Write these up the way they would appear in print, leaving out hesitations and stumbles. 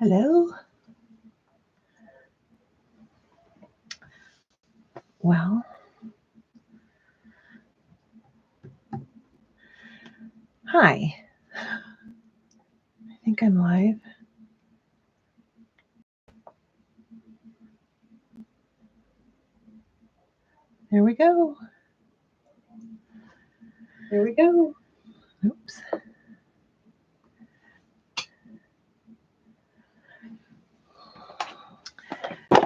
Hello. Well, hi. I think I'm live. There we go. There we go. Oops.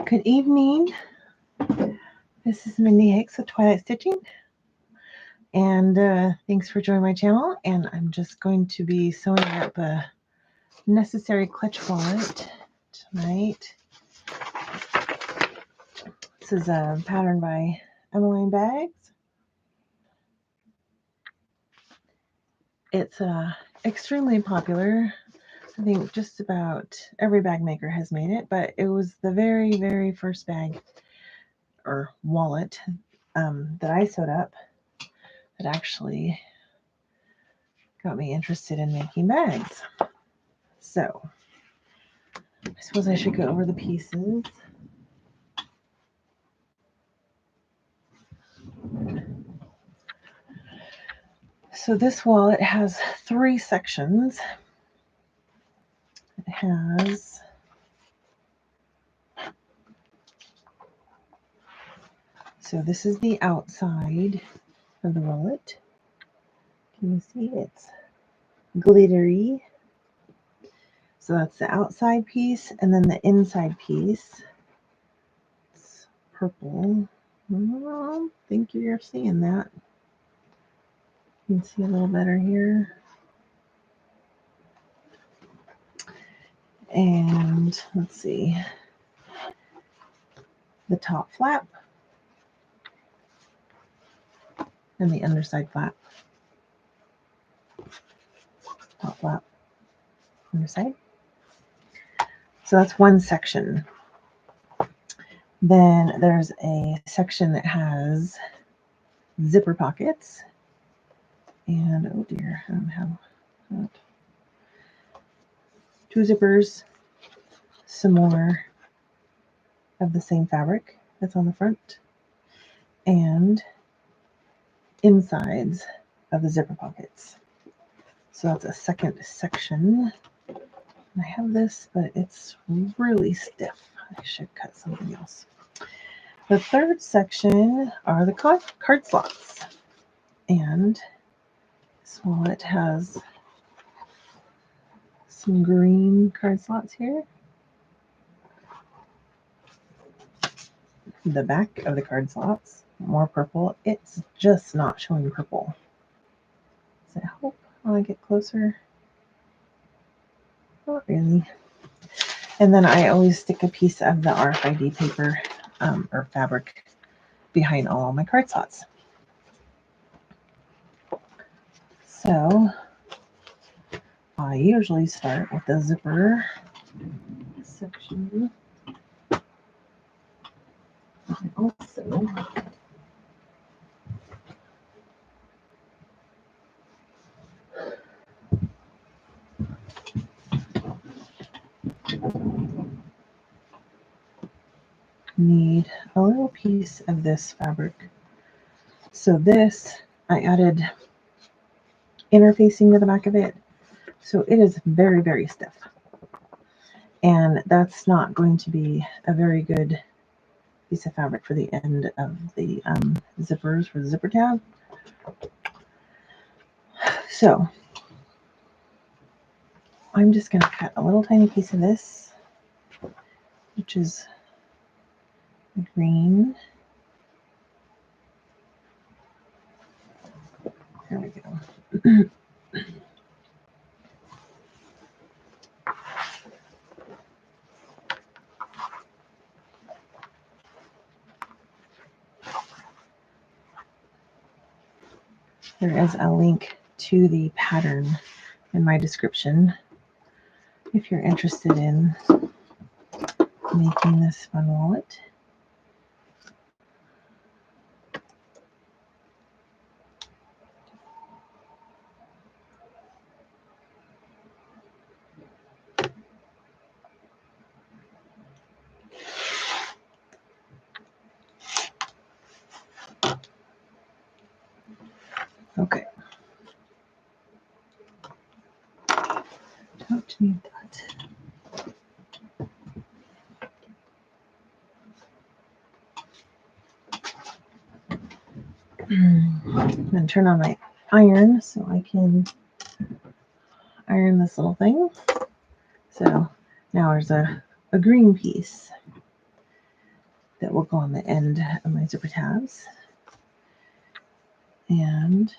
Good evening. This is Mindy Hicks with Twilight Stitching. And thanks for joining my channel. And I'm just going to be sewing up a necessary clutch wallet tonight. This is a pattern by Emmaline bags. It's extremely popular. I think just about every bag maker has made it, but it was the very, very first bag or wallet that I sewed up that actually got me interested in making bags. So I suppose I should go over the pieces. So this wallet has 3 sections. It has so this is the outside of the wallet. Can you see it's glittery? So that's the outside piece, and then the inside piece. It's purple. I don't think you're seeing that. You can see a little better here. And let's see, the top flap and the underside flap. Top flap, underside. So that's one section. Then there's a section that has zipper pockets. And oh dear, I don't have that. 2 zippers, some more of the same fabric that's on the front, and insides of the zipper pockets. So that's a second section. I have this, but it's really stiff. I should cut something else. The third section are the card slots. And this wallet has some green card slots here. The back of the card slots, more purple. It's just not showing purple. Does it help when I get closer? Not really. And then I always stick a piece of the RFID paper or fabric behind all my card slots. So I usually start with the zipper section. And also need a little piece of this fabric. So this, I added interfacing to the back of it. So it is very, very stiff. And that's not going to be a very good piece of fabric for the end of the zippers for the zipper tab. So I'm just going to cut a little tiny piece of this, which is green. There we go. There is a link to the pattern in my description if you're interested in making this fun wallet. Didn't need that. I'm going to turn on my iron so I can iron this little thing. So now there's a green piece that will go on the end of my zipper tabs. And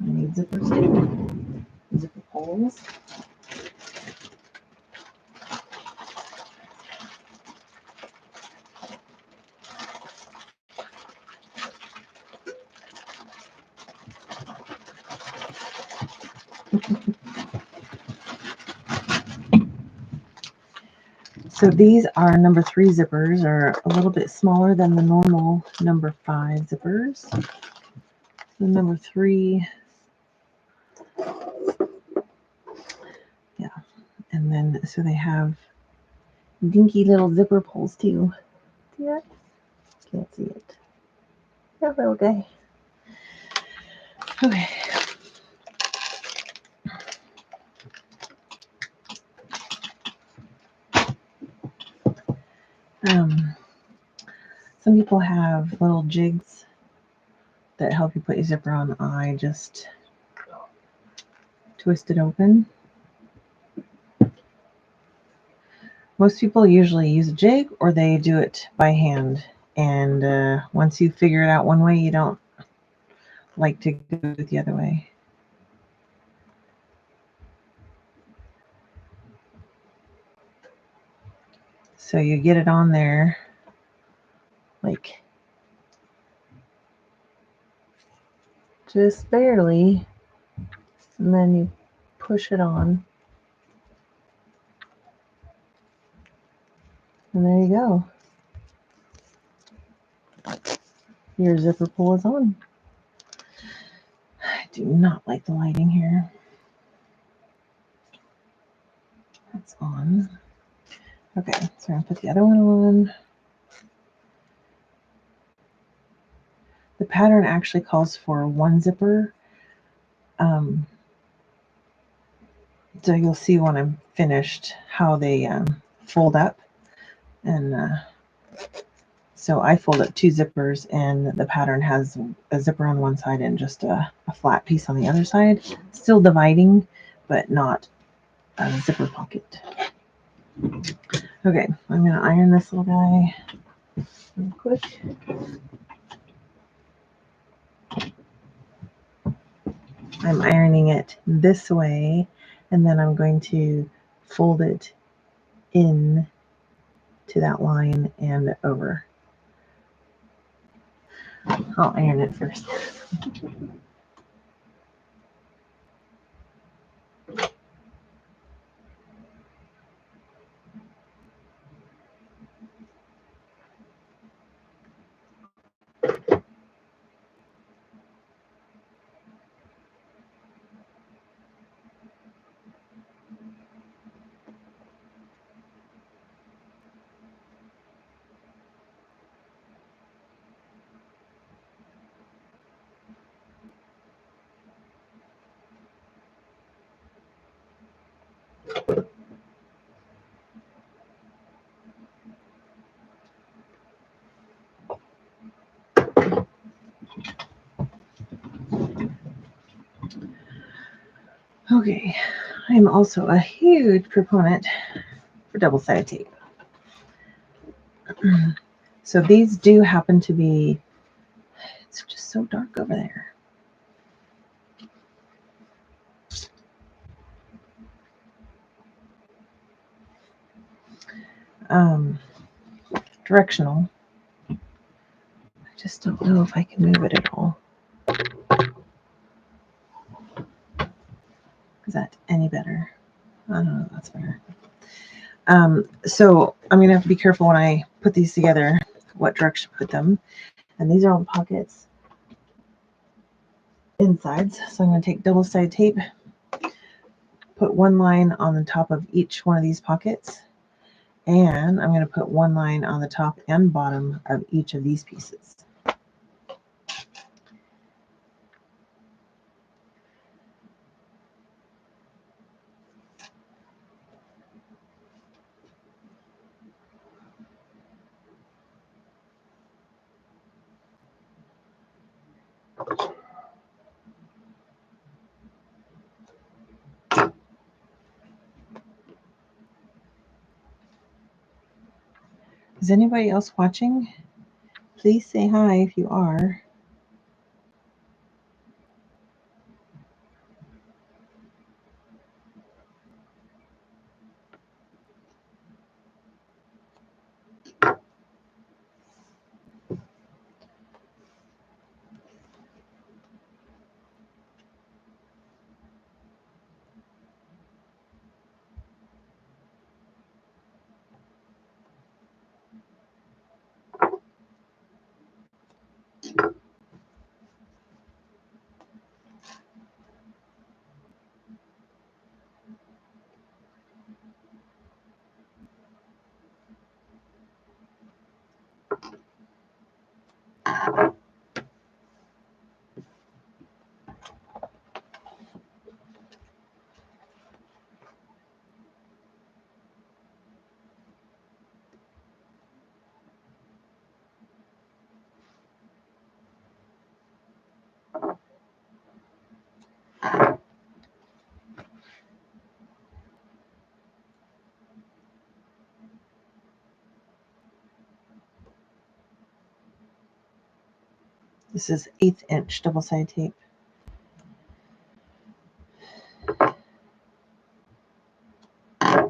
I need zippers too. Zipper pulls. So these are number 3 zippers, are a little bit smaller than the normal number 5 zippers. The number 3, yeah, and then so they have dinky little zipper pulls too. See that? Can't see it. That little guy. Okay. Some people have little jigs that help you put your zipper on. I just twist it open. Most people usually use a jig or they do it by hand. And once you figure it out one way, you don't like to do it the other way. So you get it on there like just barely, and then you push it on. And there you go. Your zipper pull is on. I do not like the lighting here. That's on. Okay, so I'm going to put the other one on. The pattern actually calls for 1 zipper. So you'll see when I'm finished how they fold up. And so I fold up 2 zippers, and the pattern has a zipper on one side and just a flat piece on the other side. Still dividing, but not a zipper pocket. Okay, I'm going to iron this little guy real quick. I'm ironing it this way, and then I'm going to fold it in to that line and over. I'll iron it first. Okay, I'm also a huge proponent for double-sided tape. So these do happen to be, it's just so dark over there. Directional. I just don't know if I can move it at all. Is that any better? I don't know, that's better. So I'm gonna have to be careful when I put these together, what direction to put them. And these are all pockets insides. So I'm gonna take double-sided tape, put 1 line on the top of each one of these pockets, and I'm going to put 1 line on the top and bottom of each of these pieces. Is anybody else watching? Please say hi if you are. This is 1/8 inch double-sided tape. I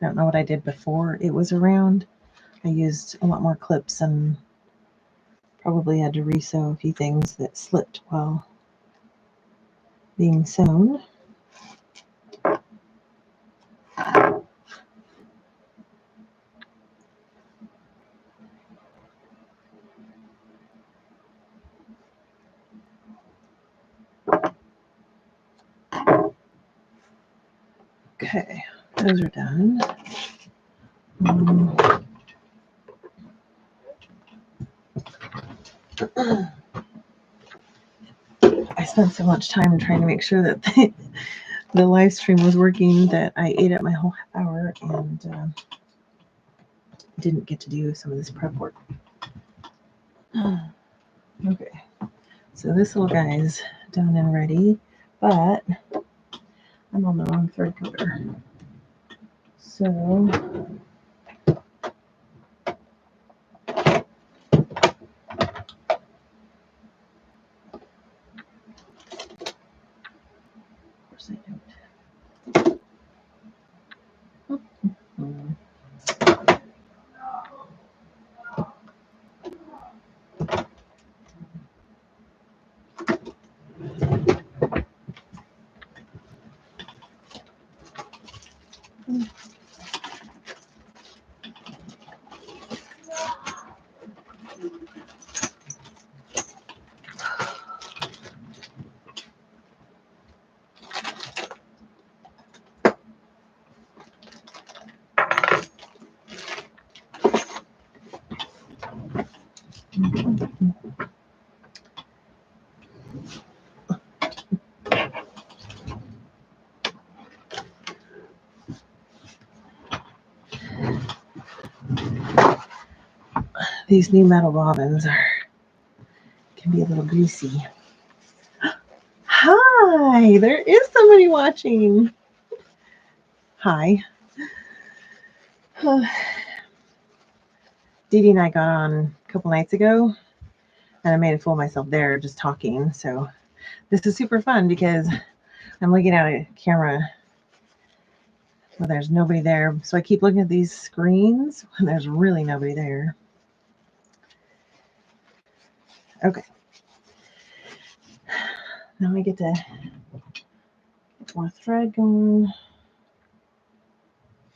don't know what I did before it was around. I used a lot more clips and probably had to resew a few things that slipped while being sewn. Okay, those are done. I spent so much time trying to make sure that the live stream was working that I ate up my whole half hour and didn't get to do some of this prep work. Okay, so this little guy is done and ready, but I'm on the wrong thread cover. So I don't. These new metal bobbins can be a little greasy. Hi, there is somebody watching. Hi. Dee Dee and I got on a couple nights ago, and I made a fool of myself there just talking. So this is super fun because I'm looking at a camera where there's nobody there. So I keep looking at these screens when there's really nobody there. Okay. Now I get to get more thread going.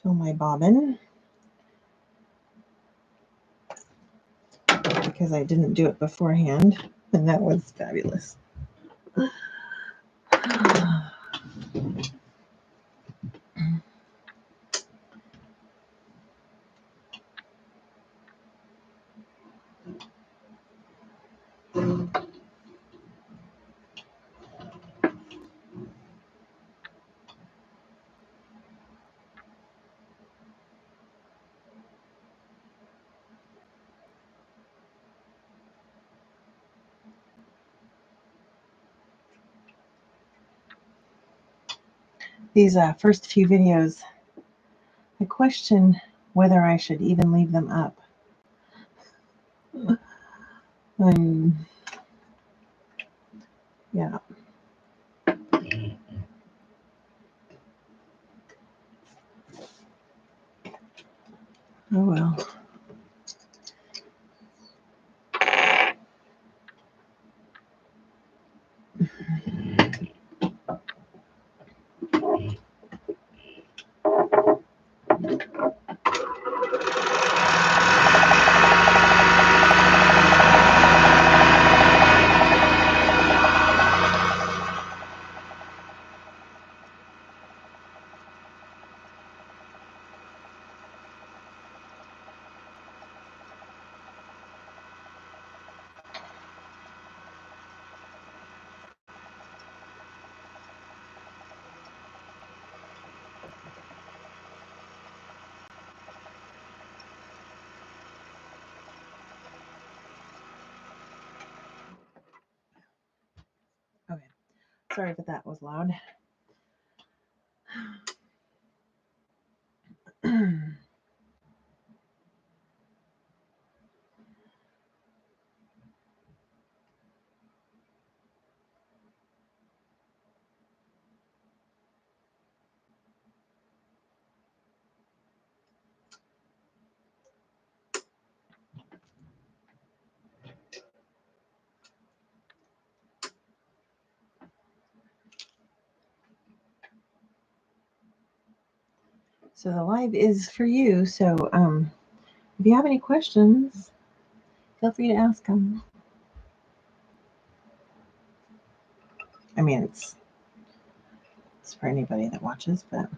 Fill my bobbin. Because I didn't do it beforehand, and that was fabulous. these first few videos, I question whether I should even leave them up. Yeah. Oh well. Okay. Sorry if that was loud. So the live is for you. So if you have any questions, feel free to ask them. I mean, it's for anybody that watches, but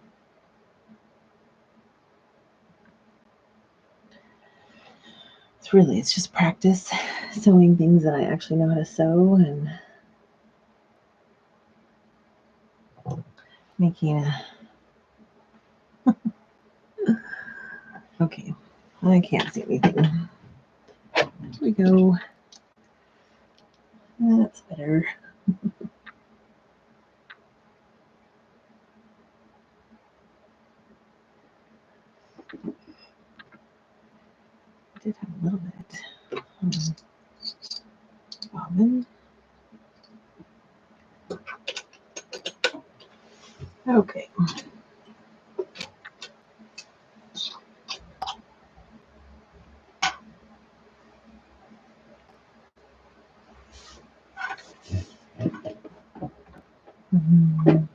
it's just practice sewing things that I actually know how to sew and making a okay. I can't see anything. Here we go. That's better. I did have a little bit. Bobbin. Okay. Mm-hmm.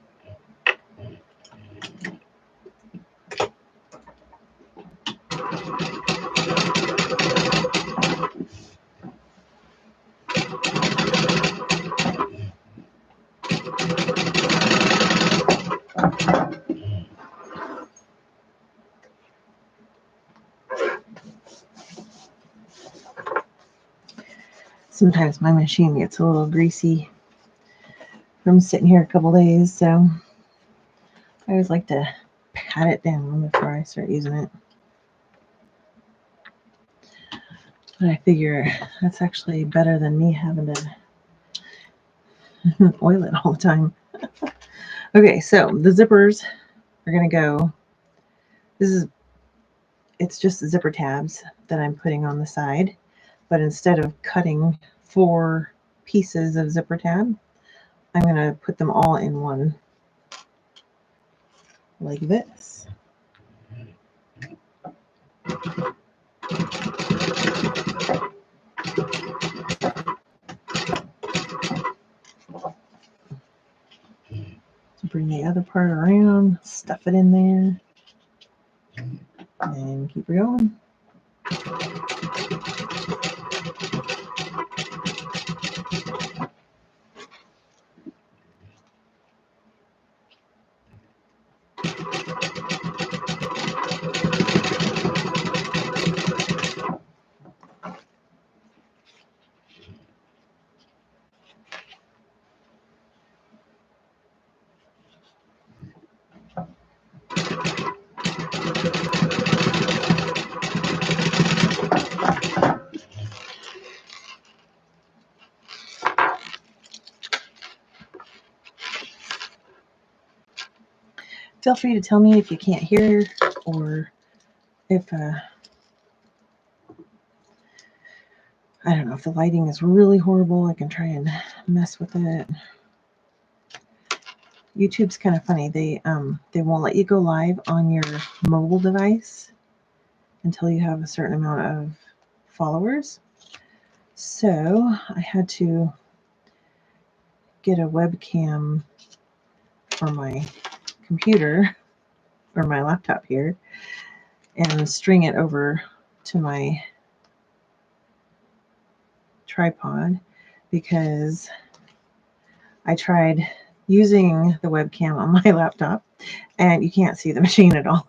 Sometimes my machine gets a little greasy from sitting here a couple days, so I always like to pat it down before I start using it. But I figure that's actually better than me having to oil it all the time. Okay, so the zippers are going to go. It's just zipper tabs that I'm putting on the side, but instead of cutting 4 pieces of zipper tab, I'm going to put them all in one, like this. Bring the other part around, stuff it in there, and keep it going. feel free to tell me if you can't hear or if I don't know if the lighting is really horrible. I can try and mess with it. YouTube's kind of funny. They won't let you go live on your mobile device until you have a certain amount of followers. So I had to get a webcam for my computer or my laptop here and string it over to my tripod because I tried using the webcam on my laptop and you can't see the machine at all.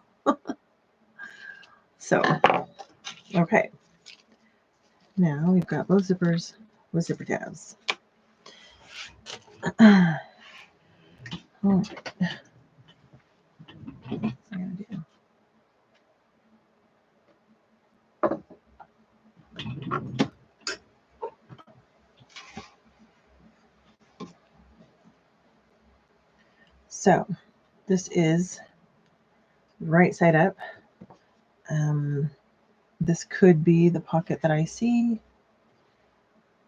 So, okay. Now we've got both zippers with zipper tabs. All right. What's I gonna do? So this is right side up. This could be the pocket that I see.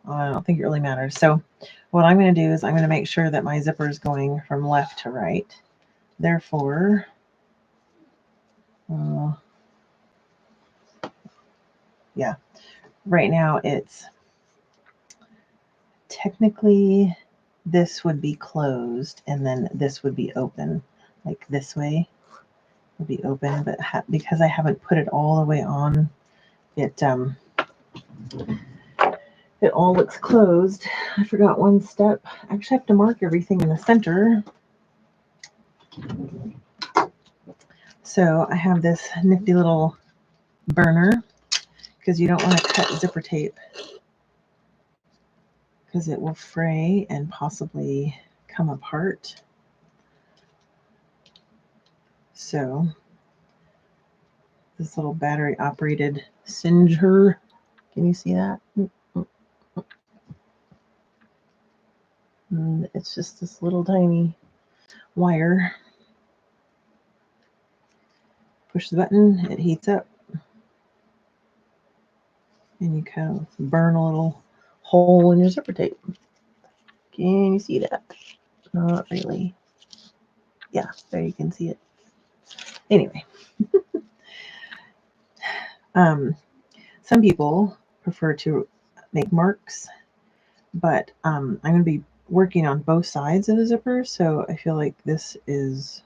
I don't think it really matters. So what I'm going to do is I'm going to make sure that my zipper is going from left to right. Therefore, yeah, right now it's technically this would be closed and then this would be open, like this way would be open, but because I haven't put it all the way on, it all looks closed. I forgot one step. I actually have to mark everything in the center. So I have this nifty little burner because you don't want to cut zipper tape because it will fray and possibly come apart. So this little battery operated singer, can you see that? And it's just this little tiny wire. Push the button, it heats up, and you kind of burn a little hole in your zipper tape. Can you see that? Not really. Yeah, there you can see it. Anyway, some people prefer to make marks, but I'm going to be working on both sides of the zipper, so I feel like this is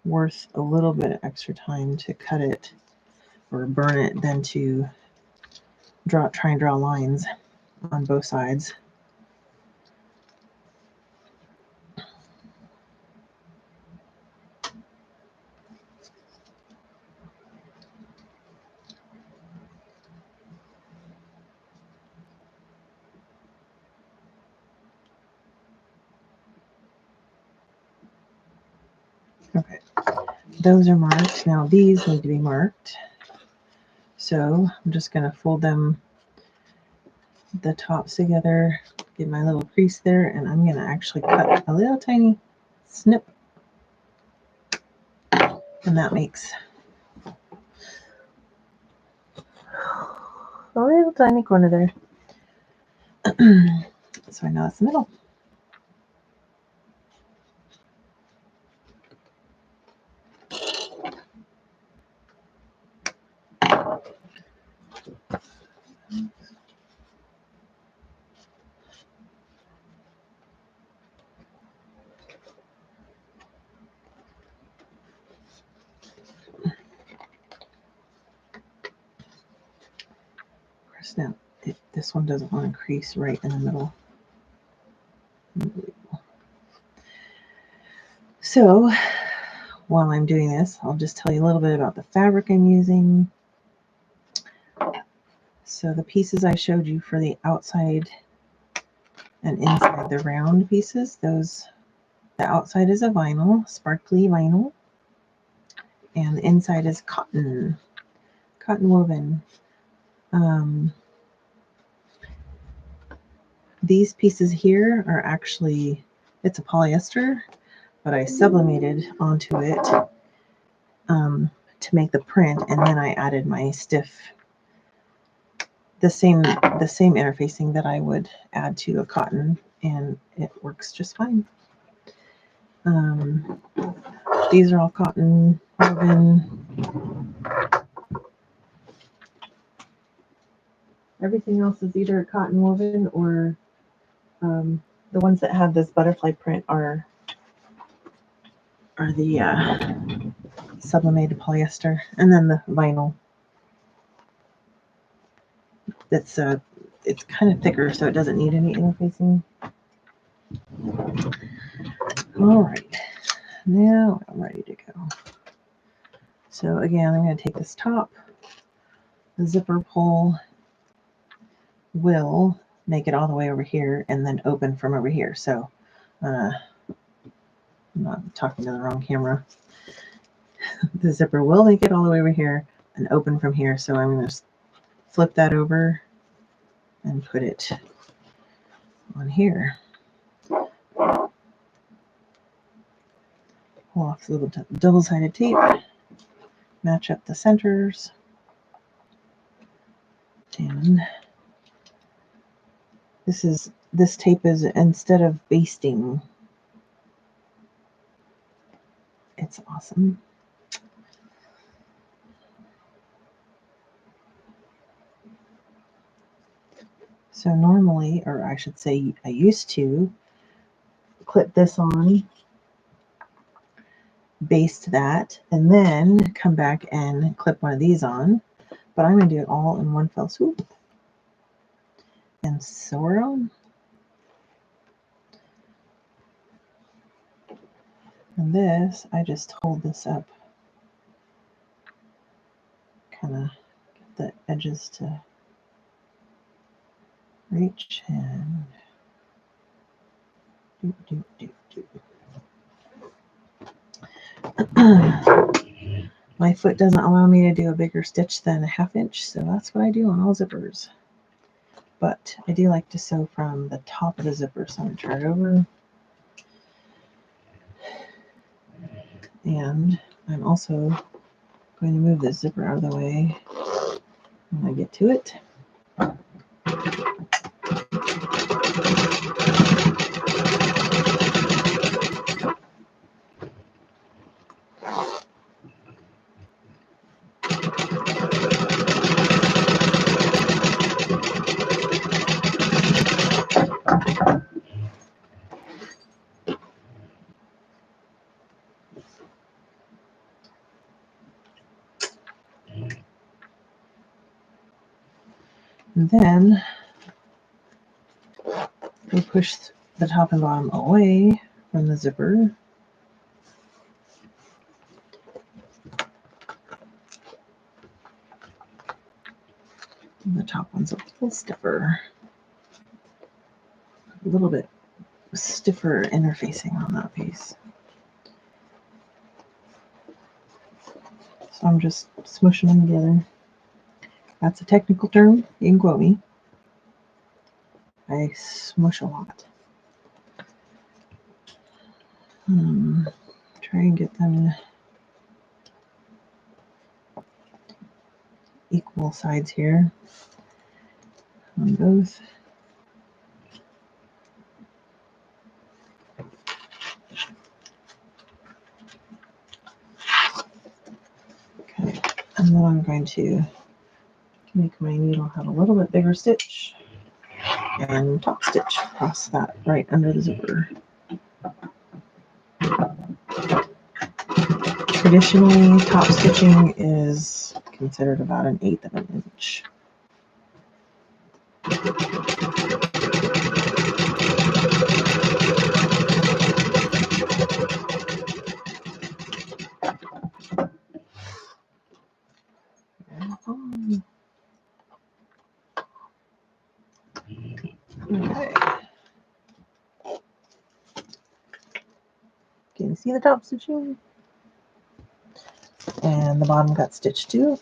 worth a little bit of extra time to cut it or burn it than to try and draw lines on both sides. Okay, those are marked. Now these need to be marked. So I'm just going to fold them, the tops together, get my little crease there, and I'm going to actually cut a little tiny snip. And that makes a little tiny corner there. So I know that's the middle. Now, this one doesn't want to crease right in the middle. So while I'm doing this, I'll just tell you a little bit about the fabric I'm using. So the pieces I showed you for the outside and inside, the round pieces, the outside is a vinyl, sparkly vinyl, and the inside is cotton woven. These pieces here are actually, it's a polyester, but I sublimated onto it to make the print, and then I added my stiff, the same interfacing that I would add to a cotton, and it works just fine. These are all cotton woven. Everything else is either cotton woven or the ones that have this butterfly print are the sublimated polyester, and then the vinyl. It's kind of thicker, so it doesn't need any interfacing. All right, now I'm ready to go. So again, I'm going to take this top. The zipper pull will make it all the way over here and then open from over here. So I'm not talking to the wrong camera. The zipper will make it all the way over here and open from here. So I'm going to flip that over and put it on here. Pull off the little double-sided tape, match up the centers, and this tape is, instead of basting, it's awesome. So normally, or I should say I used to, clip this on, baste that, and then come back and clip one of these on. But I'm going to do it all in one fell swoop. And swirl. And this, I just hold this up. Kind of get the edges to reach and do. My foot doesn't allow me to do a bigger stitch than a 1/2 inch, so that's what I do on all zippers. But I do like to sew from the top of the zipper, so I'm going to turn it over. And I'm also going to move this zipper out of the way when I get to it. And then we push the top and bottom away from the zipper. And the top one's a little stiffer. A little bit stiffer interfacing on that piece. So I'm just smushing them together. That's a technical term. You can quote me. I smush a lot. Try and get them equal sides here on both. Okay, and then I'm going to make my needle have a little bit bigger stitch and top stitch across that right under the zipper. Traditionally, top stitching is considered about 1/8 of an inch. Okay. Can you see the top stitching? And the bottom got stitched too.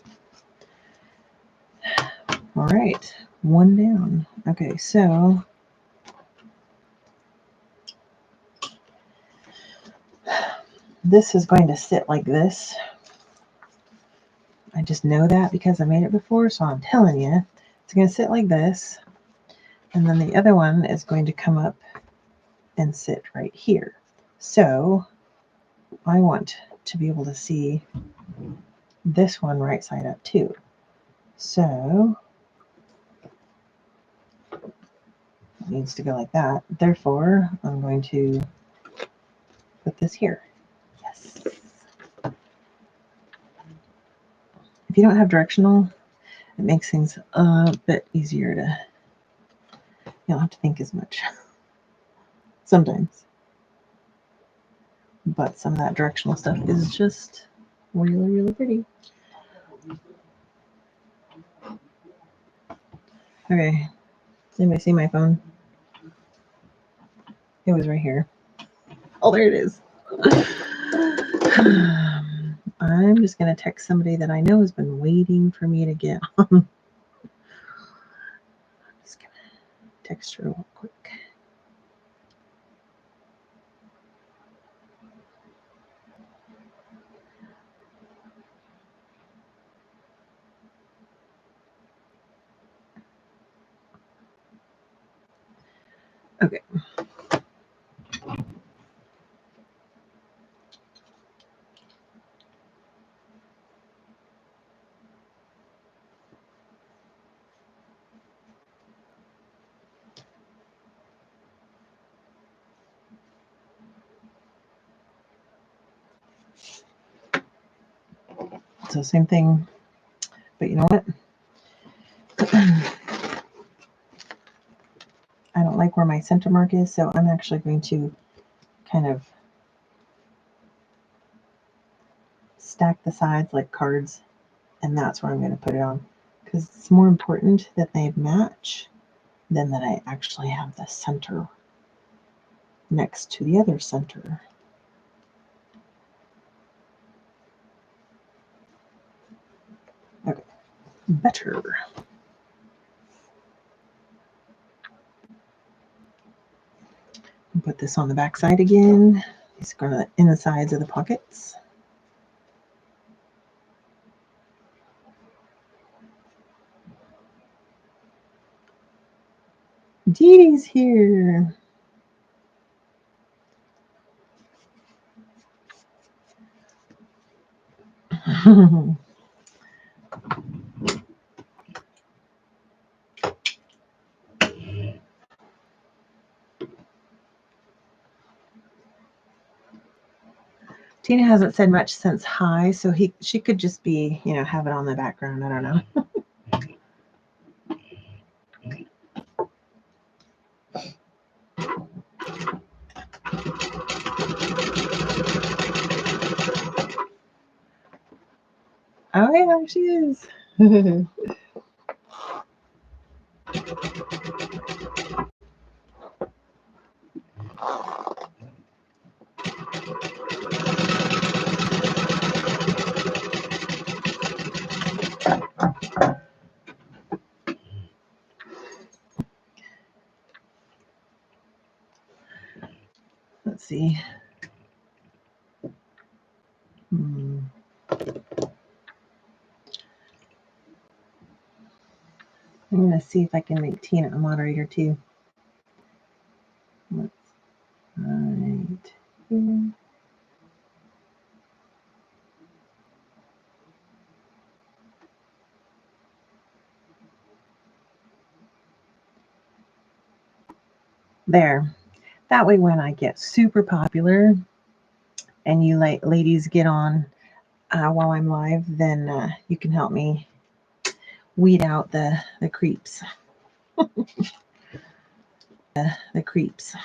All right, one down. Okay, so this is going to sit like this. I just know that because I made it before, so I'm telling you, it's going to sit like this. And then the other one is going to come up and sit right here. So I want to be able to see this one right side up too. So it needs to go like that. Therefore, I'm going to put this here. Yes. If you don't have directional, it makes things a bit easier to, you don't have to think as much sometimes. But some of that directional stuff is just really, really pretty. Okay, does anybody see my phone? It was right here. Oh, there it is. I'm just going to text somebody that I know has been waiting for me to get on. I'm just going to text her real quick. Okay. So same thing, but you know what? I don't like where my center mark is, so I'm actually going to kind of stack the sides like cards, and that's where I'm going to put it on, because it's more important that they match than that I actually have the center next to the other center. Okay, better. Put this on the back side again. These are in the sides of the pockets. Dee Dee's here. Tina hasn't said much since hi, so she could just be, have it on the background. I don't know. Oh yeah, she is. Let's see. I'm going to see if I can make Tina a moderator too. Let's right here. There. That way when I get super popular and you ladies get on while I'm live, then you can help me weed out the creeps. the creeps.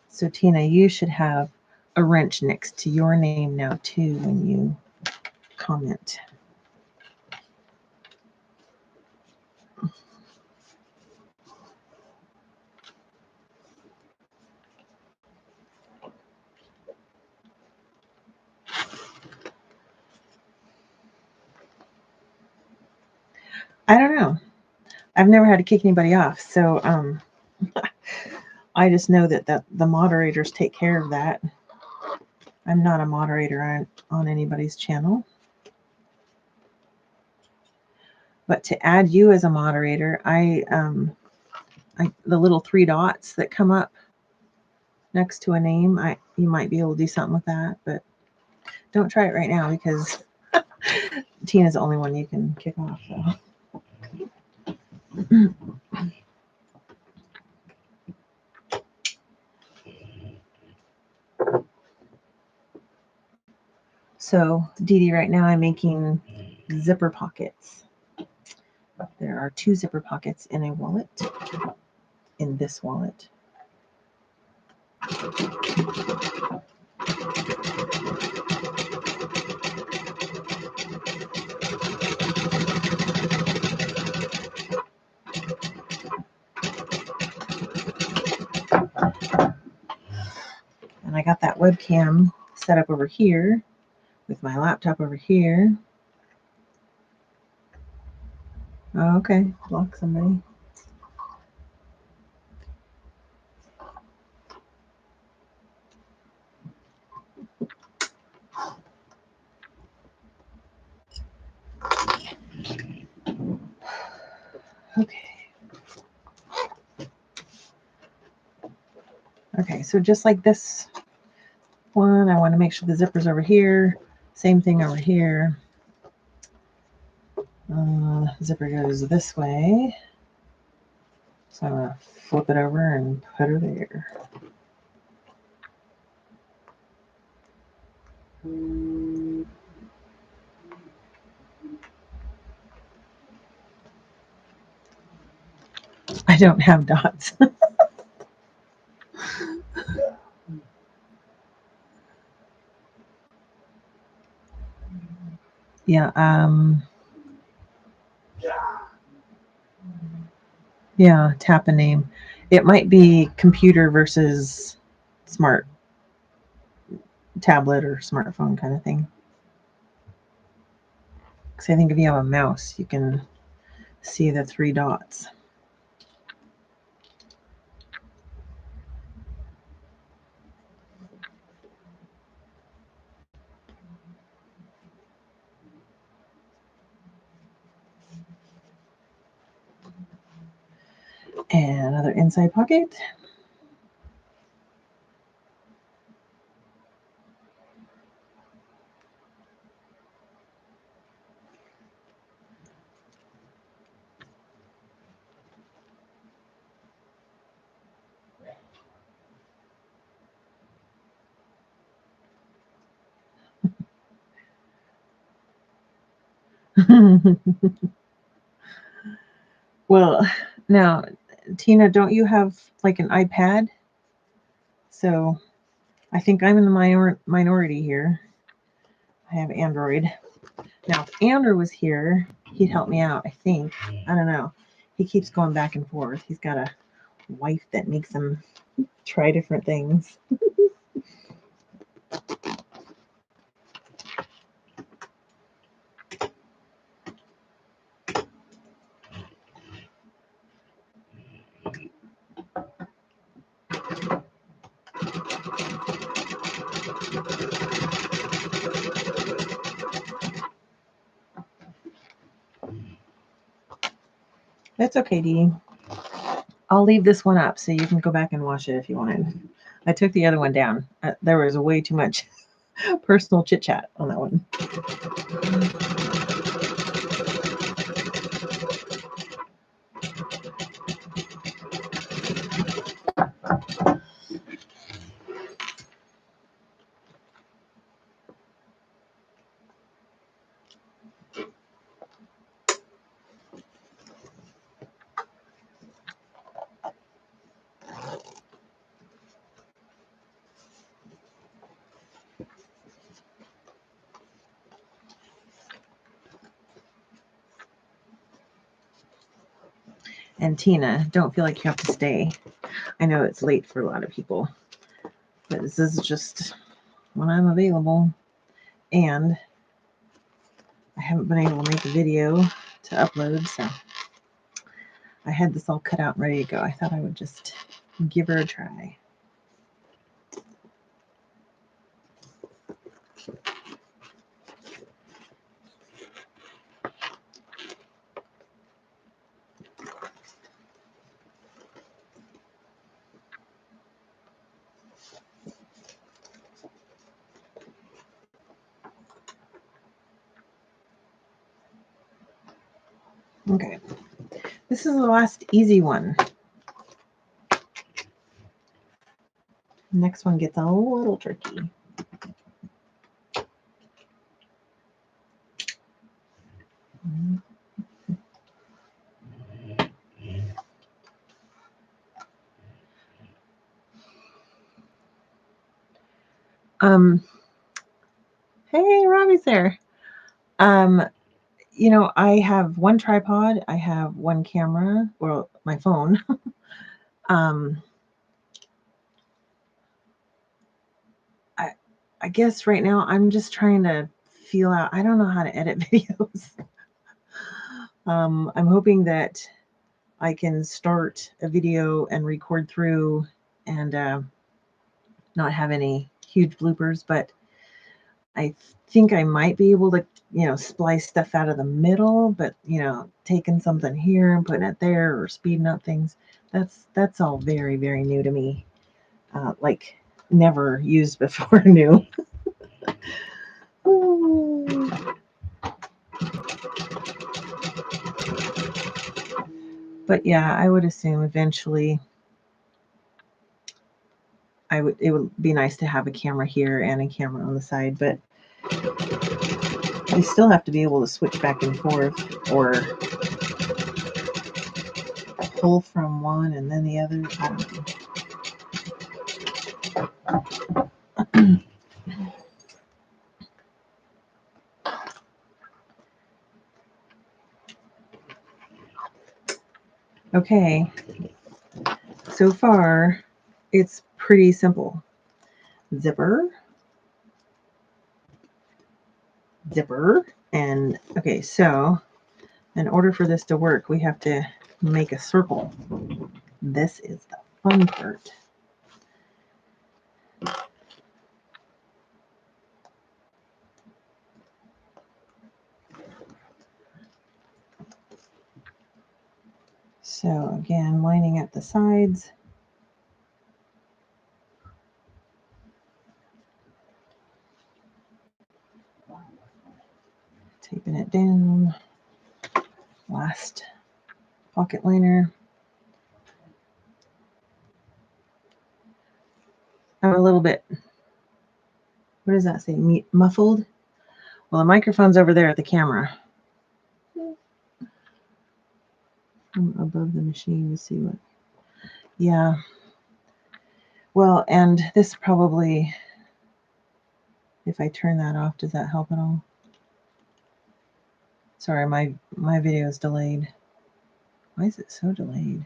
So Tina, you should have a wrench next to your name now too when you comment. I don't know. I've never had to kick anybody off, so I just know that the moderators take care of that. I'm not a moderator on anybody's channel. But to add you as a moderator, the little 3 dots that come up next to a name, you might be able to do something with that, but don't try it right now because Tina's the only one you can kick off. So Dee Dee, right now I'm making zipper pockets. There are 2 zipper pockets in a wallet, in this wallet. And I got that webcam set up over here with my laptop over here. Oh, okay, block somebody. Okay. Okay, so just like this one, I want to make sure the zipper's over here. Same thing over here. Zipper goes this way. So I'm going to flip it over and put her there. I don't have dots. Yeah, yeah, tap a name. It might be computer versus smart tablet or smartphone kind of thing. Because I think if you have a mouse, you can see the 3 dots. And another inside pocket. Well, now, Tina, don't you have like an iPad? So I think I'm in the minority here. I have Android. Now, if Andrew was here, he'd help me out, I think. I don't know. He keeps going back and forth. He's got a wife that makes him try different things. That's okay, Dee. I'll leave this one up so you can go back and watch it if you wanted. I took the other one down. There was way too much personal chit chat on that one. And Tina, don't feel like you have to stay. I know it's late for a lot of people, but this is just when I'm available. And I haven't been able to make a video to upload. So I had this all cut out and ready to go. I thought I would just give her a try. Okay, this is the last easy one. Next one gets a little tricky. Hey, Robbie's there. You know, I have one tripod, I have one camera, or my phone. I guess right now I'm just trying to feel out. I don't know how to edit videos. I'm hoping that I can start a video and record through and not have any huge bloopers, but I think I might be able to, you know, splice stuff out of the middle, but, you know, taking something here and putting it there or speeding up things, that's all very, very new to me. Like never used before new. But yeah, I would assume eventually it would be nice to have a camera here and a camera on the side, but you still have to be able to switch back and forth or pull from one and then the other. I don't know. Okay, so far it's pretty simple. Zipper, and okay, so in order for this to work, we have to make a circle. This is the fun part. So again, lining up the sides. Taping it down. Last pocket liner. I'm a little bit, what does that say? Muffled? Well, the microphone's over there at the camera. I'm above the machine to see what. Yeah. Well, and this probably, if I turn that off, does that help at all? Sorry, my video is delayed. Why is it so delayed?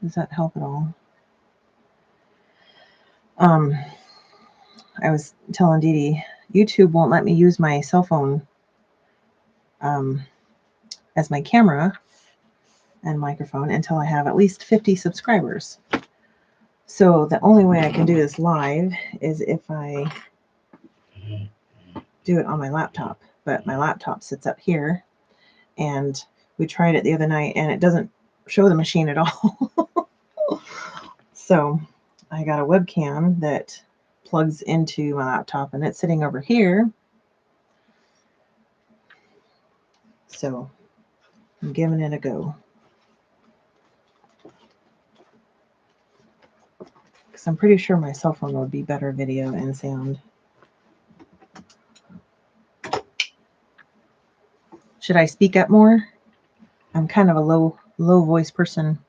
Does that help at all? I was telling Dee Dee, YouTube won't let me use my cell phone as my camera and microphone until I have at least 50 subscribers. So the only way I can do this live is if I do it on my laptop. But my laptop sits up here, and we tried it the other night, and it doesn't show the machine at all. So I got a webcam that plugs into my laptop, and it's sitting over here. So I'm giving it a go. Because I'm pretty sure my cell phone would be better video and sound. Should I speak up more? I'm kind of a low voice person.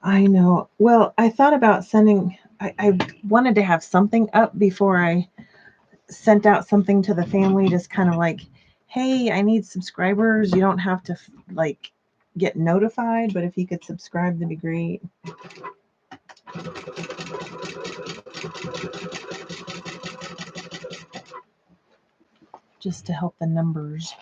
I know. Well, I thought about sending, I wanted to have something up before I sent out something to the family, just kind of like, hey, I need subscribers. You don't have to like get notified, but if you could subscribe, that'd be great. just to help the numbers.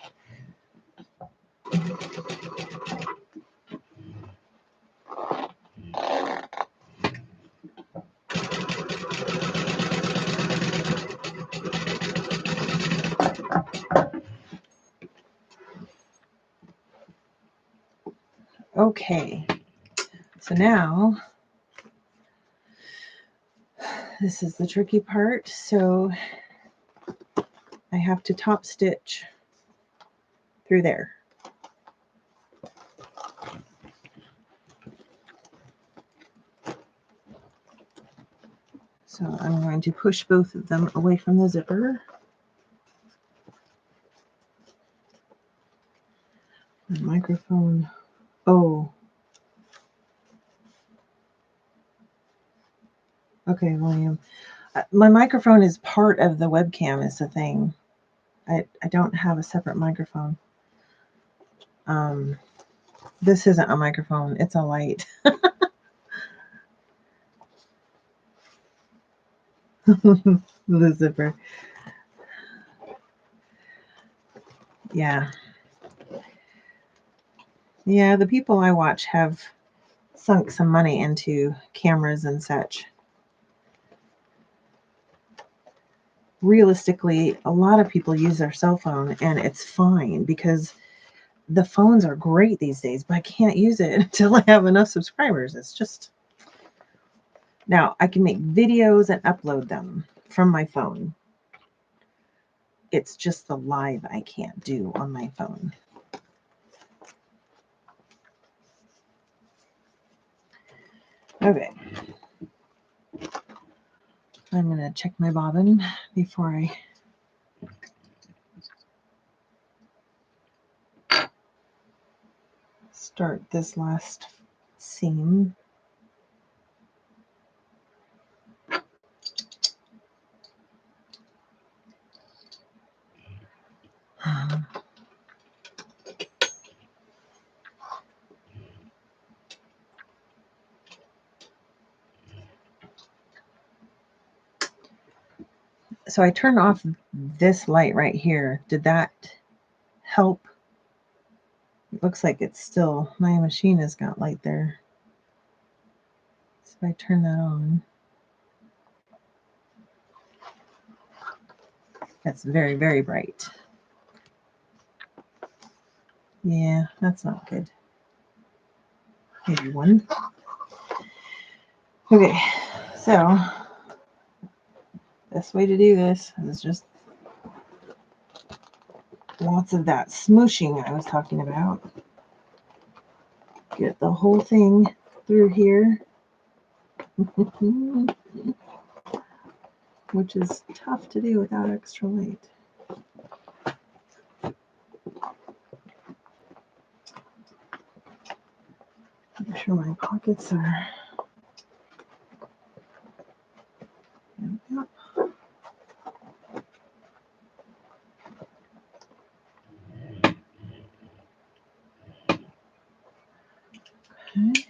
Okay, so now this is the tricky part. So I have to top stitch through there. So I'm going to push both of them away from the zipper. The microphone. Oh. Okay, William. My microphone is part of the webcam is the thing. I don't have a separate microphone. This isn't a microphone. It's a light. The zipper. Yeah. Yeah, the people I watch have sunk some money into cameras and such. Realistically, a lot of people use their cell phone, and it's fine because the phones are great these days, but I can't use it until I have enough subscribers. It's just... Now, I can make videos and upload them from my phone. It's just the live I can't do on my phone. Okay. I'm going to check my bobbin before I start this last seam. So I turned off this light right here. Did that help? It looks like it's still, my machine has got light there. So if I turn that on, that's very, very bright. Yeah, that's not good. Maybe one. Okay, so best way to do this is just lots of that smooshing I was talking about. Get the whole thing through here, which is tough to do without extra light. Make sure my pockets are... Yep. Okay.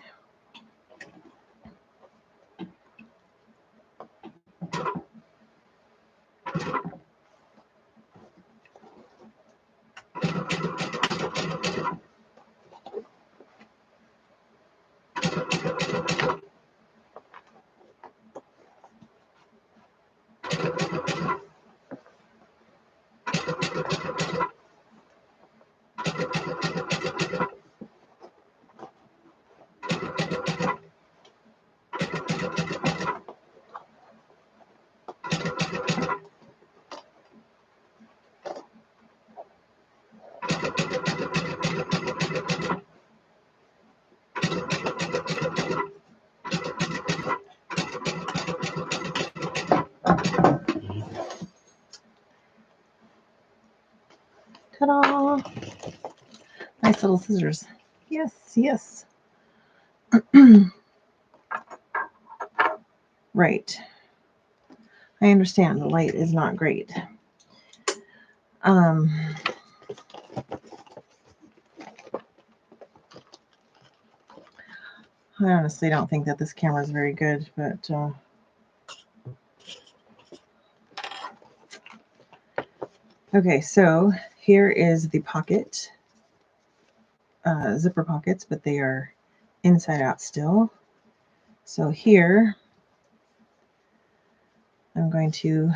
Ta-da! Nice little scissors. Yes, yes. Right. I understand the light is not great. I honestly don't think that this camera is very good, but Okay, so here is the pocket, zipper pockets, but they are inside out still. So here, I'm going to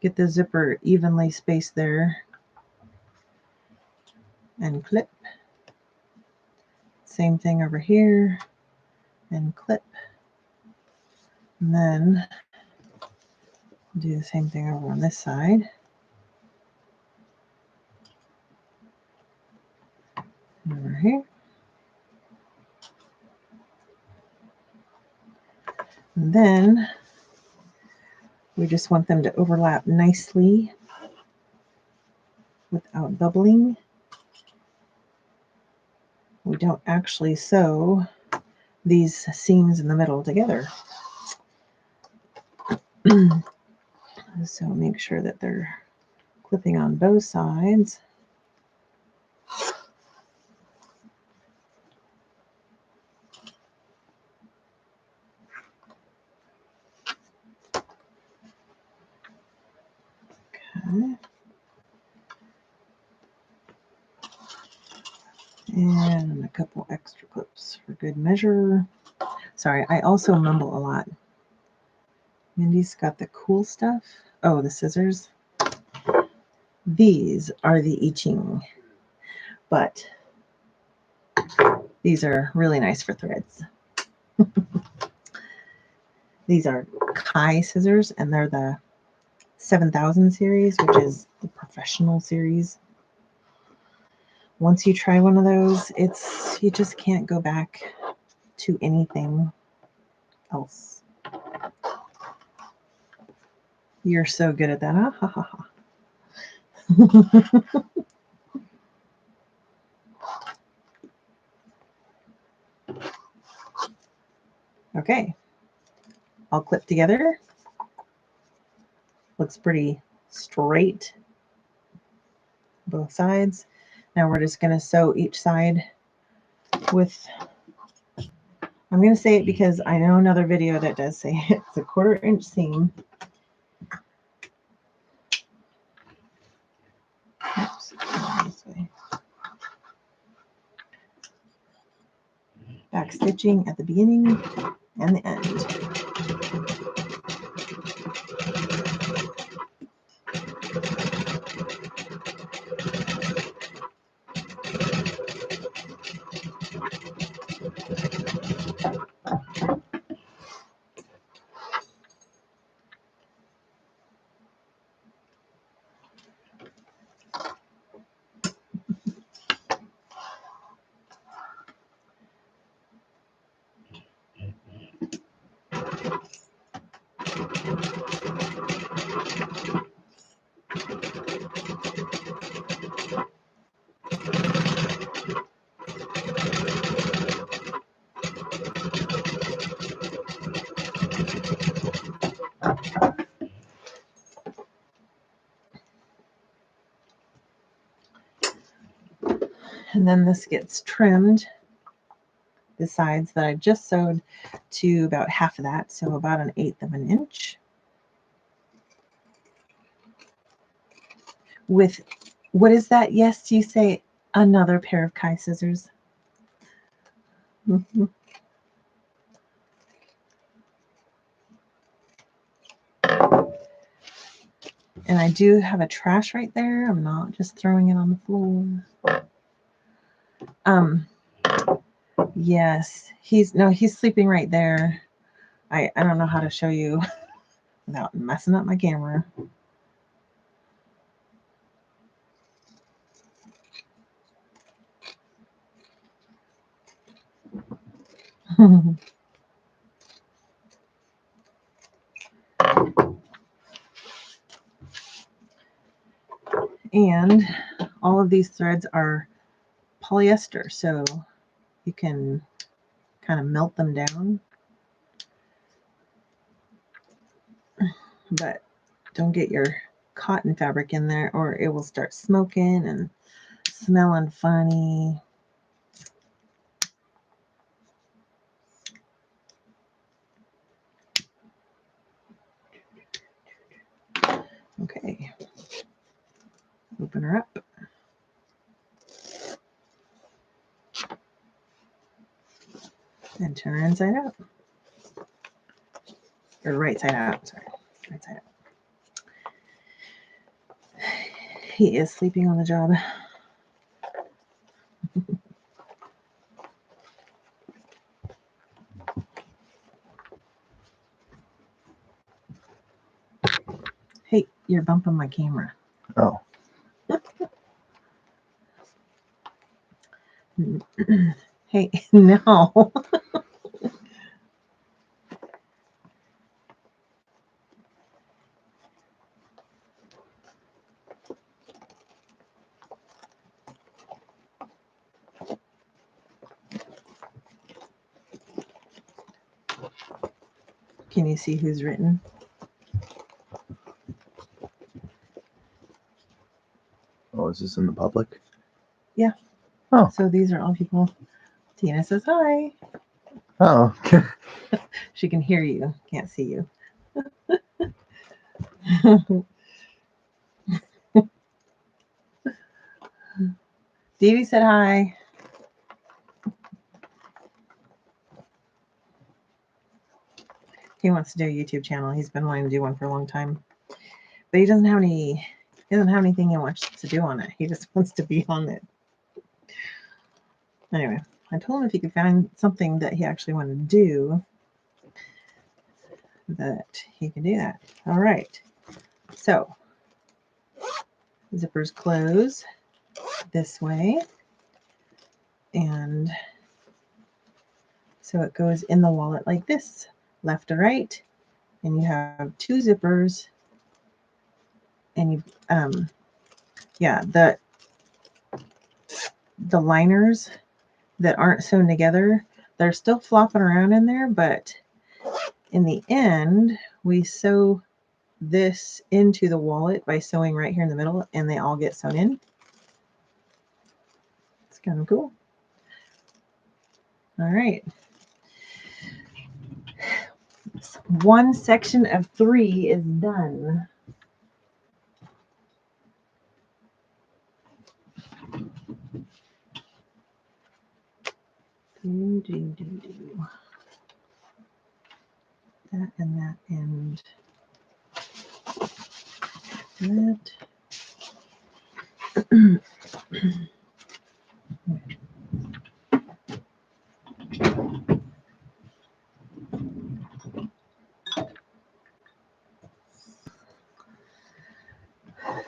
get the zipper evenly spaced there and clip. Same thing over here and clip. And then do the same thing over on this side. Over here. And then we just want them to overlap nicely without doubling. We don't actually sew these seams in the middle together. So make sure that they're clipping on both sides. Okay. And a couple extra clips for good measure. Sorry, I also mumble a lot. Mindy's got the cool stuff. Oh, the scissors. These are the I Ching, but these are really nice for threads. These are Kai scissors, and they're the 7000 series, which is the professional series. Once you try one of those, you just can't go back to anything else. You're so good at that. Ah, ha, ha, ha. Okay, all clipped together. Looks pretty straight, both sides. Now we're just going to sew each side with, I'm going to say it because I know another video that does say it's a 1/4 inch seam. Oops, this way. Back stitching at the beginning and the end. And then this gets trimmed, the sides that I just sewed, to about half of that, so about 1/8 of an inch. With, what is that? Yes, you say another pair of Kai scissors. And I do have a trash right there. I'm not just throwing it on the floor. Yes, he's sleeping right there. I don't know how to show you without messing up my camera. And all of these threads are polyester, so you can kind of melt them down, but don't get your cotton fabric in there or it will start smoking and smelling funny. Okay. Open her up. And turn her inside out. Or right side out, sorry. Right side out. He is sleeping on the job. Hey, you're bumping my camera. Oh. Hey, no. Can you see who's written? Oh, is this in the public? Yeah. Oh. So these are all people. Tina says hi. Oh. She can hear you, can't see you. Davey said hi. He wants to do a YouTube channel. He's been wanting to do one for a long time. But he doesn't have anything he wants to do on it. He just wants to be on it. Anyway, I told him if he could find something that he actually wanted to do, that he could do that. All right. So, zippers close this way. And so it goes in the wallet like this, left to right. And you have two zippers. And you, yeah, the liners that aren't sewn together, they're still flopping around in there, but in the end, we sew this into the wallet by sewing right here in the middle, and they all get sewn in. It's kind of cool. All right. One section of 3 is done. That and that and that.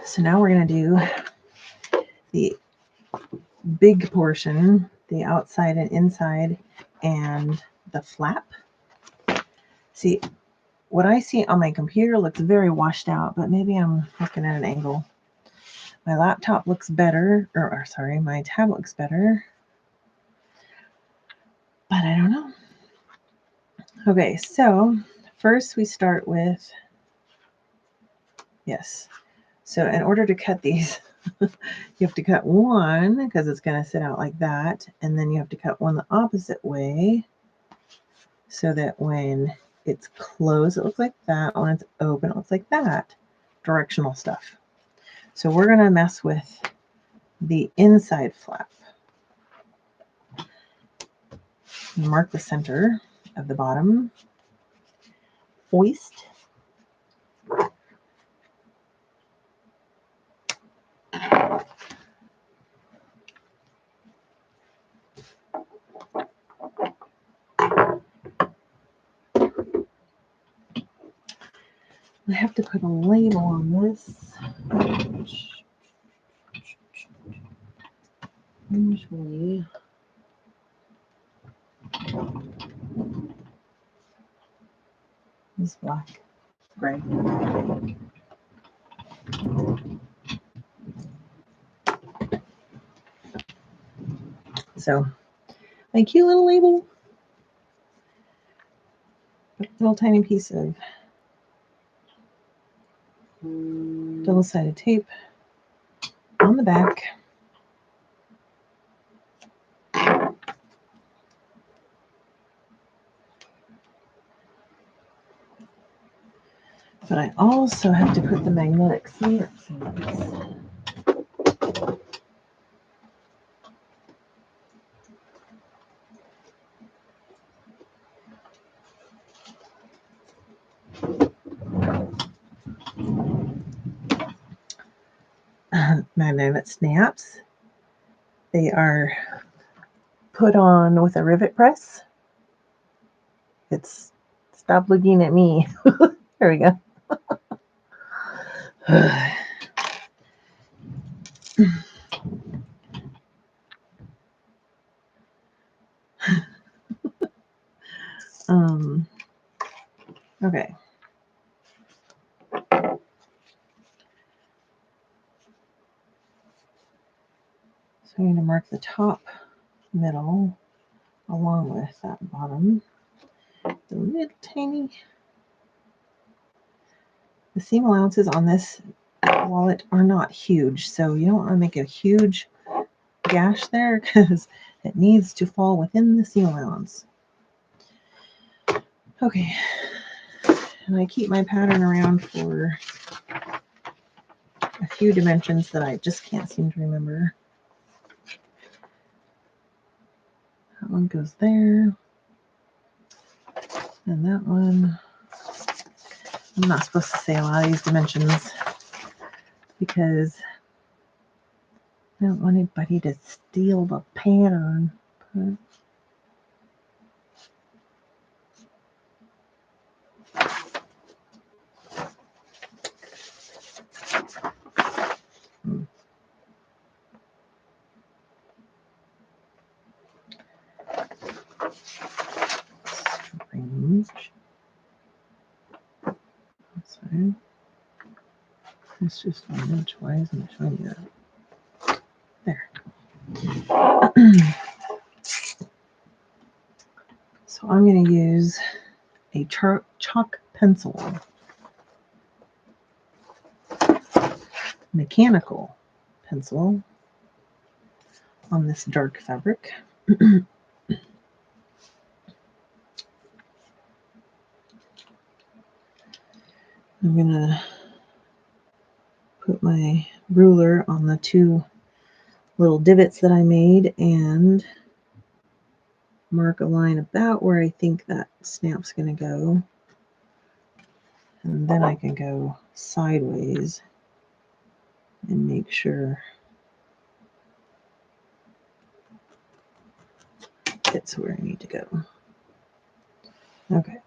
So now we're going to do the big portion, the outside and inside, and the flap. See, what I see on my computer looks very washed out, but maybe I'm looking at an angle. My laptop looks better, or sorry, my tab looks better, but I don't know. Okay, so first we start with, yes. So in order to cut these, you have to cut one because it's going to sit out like that. And then you have to cut one the opposite way so that when it's closed, it looks like that. When it's open, it looks like that. Directional stuff. So we're going to mess with the inside flap. Mark the center of the bottom. Hoist. I have to put a label on this. Usually, this black, gray. So, a cute little label. A little tiny piece of double-sided tape on the back. But I also have to put the magnetic stamps in this. magnetic snaps. They are put on with a rivet press. Stop looking at me. There we go. Okay. So I'm going to mark the top, middle, along with that bottom. The little tiny. The seam allowances on this wallet are not huge, so you don't want to make a huge gash there because it needs to fall within the seam allowance. Okay, and I keep my pattern around for a few dimensions that I just can't seem to remember. That one goes there, and that one. I'm not supposed to say a lot of these dimensions because I don't want anybody to steal the pattern. Strange. Sorry. It's just 1 inch. Why isn't it showing you that? There. So I'm going to use a chalk pencil, mechanical pencil, on this dark fabric. I'm going to put my ruler on the 2 little divots that I made and mark a line about where I think that snap's going to go. And then I can go sideways and make sure it's where I need to go. Okay.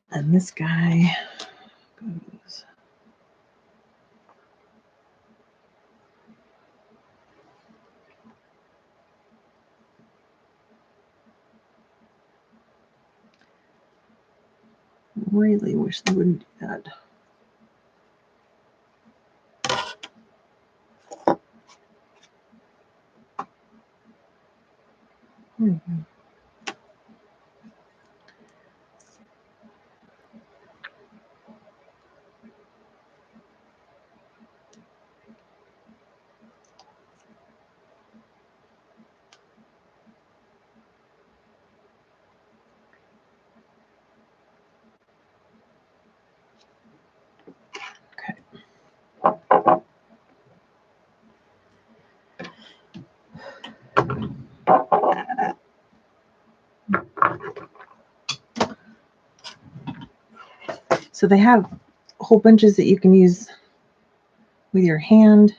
And this guy goes really wish they wouldn't do that. There we go. So they have whole bunches that you can use with your hand.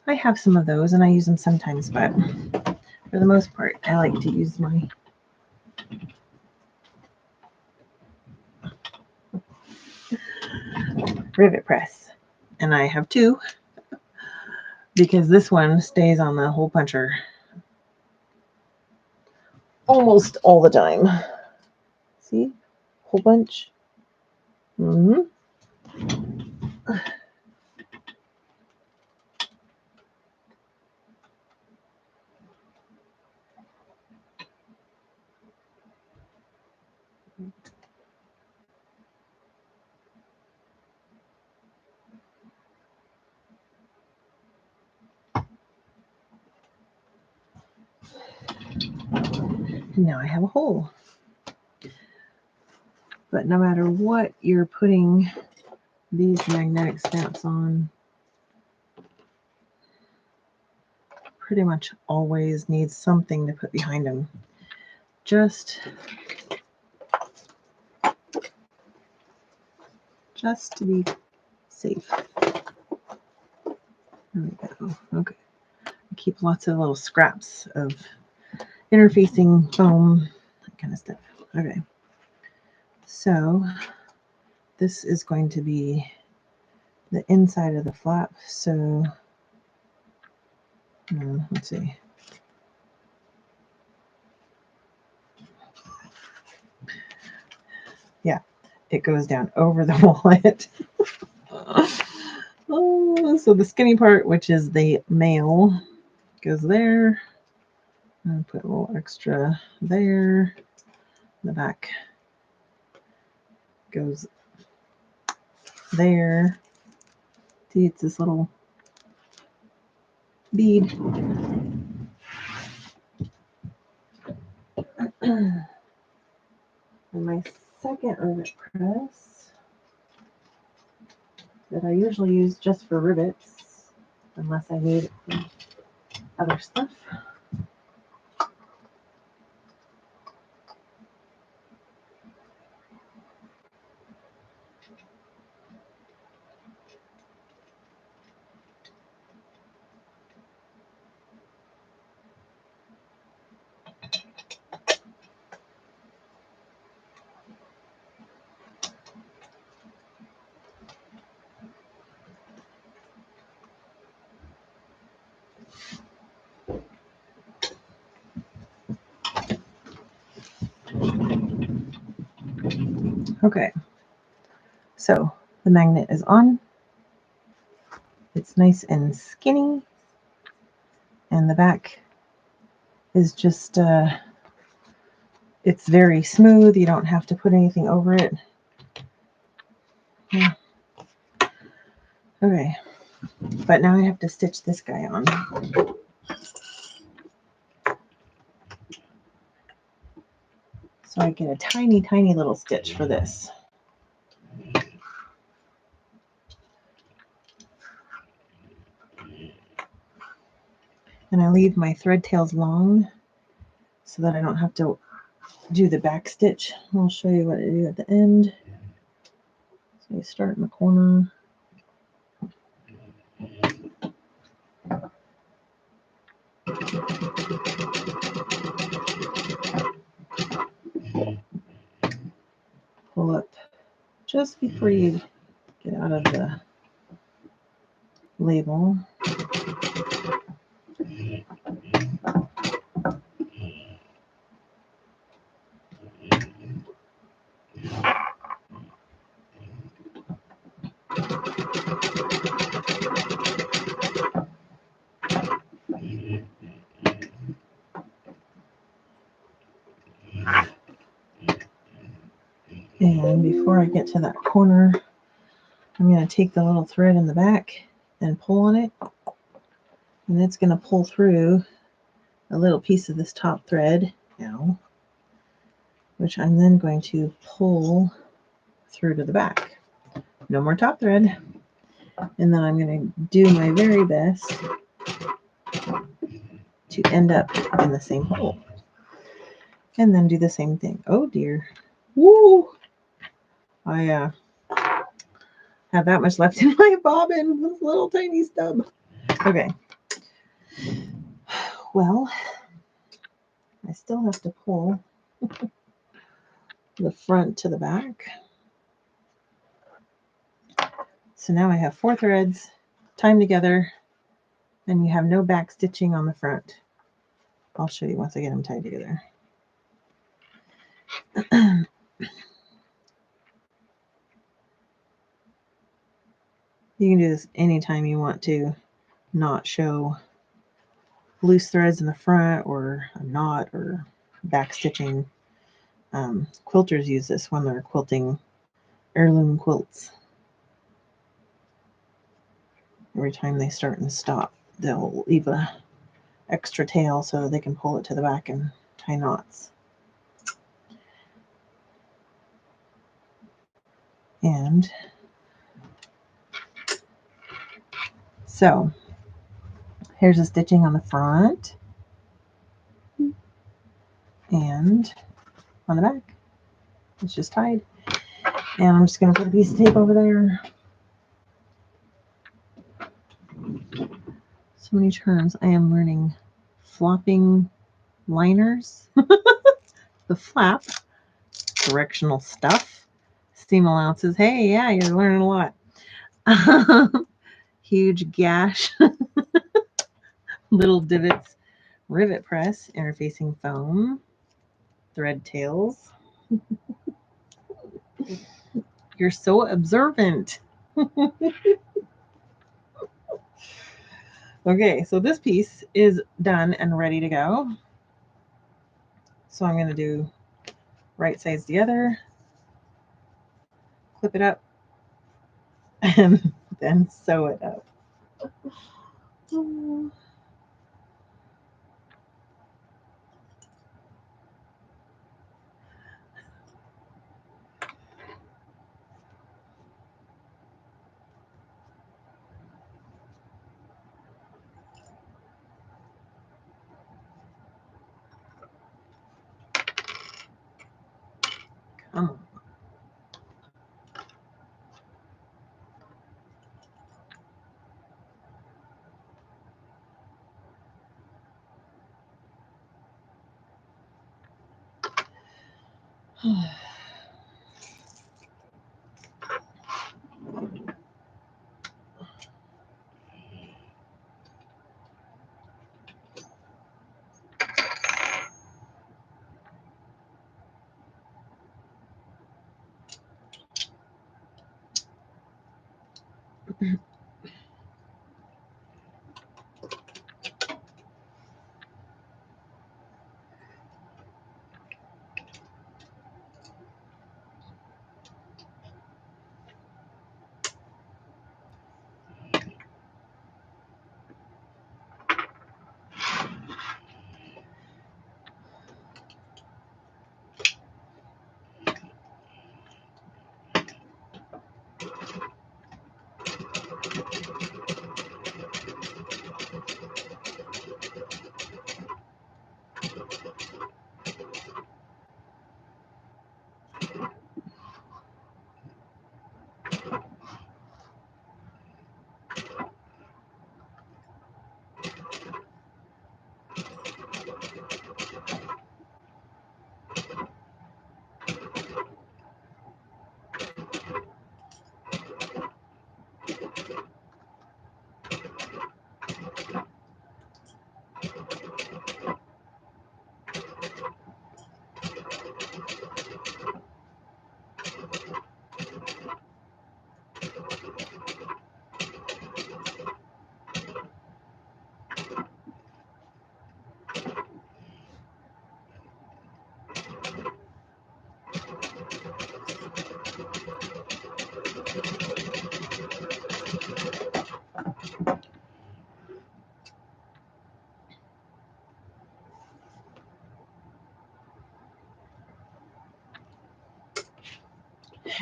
I have some of those and I use them sometimes, but for the most part, I like to use my rivet press. And I have 2 because this one stays on the hole puncher almost all the time. See? Whole bunch. Mm-hmm. Now I have a hole. But no matter what you're putting these magnetic snaps on, pretty much always needs something to put behind them. Just to be safe. There we go. Okay. I keep lots of little scraps of interfacing foam, that kind of stuff. Okay. So this is going to be the inside of the flap. So let's see. Yeah, it goes down over the wallet. Oh, so the skinny part, which is the male, goes there. And put a little extra there. The back goes there. See, it's this little bead. And my second rivet press that I usually use just for rivets, unless I need other stuff. Okay, so the magnet is on. It's nice and skinny, and the back is just it's very smooth. You don't have to put anything over it. Yeah. Okay, but now I have to stitch this guy on. So I get a tiny, tiny little stitch for this. And I leave my thread tails long so that I don't have to do the back stitch. I'll show you what I do at the end. So you start in the corner. Pull up just before you get out of the label. And before I get to that corner, I'm going to take the little thread in the back and pull on it. And it's going to pull through a little piece of this top thread now, which I'm then going to pull through to the back. No more top thread. And then I'm going to do my very best to end up in the same hole. And then do the same thing. Oh dear. Woo! I have that much left in my bobbin. This little tiny stub. Okay. Well, I still have to pull the front to the back. So now I have 4 threads tied together, and you have no back stitching on the front. I'll show you once I get them tied together. You can do this anytime you want to not show loose threads in the front or a knot or back stitching. Quilters use this when they're quilting heirloom quilts. Every time they start and stop, they'll leave a extra tail so they can pull it to the back and tie knots. And so here's the stitching on the front and on the back. It's just tied. And I'm just going to put a piece of tape over there. So many terms. I am learning flopping liners, the flap, directional stuff, seam allowances. Hey, yeah, you're learning a lot. Huge gash, little divots, rivet press, interfacing foam, thread tails. You're so observant. Okay, so this piece is done and ready to go. So I'm going to do right sides together, clip it up, and then sew it up. Come on.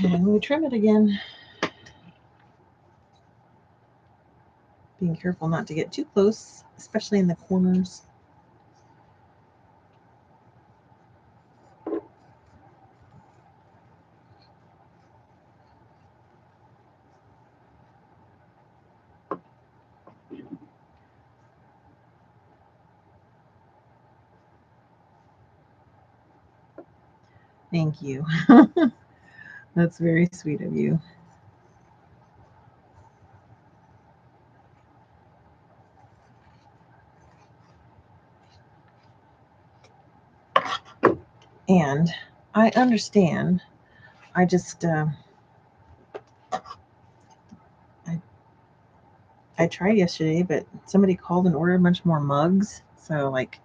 And we trim it again. Being careful not to get too close, especially in the corners. Thank you. That's very sweet of you. And I understand. I just, I tried yesterday, but somebody called and ordered a bunch more mugs. So, like,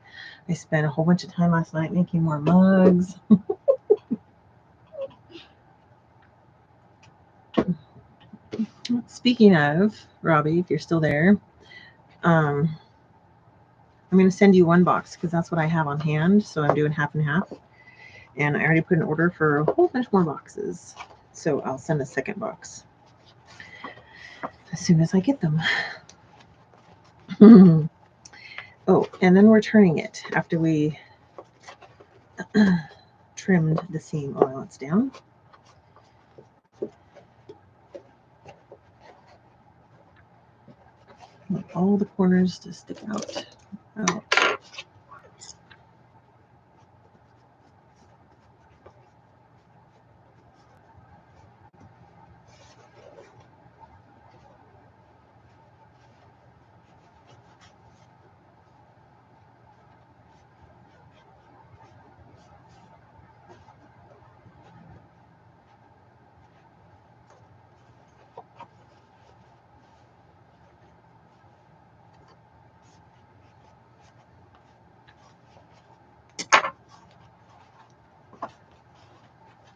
I spent a whole bunch of time last night making more mugs. Speaking of, Robbie, if you're still there, I'm going to send you one box because that's what I have on hand. So I'm doing half and half. And I already put an order for a whole bunch more boxes. So I'll send a second box as soon as I get them. Oh, and then we're turning it after we trimmed the seam allowance down. want all the corners to stick out.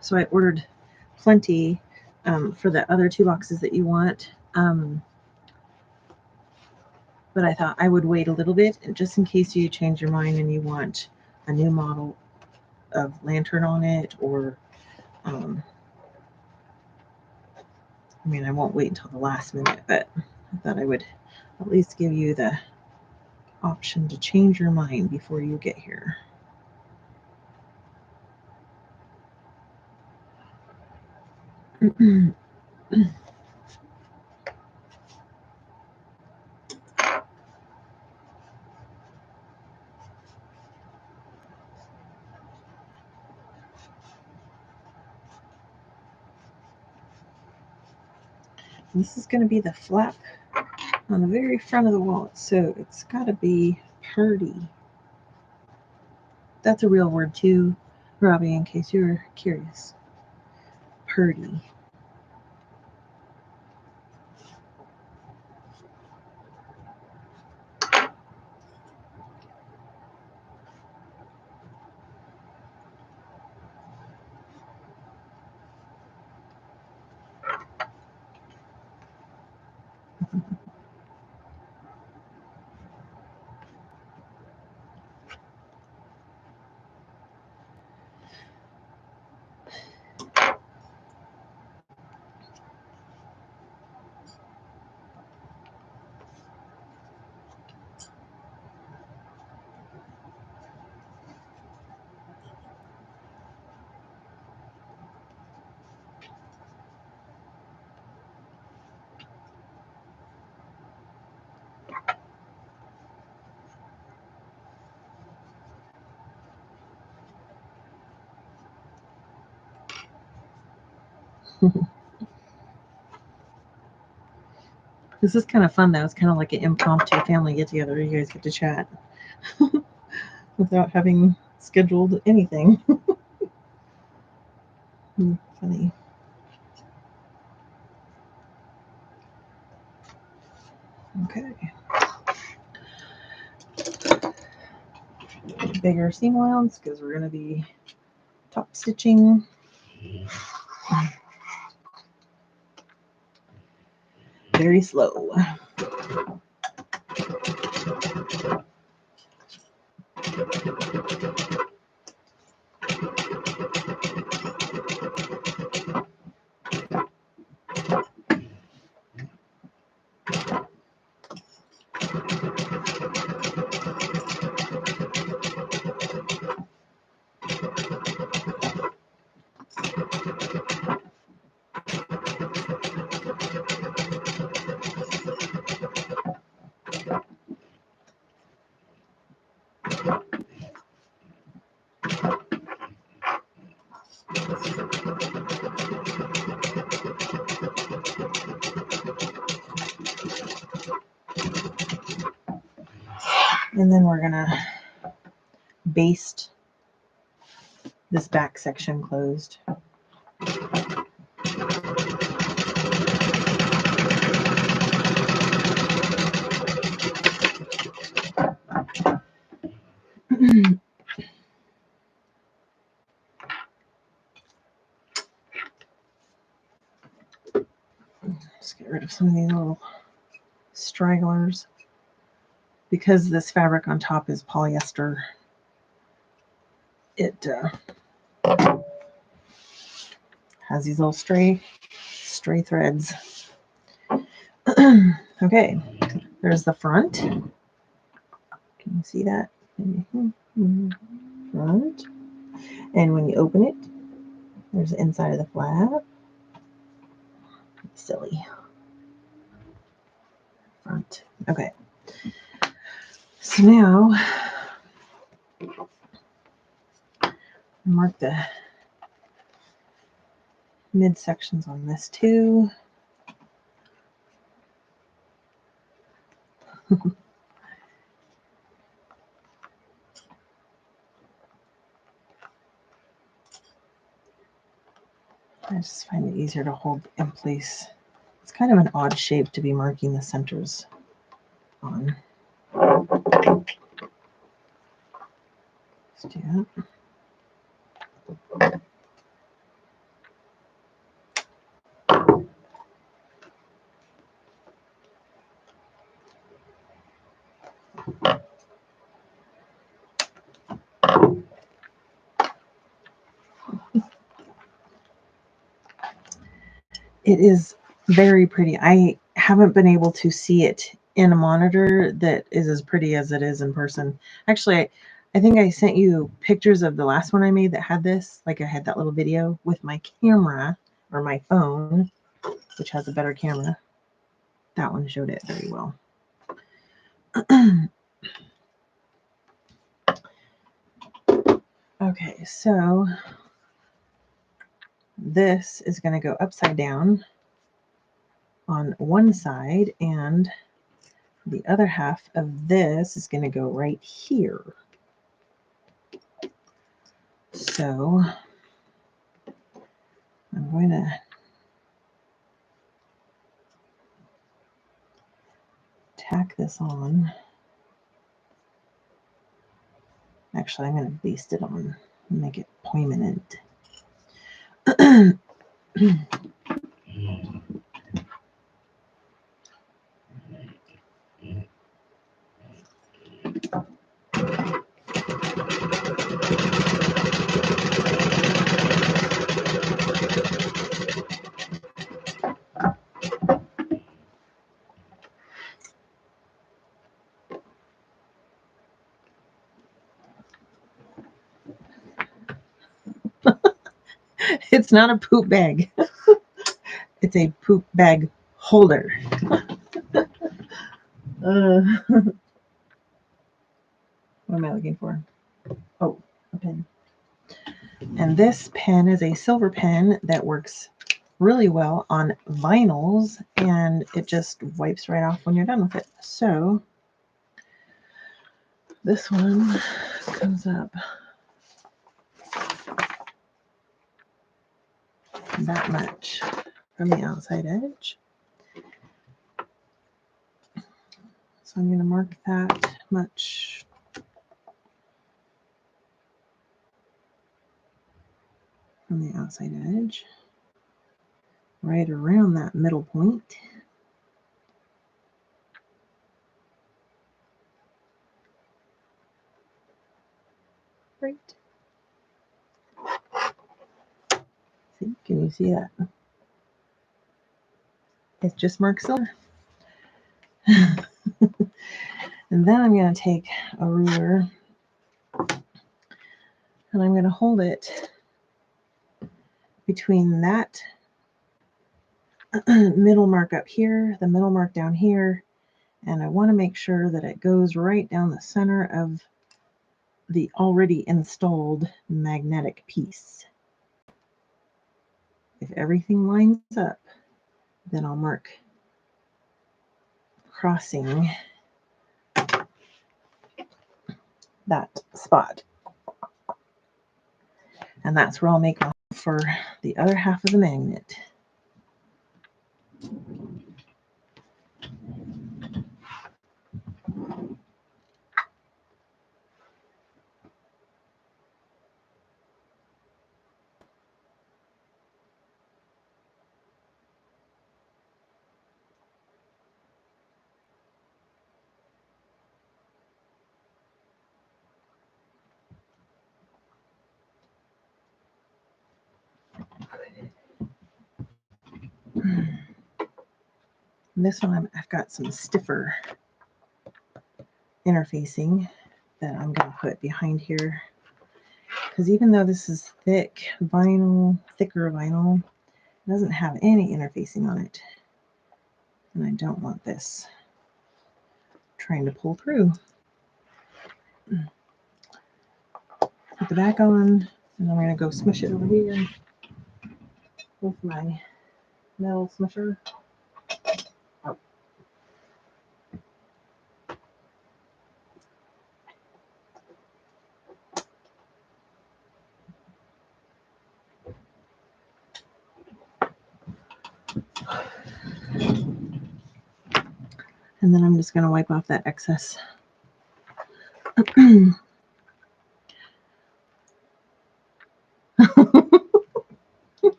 So I ordered plenty for the other 2 boxes that you want. But I thought I would wait a little bit just in case you change your mind and you want a new model of lantern on it, or I mean, I won't wait until the last minute, but I thought I would at least give you the option to change your mind before you get here. This is going to be the flap on the very front of the wallet, so it's got to be purdy. That's a real word too, Robbie, in case you were curious. Purdy. This is kind of fun though. It's kind of like an impromptu family get together. You guys get to chat without having scheduled anything. Funny. Okay. Bigger seam allowance because we're going to be top stitching. Very slow. And then we're gonna baste this back section closed. Just get rid of some of these little stragglers. Because this fabric on top is polyester, it has these little stray threads. Okay, there's the front. Can you see that? Front. And when you open it, there's the inside of the flap. Silly. Front, Okay. So now mark the midsections on this too. I just find it easier to hold in place. It's kind of an odd shape to be marking the centers on. Let's do that. It is very pretty. I haven't been able to see it in a monitor that is as pretty as it is in person. Actually, I think I sent you pictures of the last one I made that had this. Like I had that little video with my camera or my phone, which has a better camera. That one showed it very well. Okay, so this is going to go upside down on one side, and the other half of this is going to go right here. So I'm going to tack this on. Actually, I'm going to baste it on and make it permanent. It's not a poop bag. It's a poop bag holder. What am I looking for? Oh, a pen. And this pen is a silver pen that works really well on vinyls, and it just wipes right off when you're done with it. So this one comes up that much from the outside edge. So I'm going to mark that much from the outside edge, right around that middle point. Right. See, can you see that? It's just marked silver. And then I'm going to take a ruler and I'm going to hold it between that middle mark up here, the middle mark down here, and I want to make sure that it goes right down the center of the already installed magnetic piece. If everything lines up, then I'll mark crossing that spot. And that's where I'll make for the other half of the magnet. This one I've got some stiffer interfacing that I'm going to put behind here, because even though this is thick vinyl, thicker vinyl, it doesn't have any interfacing on it, and I don't want this trying to pull through. Put the back on, and I'm going to go smush it over here with my metal smusher. Oh. And then I'm just going to wipe off that excess.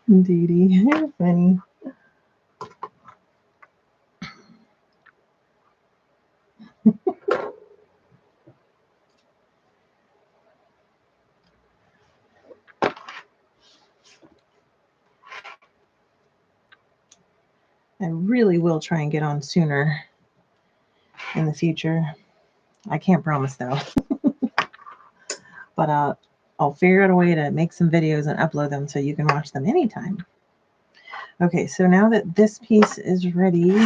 Indeedy, you're funny. I really will try and get on sooner in the future. I can't promise though. But I'll figure out a way to make some videos and upload them so you can watch them anytime. Okay, so now that this piece is ready,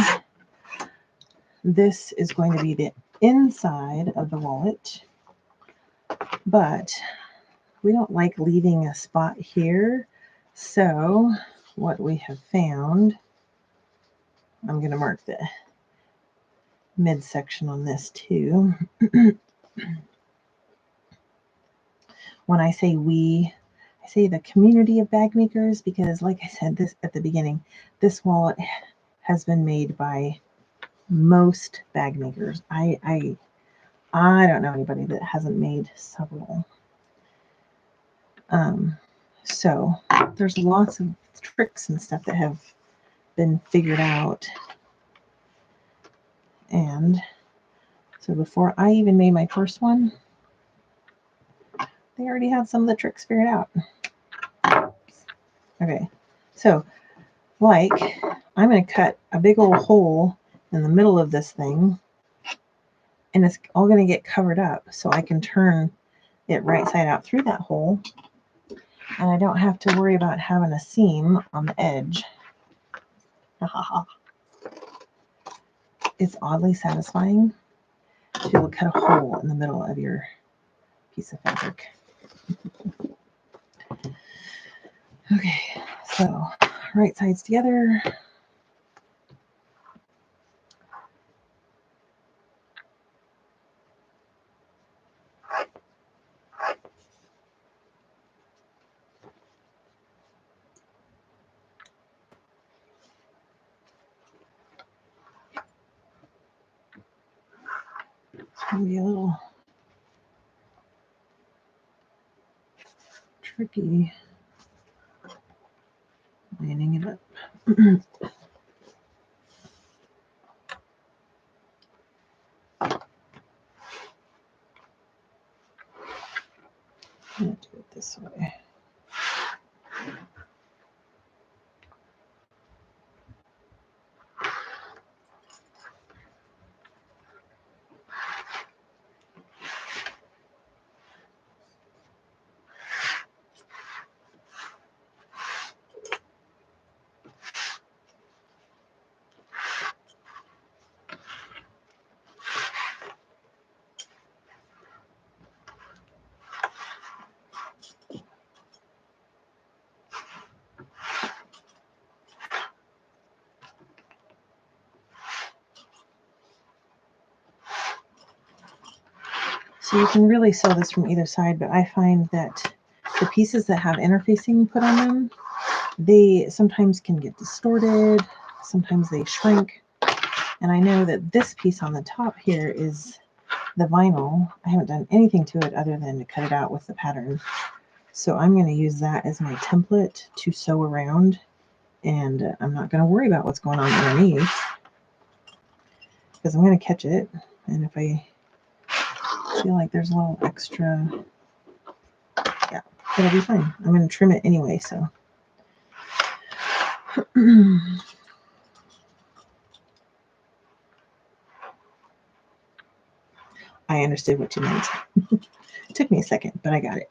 this is going to be the inside of the wallet. But we don't like leaving a spot here. So what we have found, I'm going to mark the midsection on this too. When I say we, I say the community of bag makers because, like I said this at the beginning, this wallet has been made by most bag makers. I don't know anybody that hasn't made several. So there's lots of tricks and stuff that have been figured out. And so before I even made my first one, they already had some of the tricks figured out. Okay, so like I'm going to cut a big old hole in the middle of this thing, and it's all going to get covered up so I can turn it right side out through that hole, and I don't have to worry about having a seam on the edge. It's oddly satisfying to be able to cut a hole in the middle of your piece of fabric. Okay, so right sides together. It's going to be a little tricky lining it up. I'm going to do it this way. So you can really sew this from either side, but I find that the pieces that have interfacing put on them, they sometimes can get distorted, sometimes they shrink. And I know that this piece on the top here is the vinyl. I haven't done anything to it other than to cut it out with the pattern. So I'm going to use that as my template to sew around, and I'm not going to worry about what's going on underneath because I'm going to catch it. And if I feel like there's a little extra, yeah, it'll be fine. I'm going to trim it anyway, so. I understood what you meant. It took me a second, but I got it.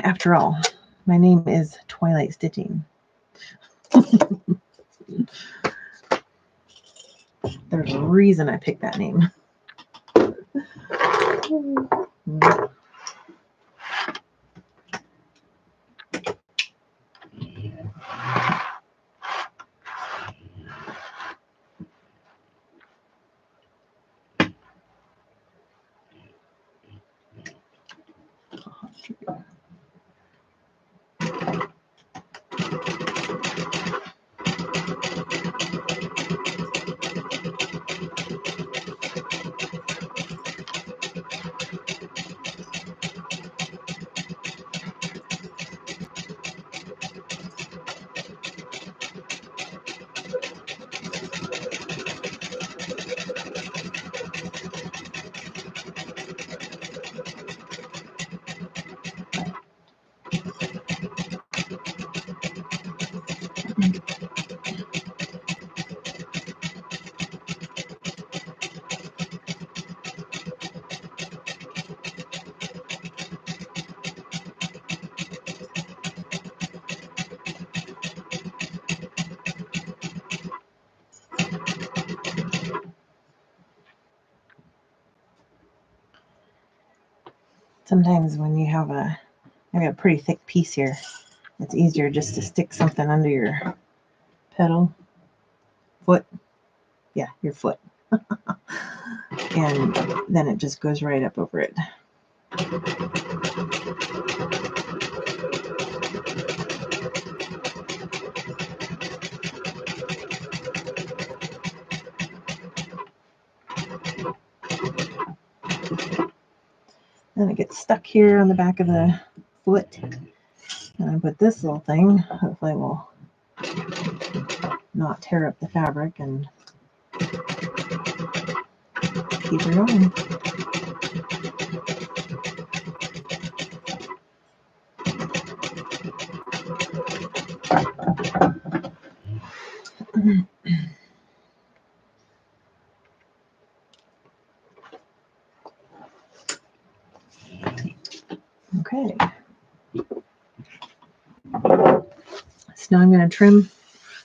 After all, my name is Twilight Stitching. There's a reason I picked that name. Sometimes when you have I got a pretty thick piece here, it's easier just to stick something under your pedal, foot, yeah, your foot, and then it just goes right up over it. Then it gets stuck here on the back of the foot. And I put this little thing, hopefully it will not tear up the fabric and keep her going. Okay. So now I'm going to trim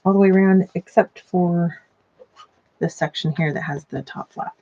all the way around except for this section here that has the top flap.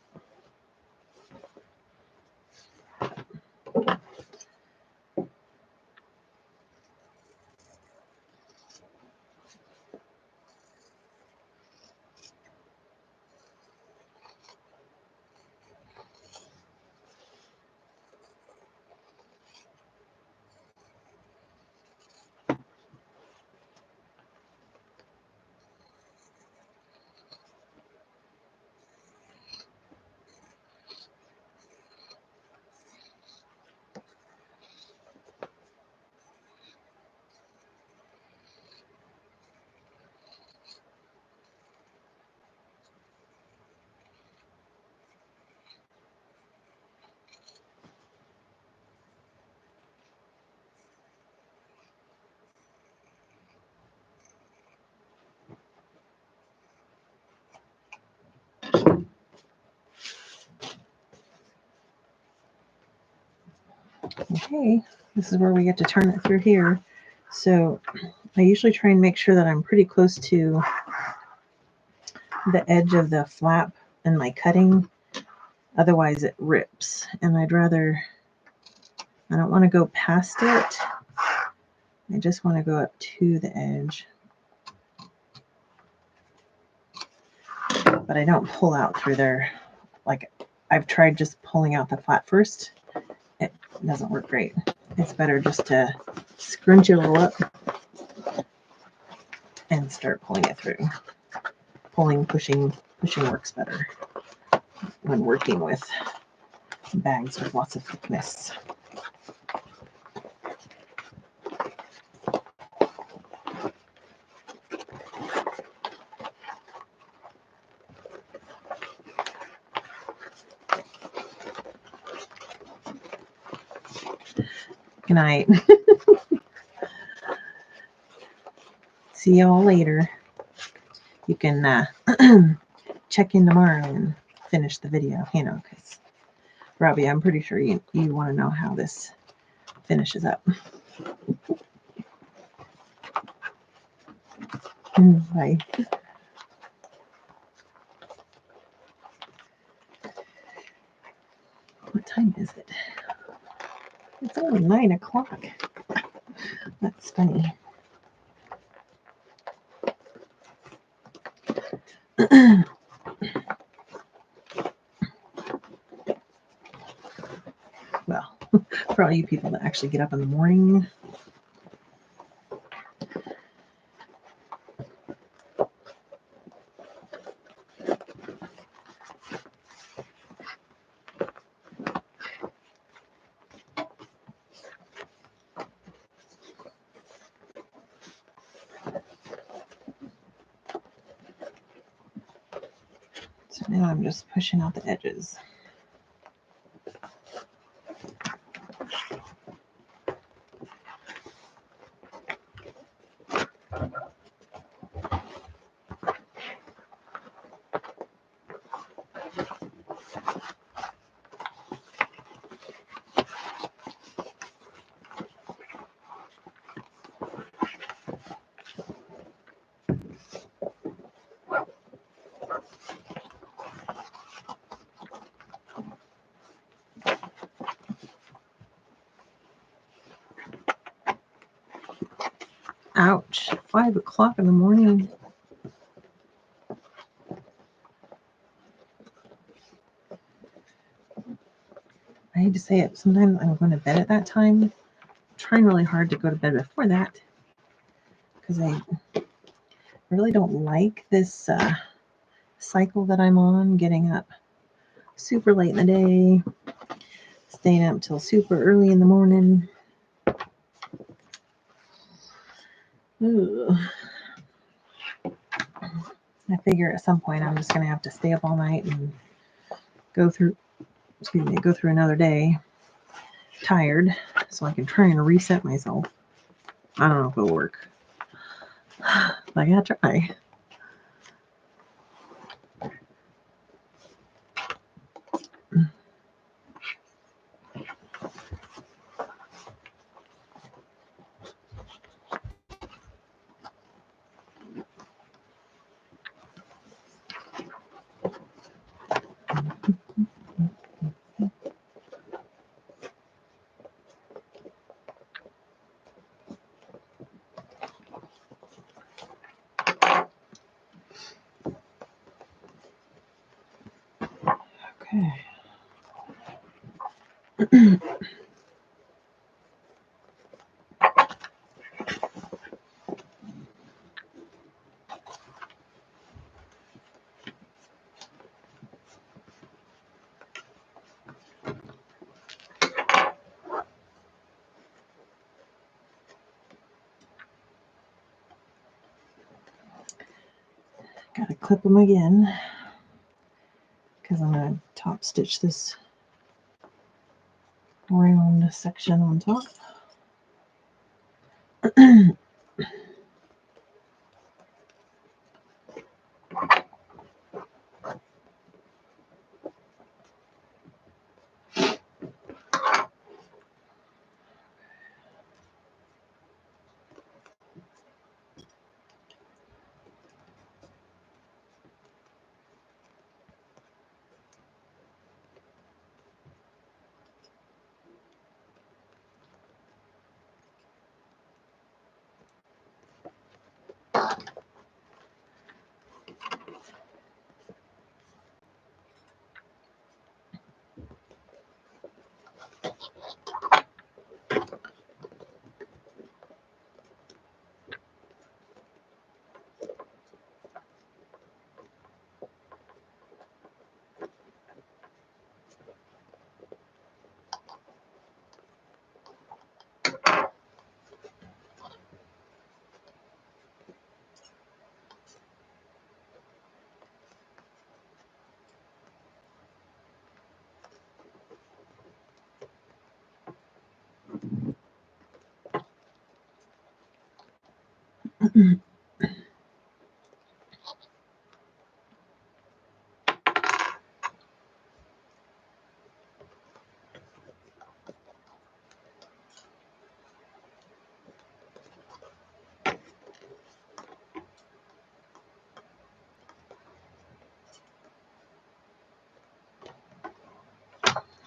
Okay, this is where we get to turn it through here. So I usually try and make sure that I'm pretty close to the edge of the flap in my cutting. Otherwise it rips. And I don't want to go past it. I just want to go up to the edge. But I don't pull out through there. Like I've tried just pulling out the flap first. It doesn't work great. It's better just to scrunch it a little up and start pulling it through. Pushing works better when working with bags with lots of thickness. Good night. See y'all later. You can check in tomorrow and finish the video, because Robbie, I'm pretty sure you want to know how this finishes up. Bye. time is it? It's only 9 o'clock. That's funny. Well, for all you people that actually get up in the morning. So now I'm just pushing out the edges. Ouch, 5 o'clock in the morning. I hate to say it, sometimes I'm going to bed at that time. I'm trying really hard to go to bed before that because I really don't like this cycle that I'm on, getting up super late in the day, staying up till super early in the morning. Ooh. I figure at some point I'm just going to have to stay up all night and go through another day tired so I can try and reset myself. I don't know if it'll work. But I gotta try. Okay. Gotta clip them again because I'm gonna top stitch this round section on top.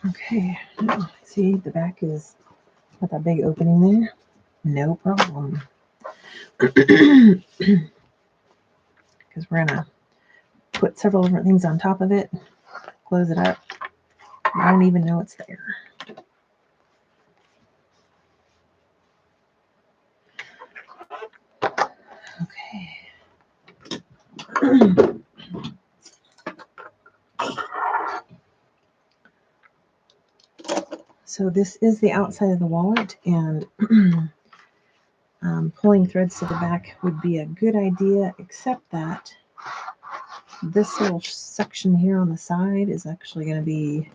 Okay, see the back is got that big opening there. No problem. Because we're gonna put several different things on top of it, close it up. I don't even know it's there. Okay. So this is the outside of the wallet, and pulling threads to the back would be a good idea, except that this little section here on the side is actually going to be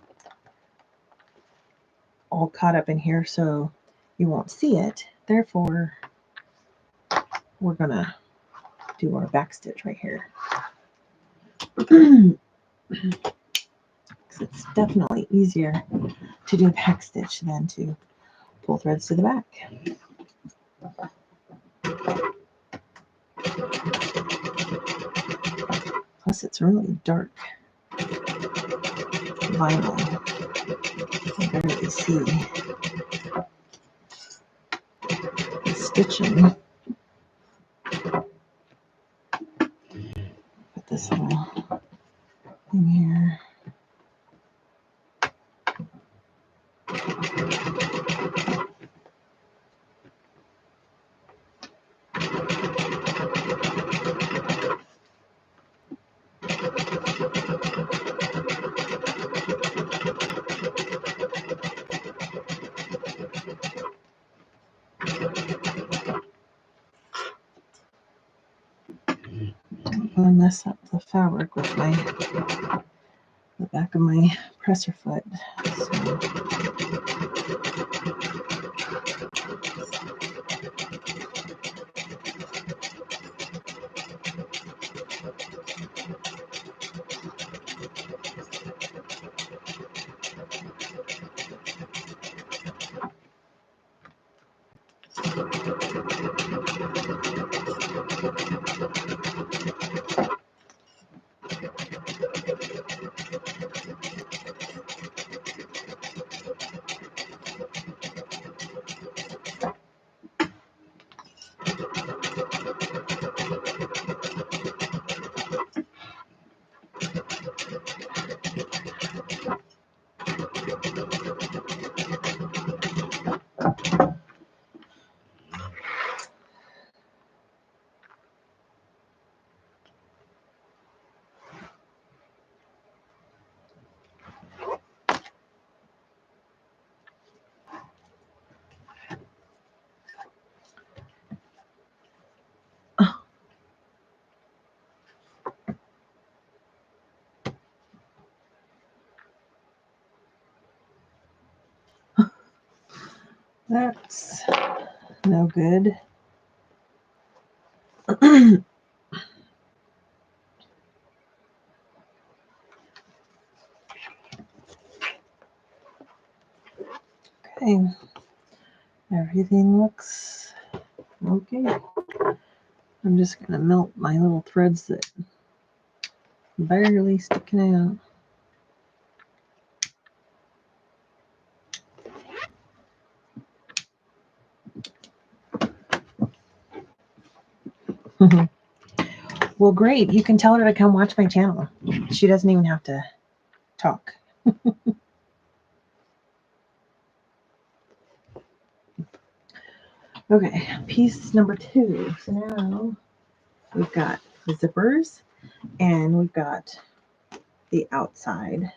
all caught up in here, so you won't see it. Therefore, we're going to do our back stitch right here. It's definitely easier to do a back stitch than to pull threads to the back. Plus, it's really dark vinyl. You can barely see the stitching. Put this little thing here. Don't want to mess up the fabric with the back of my presser foot. So. That's no good. Okay, everything looks okay. I'm just gonna melt my little threads that barely sticking out. Well, great. You can tell her to come watch my channel. She doesn't even have to talk. Okay, piece number 2. So now we've got the zippers and we've got the outside.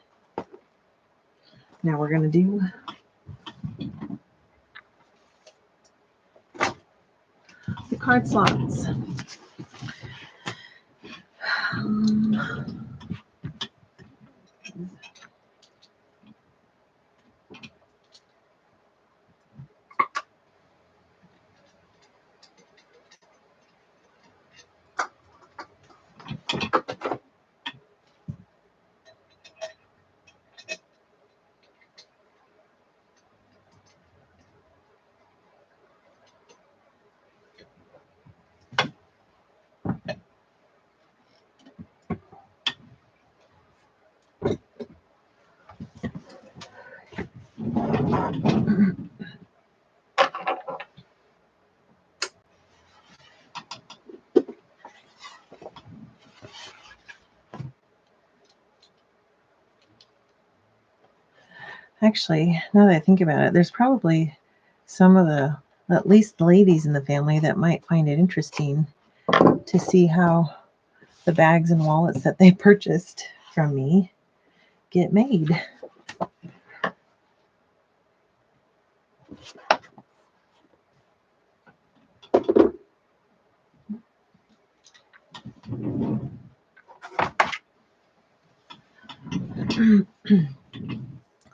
Now we're going to do the card slots. Actually, now that I think about it, there's probably some of the, at least the ladies in the family, that might find it interesting to see how the bags and wallets that they purchased from me get made.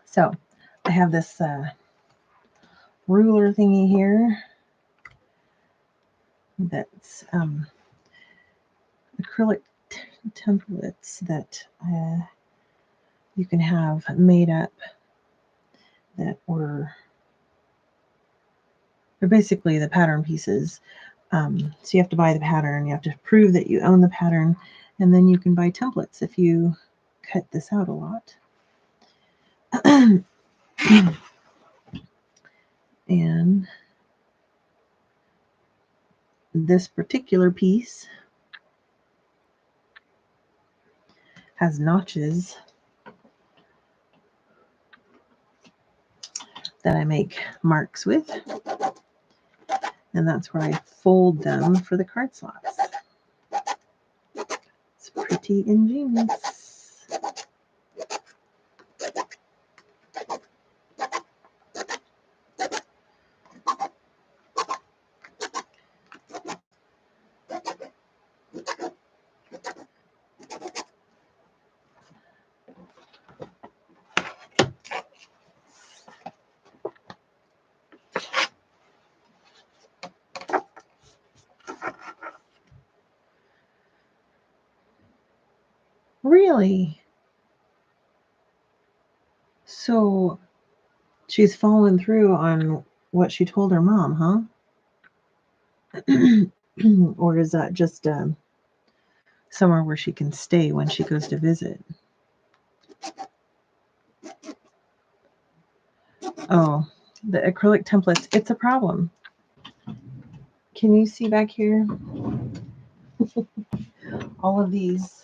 So I have this ruler thingy here that's acrylic templates that you can have made up that were, they're basically the pattern pieces. So you have to buy the pattern, you have to prove that you own the pattern, and then you can buy templates if you cut this out a lot. And this particular piece has notches that I make marks with, and that's where I fold them for the card slots. It's pretty ingenious. Really? So she's fallen through on what she told her mom, huh? Or is that just somewhere where she can stay when she goes to visit? Oh, the acrylic templates, it's a problem. Can you see back here? All of these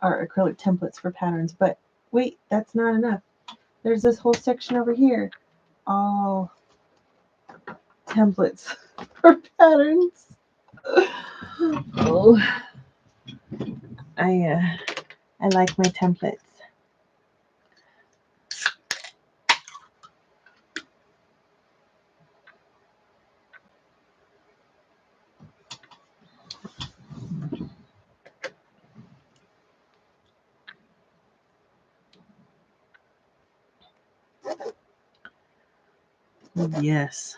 are acrylic templates for patterns, but wait, that's not enough. There's this whole section over here, all templates for patterns. Oh, I like my templates. Yes.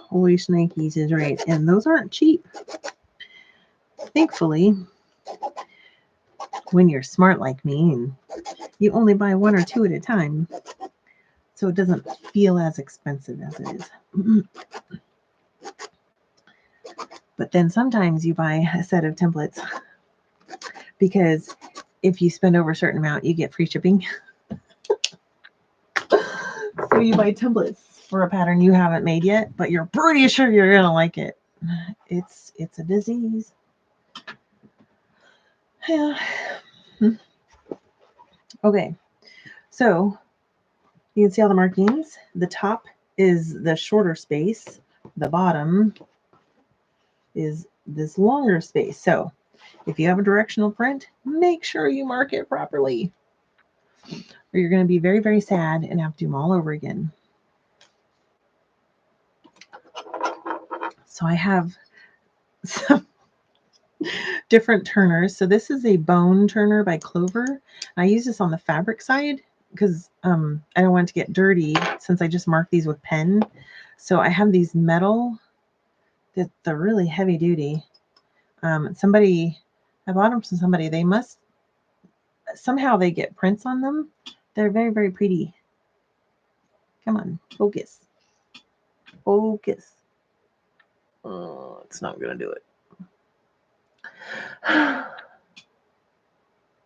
Holy shnikes is right. And those aren't cheap. Thankfully, when you're smart like me and you only buy one or two at a time, so it doesn't feel as expensive as it is. But then sometimes you buy a set of templates because if you spend over a certain amount, you get free shipping. So you buy templates for a pattern you haven't made yet, but you're pretty sure you're gonna like it. It's a disease. Yeah. Okay, so you can see all the markings. The top is the shorter space. The bottom is this longer space. So if you have a directional print, make sure you mark it properly, or you're going to be very, very sad and have to do them all over again. So I have some different turners. So this is a bone turner by Clover. I use this on the fabric side because I don't want it to get dirty since I just marked these with pen. So I have these metal that they're really heavy duty. I bought them from somebody. They must, somehow they get prints on them. They're very, very pretty. Come on, focus. Focus. Oh, it's not going to do it.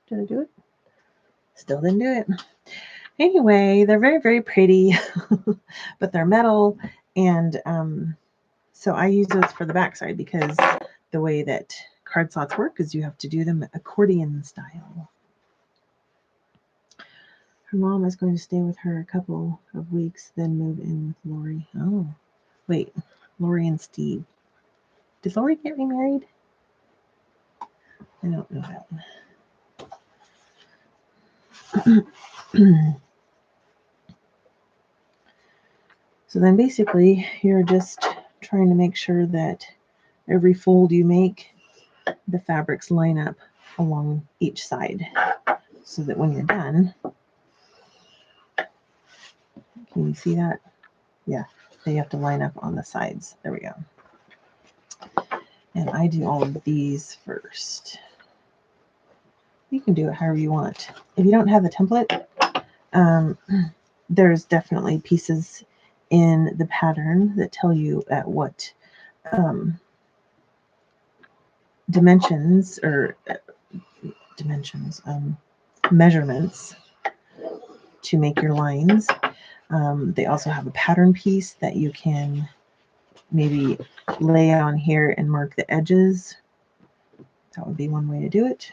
Did I do it? Still didn't do it. Anyway, they're very, very pretty, but they're metal. And so I use those for the backside because the way that card slots work is you have to do them accordion style. Her mom is going to stay with her a couple of weeks, then move in with Lori. Oh, wait, Lori and Steve. Did Lori get remarried? I don't know that. So then basically you're just trying to make sure that every fold you make, the fabrics line up along each side so that when you're done, can you see that? Yeah, they have to line up on the sides. There we go. And I do all of these first. You can do it however you want. If you don't have the template, there's definitely pieces in the pattern that tell you at what measurements to make your lines. They also have a pattern piece that you can maybe lay on here and mark the edges. That would be one way to do it.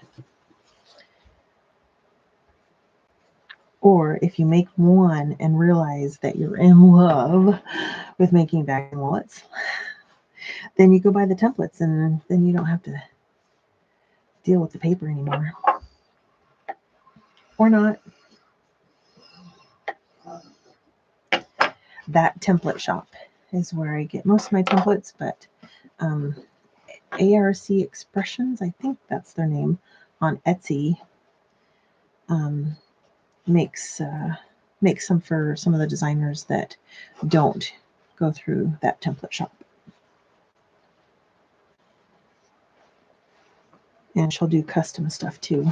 Or if you make one and realize that you're in love with making bags and wallets, then you go buy the templates and then you don't have to deal with the paper anymore. Or not. That template shop is where I get most of my templates, but ARC Expressions, I think that's their name, on Etsy, makes some for some of the designers that don't go through that template shop. And she'll do custom stuff too.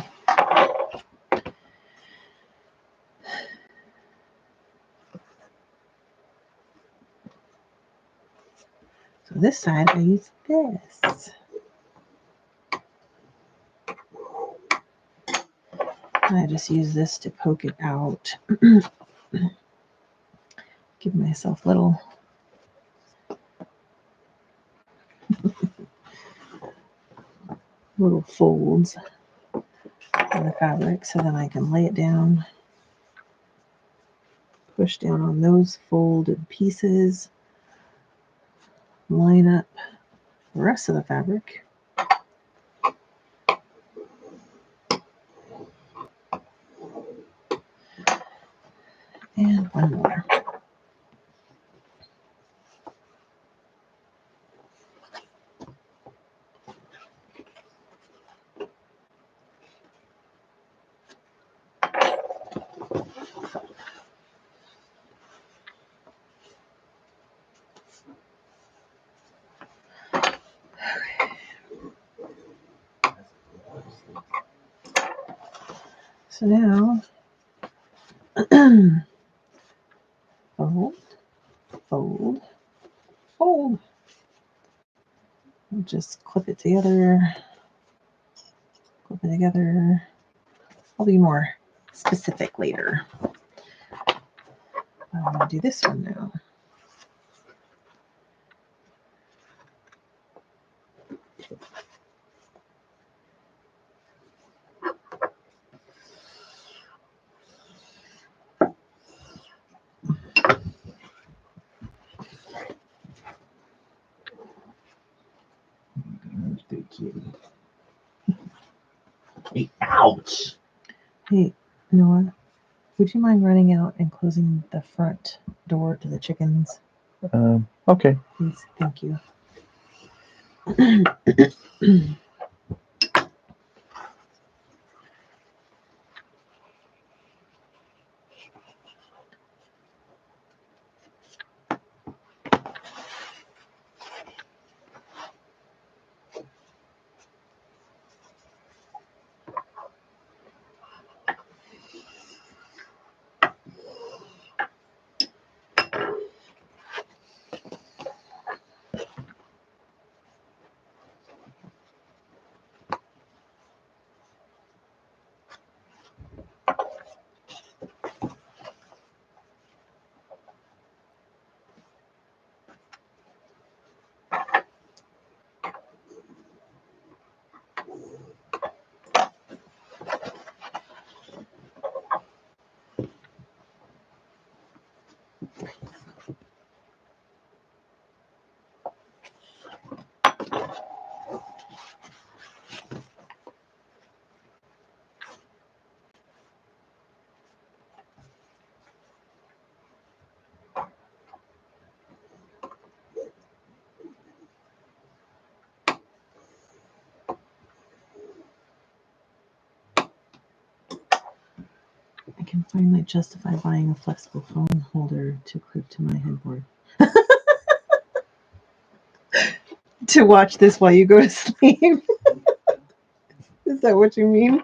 So this side, I use this. I just use this to poke it out. Give myself little folds in the fabric so then I can lay it down, push down on those folded pieces, line up the rest of the fabric. And one more. So now, fold, fold, fold. I'll just clip it together, clip it together. I'll be more specific later. I'm going to do this one now. Hey, ouch! Hey, Noah, would you mind running out and closing the front door to the chickens? Okay. Please, thank you. can finally justify buying a flexible phone holder to clip to my headboard. To watch this while you go to sleep. Is that what you mean?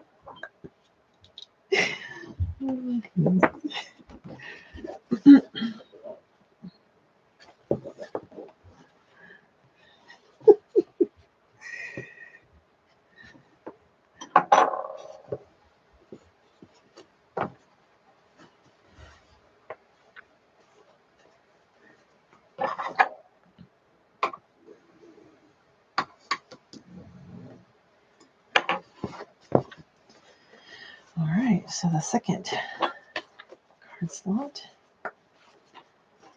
All right, so the second card slot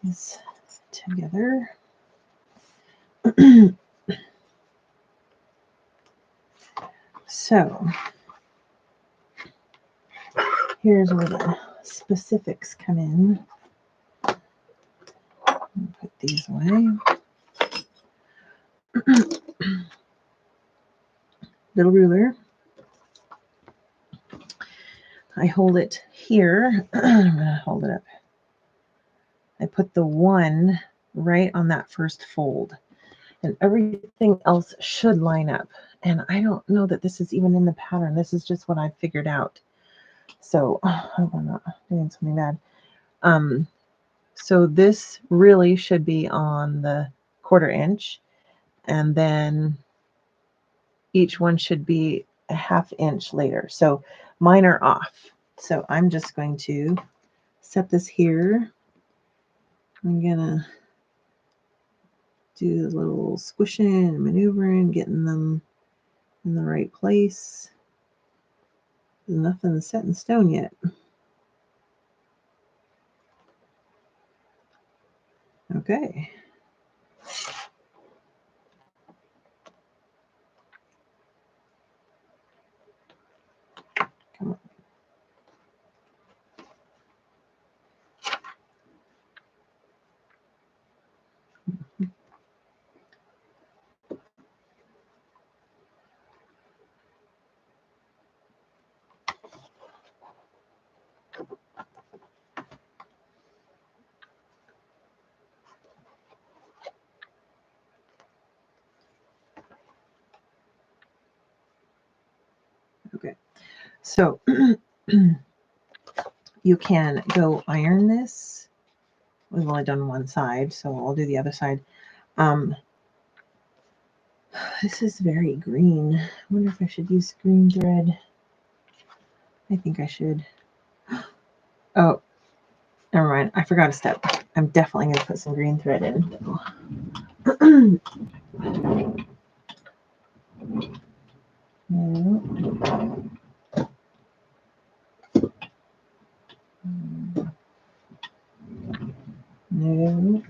is together. So here's where the specifics come in. Put these away. Little ruler. I hold it here. I'm going to hold it up. I put the 1 right on that first fold, and everything else should line up. And I don't know that this is even in the pattern. This is just what I figured out. So I'm not doing something bad. So this really should be on the 1/4 inch, and then each one should be a 1/2 inch later. So mine are off. So I'm just going to set this here. I'm gonna do a little squishing and maneuvering, getting them in the right place. There's nothing set in stone yet. Okay. Come on. Okay. So you can go iron this. We've only done one side, so I'll do the other side. This is very green. I wonder if I should use green thread. I think I should. Oh, never mind. I forgot a step. I'm definitely going to put some green thread in. No. No.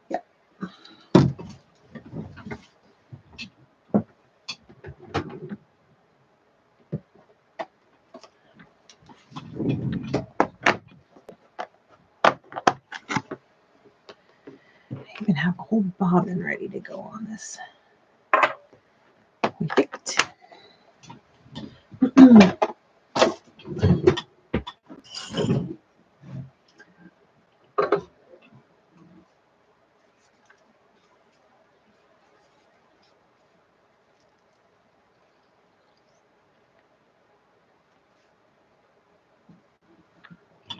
Yeah. I even have a whole bobbin ready to go on this. Perfect.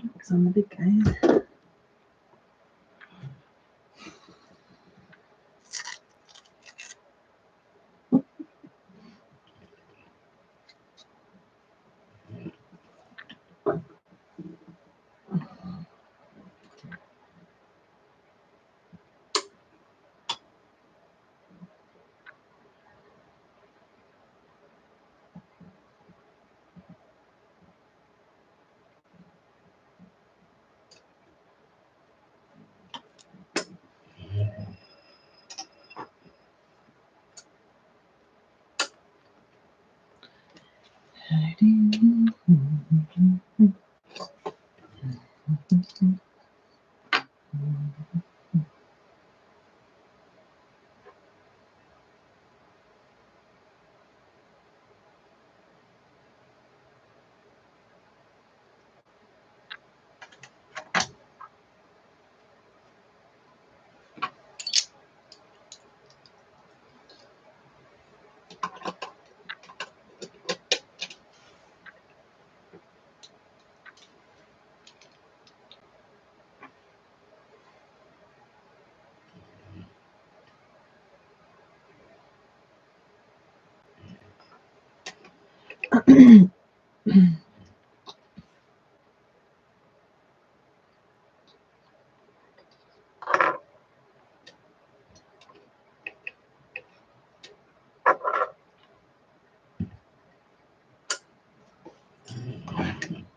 Focus on the big guys.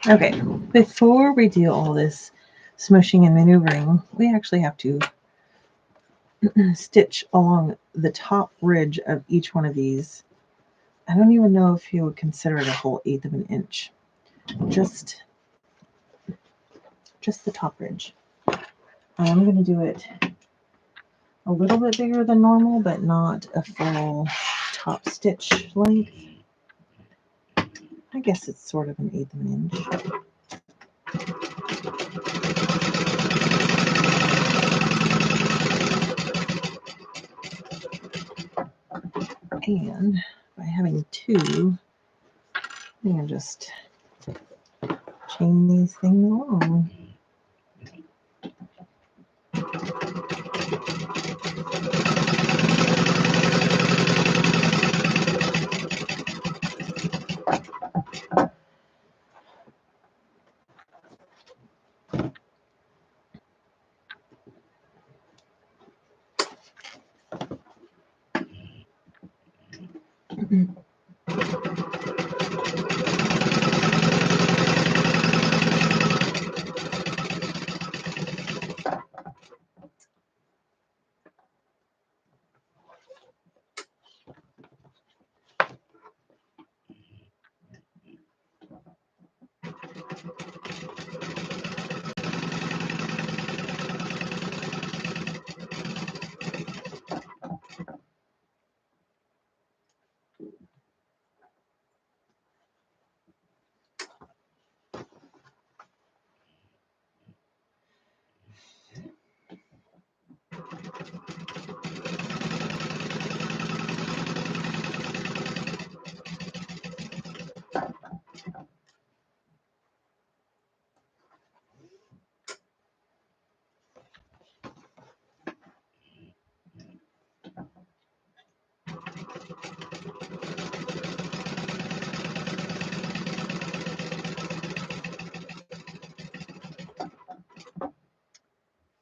Okay, before we do all this smushing and maneuvering, we actually have to stitch along the top ridge of each one of these. I don't even know if you would consider it a whole 1/8 of an inch. Just the top ridge. I'm going to do it a little bit bigger than normal, but not a full top stitch length. I guess it's sort of an 1/8 of an inch. And by having two, I can just chain these things along.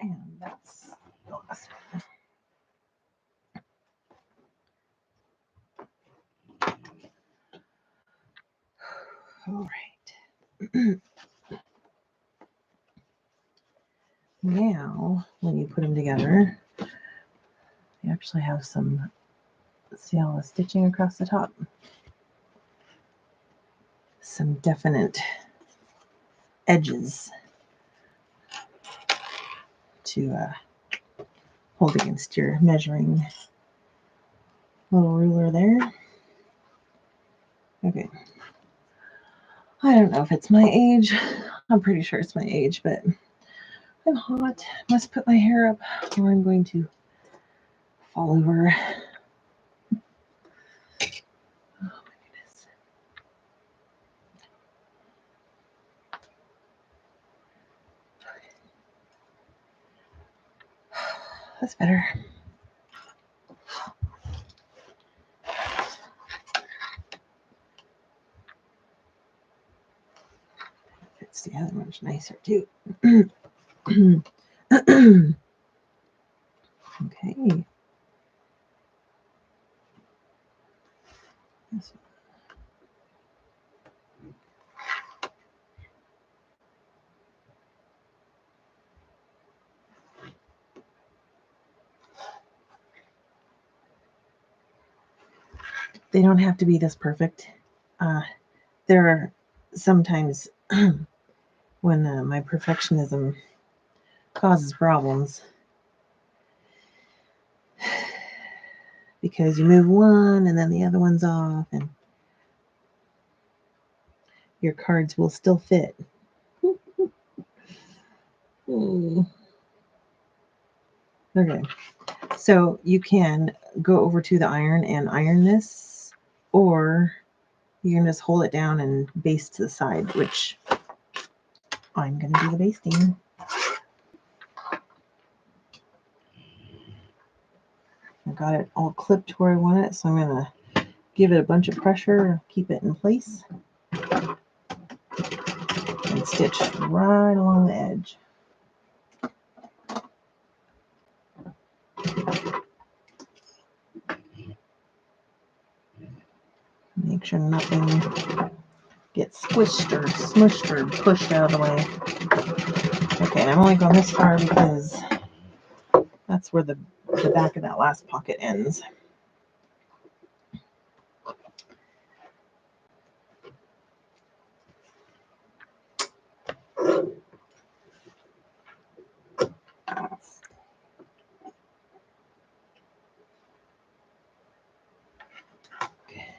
And that's the last one. All right. Now, when you put them together, you actually have some, see all the stitching across the top? Some definite edges to hold against your measuring little ruler there. Okay. I don't know if it's my age. I'm pretty sure it's my age, but I'm hot. Must put my hair up or I'm going to fall over. Oh my goodness. That's better. Fits together much nicer too. Okay. They don't have to be this perfect. There are sometimes when my perfectionism causes problems because you move one and then the other one's off and your cards will still fit. Okay, so you can go over to the iron and iron this, or you can just hold it down and baste to the side, which I'm going to do the basting. I got it all clipped where I want it, so I'm going to give it a bunch of pressure, keep it in place, and stitch right along the edge. Make sure nothing gets squished or smushed or pushed out of the way. Okay, and I'm only going this far because that's where the back of that last pocket ends. Okay,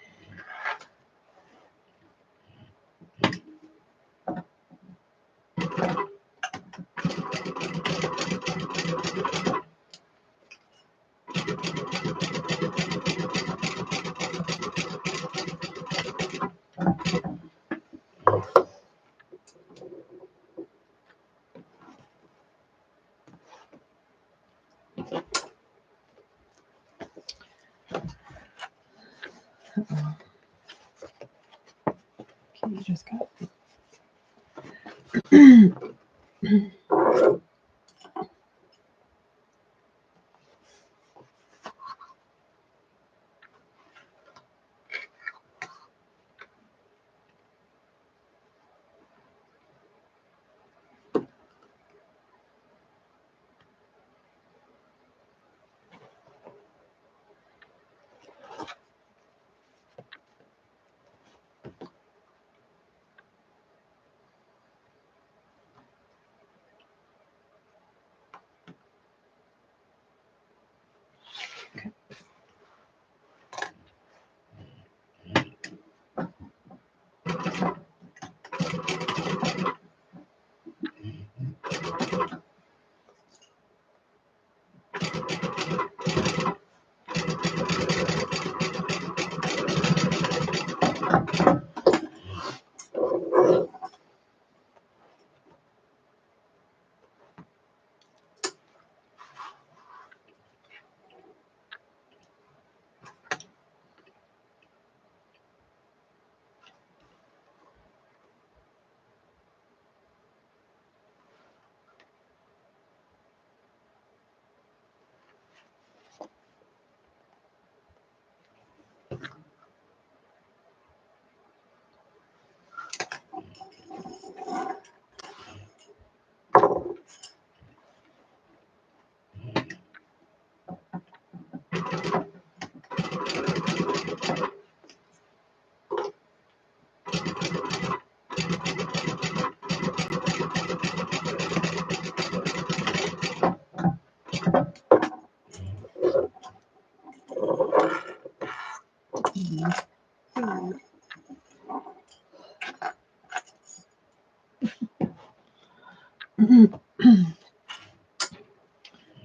you just got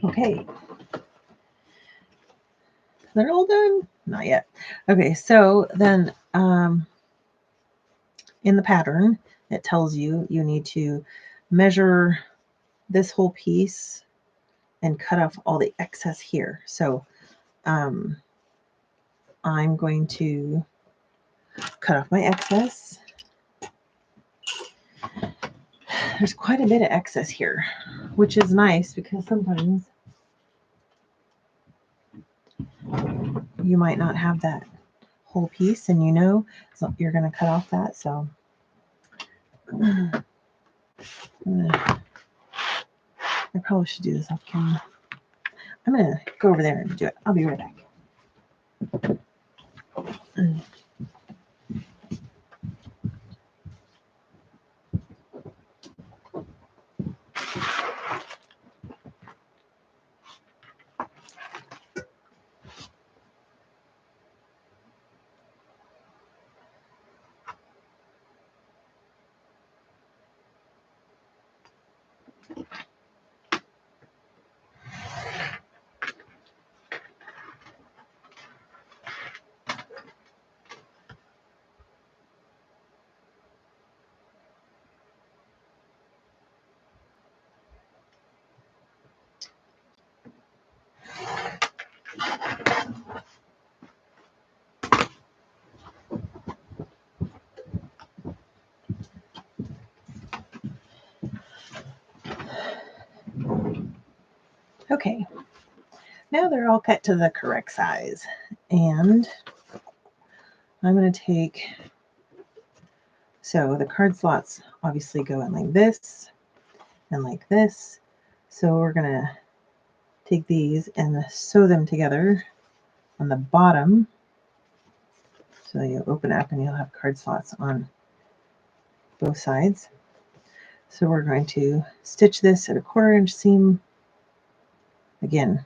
okay. They're all done? Not yet. Okay, so then in the pattern, it tells you need to measure this whole piece and cut off all the excess here. So I'm going to cut off my excess. There's quite a bit of excess here, which is nice because sometimes you might not have that whole piece and so you're going to cut off that. So I probably should do this off camera. I'm going to go over there and do it. I'll be right back. Okay, now they're all cut to the correct size. And I'm going to take, so the card slots obviously go in like this and like this. So we're going to take these and sew them together on the bottom. So you open up and you'll have card slots on both sides. So we're going to stitch this at a 1/4 inch seam. Again,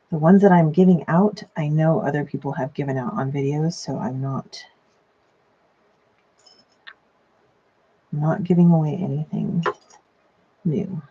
the ones that I'm giving out, I know other people have given out on videos, so I'm not giving away anything new.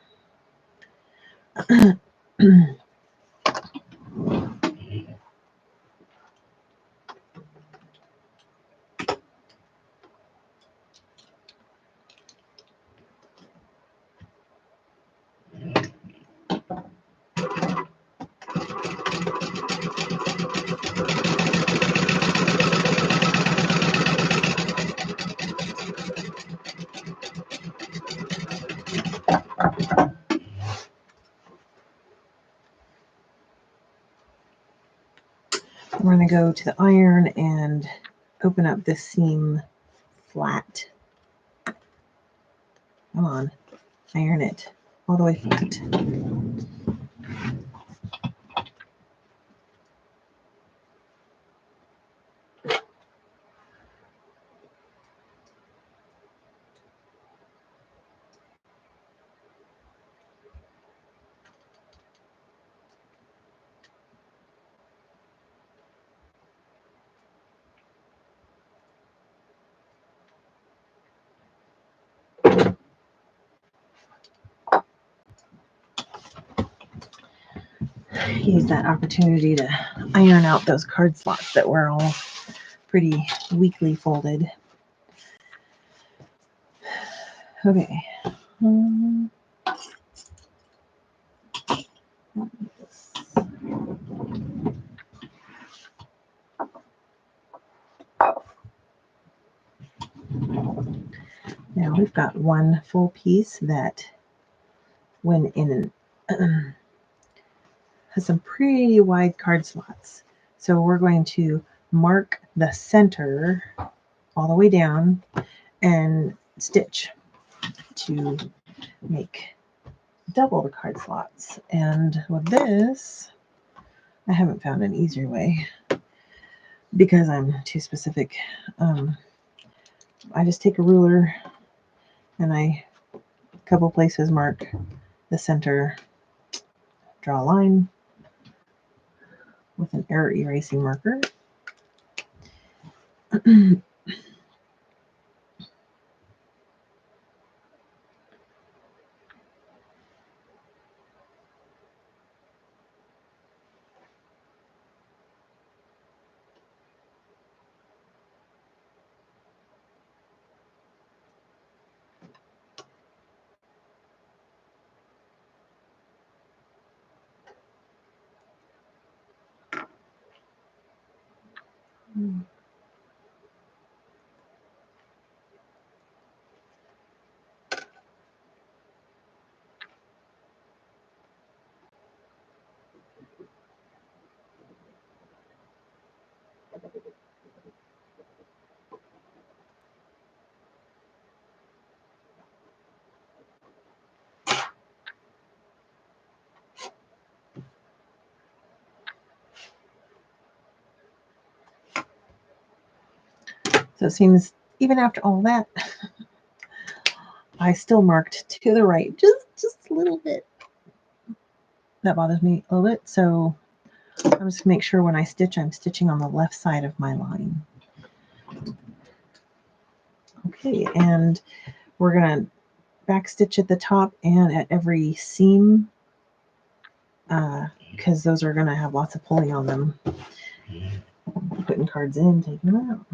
We're going to go to the iron and open up this seam flat. Come on, iron it all the way flat. Use that opportunity to iron out those card slots that were all pretty weakly folded. Okay. Now we've got one full piece that went in and has some pretty wide card slots. So we're going to mark the center all the way down and stitch to make double the card slots. And with this, I haven't found an easier way because I'm too specific. I just take a ruler and I a couple places mark the center, draw a line with an error erasing marker. So it seems even after all that, I still marked to the right, just a little bit. That bothers me a little bit. So I'm just make sure when I stitch, I'm stitching on the left side of my line. Okay, and we're gonna back stitch at the top and at every seam because those are gonna have lots of pulling on them. Putting cards in, taking them out.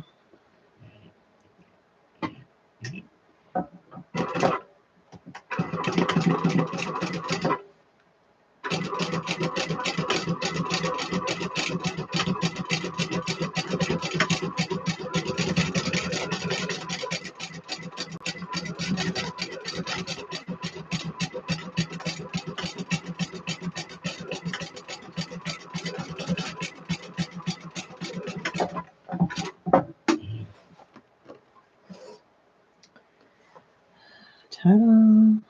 Ta-da!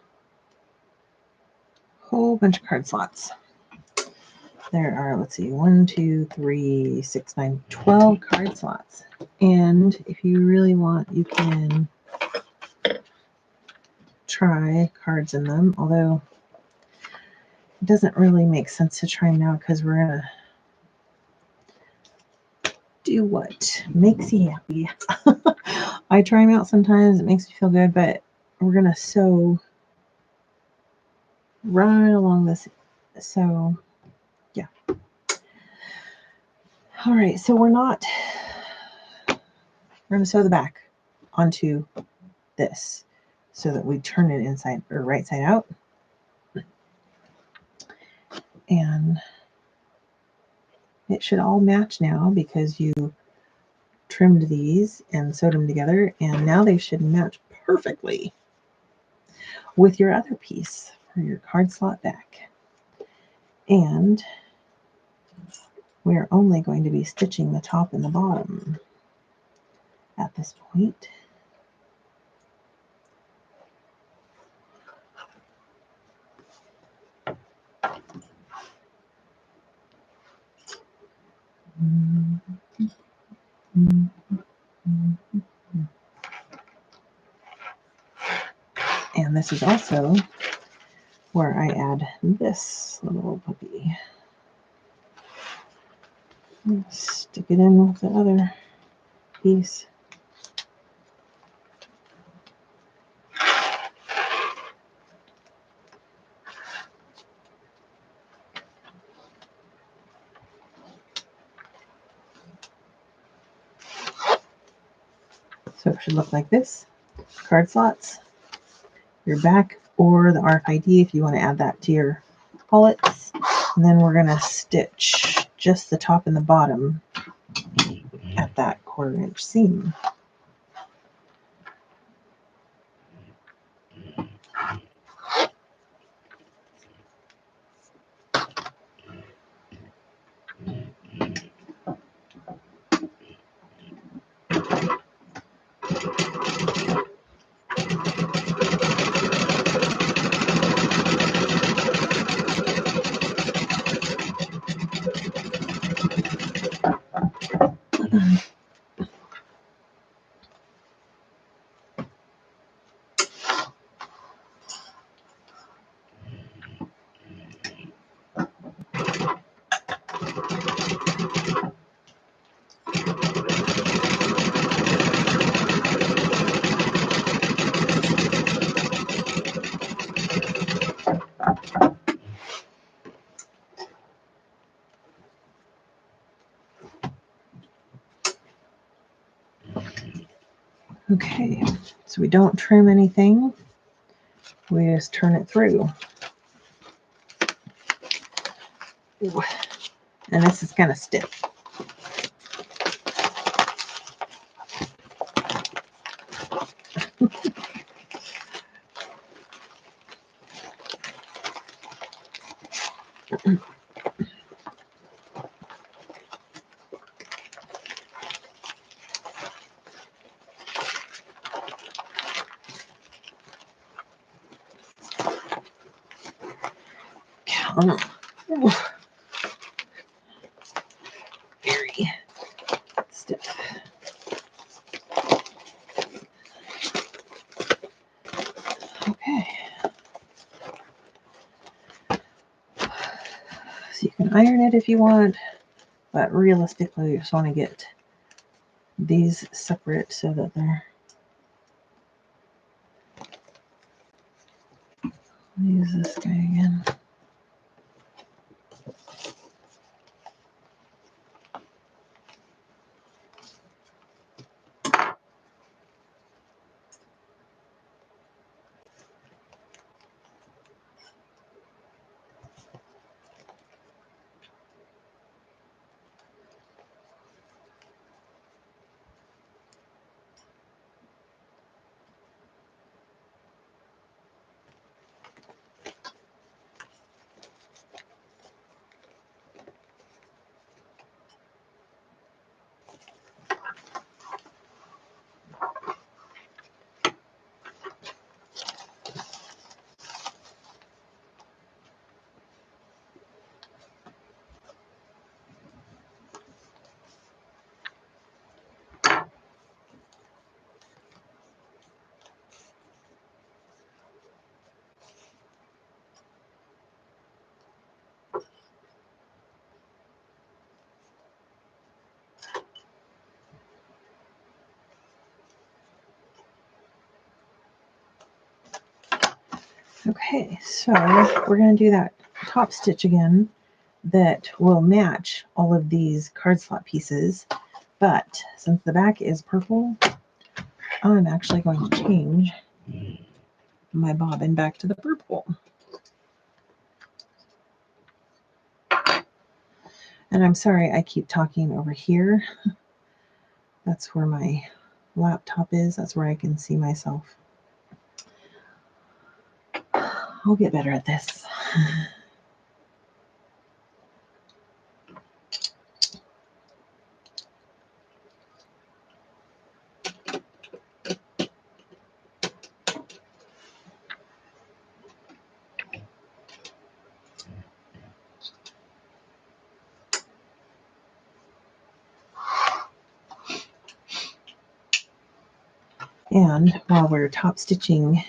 Whole bunch of card slots. There are, let's see, 1, 2, 3, 6, 9, 12 card slots. And if you really want, you can try cards in them, although it doesn't really make sense to try them now because we're going to do what makes you happy. I try them out sometimes. It makes me feel good, but we're going to sew right along this. So, yeah. All right, so we're going to sew the back onto this so that we turn it inside or right side out. And it should all match now because you trimmed these and sewed them together, and now they should match perfectly with your other piece for your card slot back. And we're only going to be stitching the top and the bottom at this point. And this is also where I add this little puppy. Stick it in with the other piece. So it should look like this. Card slots, your back, or the RFID if you want to add that to your wallets. And then we're going to stitch just the top and the bottom at that 1/4 inch seam. Okay, so we don't trim anything. We just turn it through. Ooh. And this is kind of stiff. Ooh. Very stiff. Okay. So you can iron it if you want, but realistically, you just want to get these separate so that they're. Use this guy again. Okay, so we're going to do that top stitch again that will match all of these card slot pieces, but since the back is purple, I'm actually going to change my bobbin back to the purple. And I'm sorry I keep talking over here. That's where my laptop is. That's where I can see myself. I'll get better at this. And while we're top stitching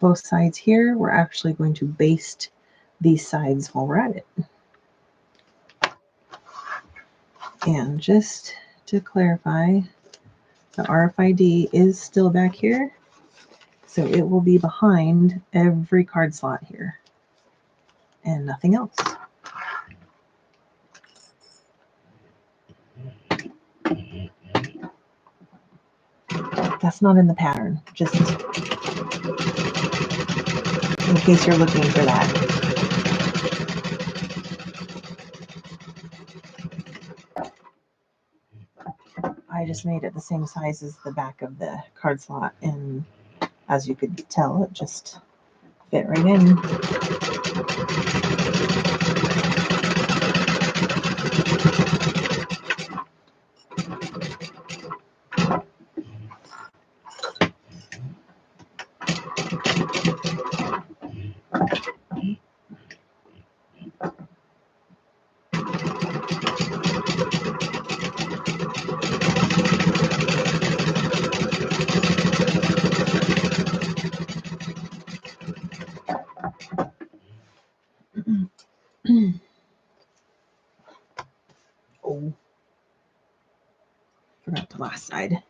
both sides here, we're actually going to baste these sides while we're at it. And just to clarify, the RFID is still back here, so it will be behind every card slot here and nothing else. That's not in the pattern, just in case you're looking for that. I just made it the same size as the back of the card slot, and as you could tell, it just fit right in. Oh, forgot the last side.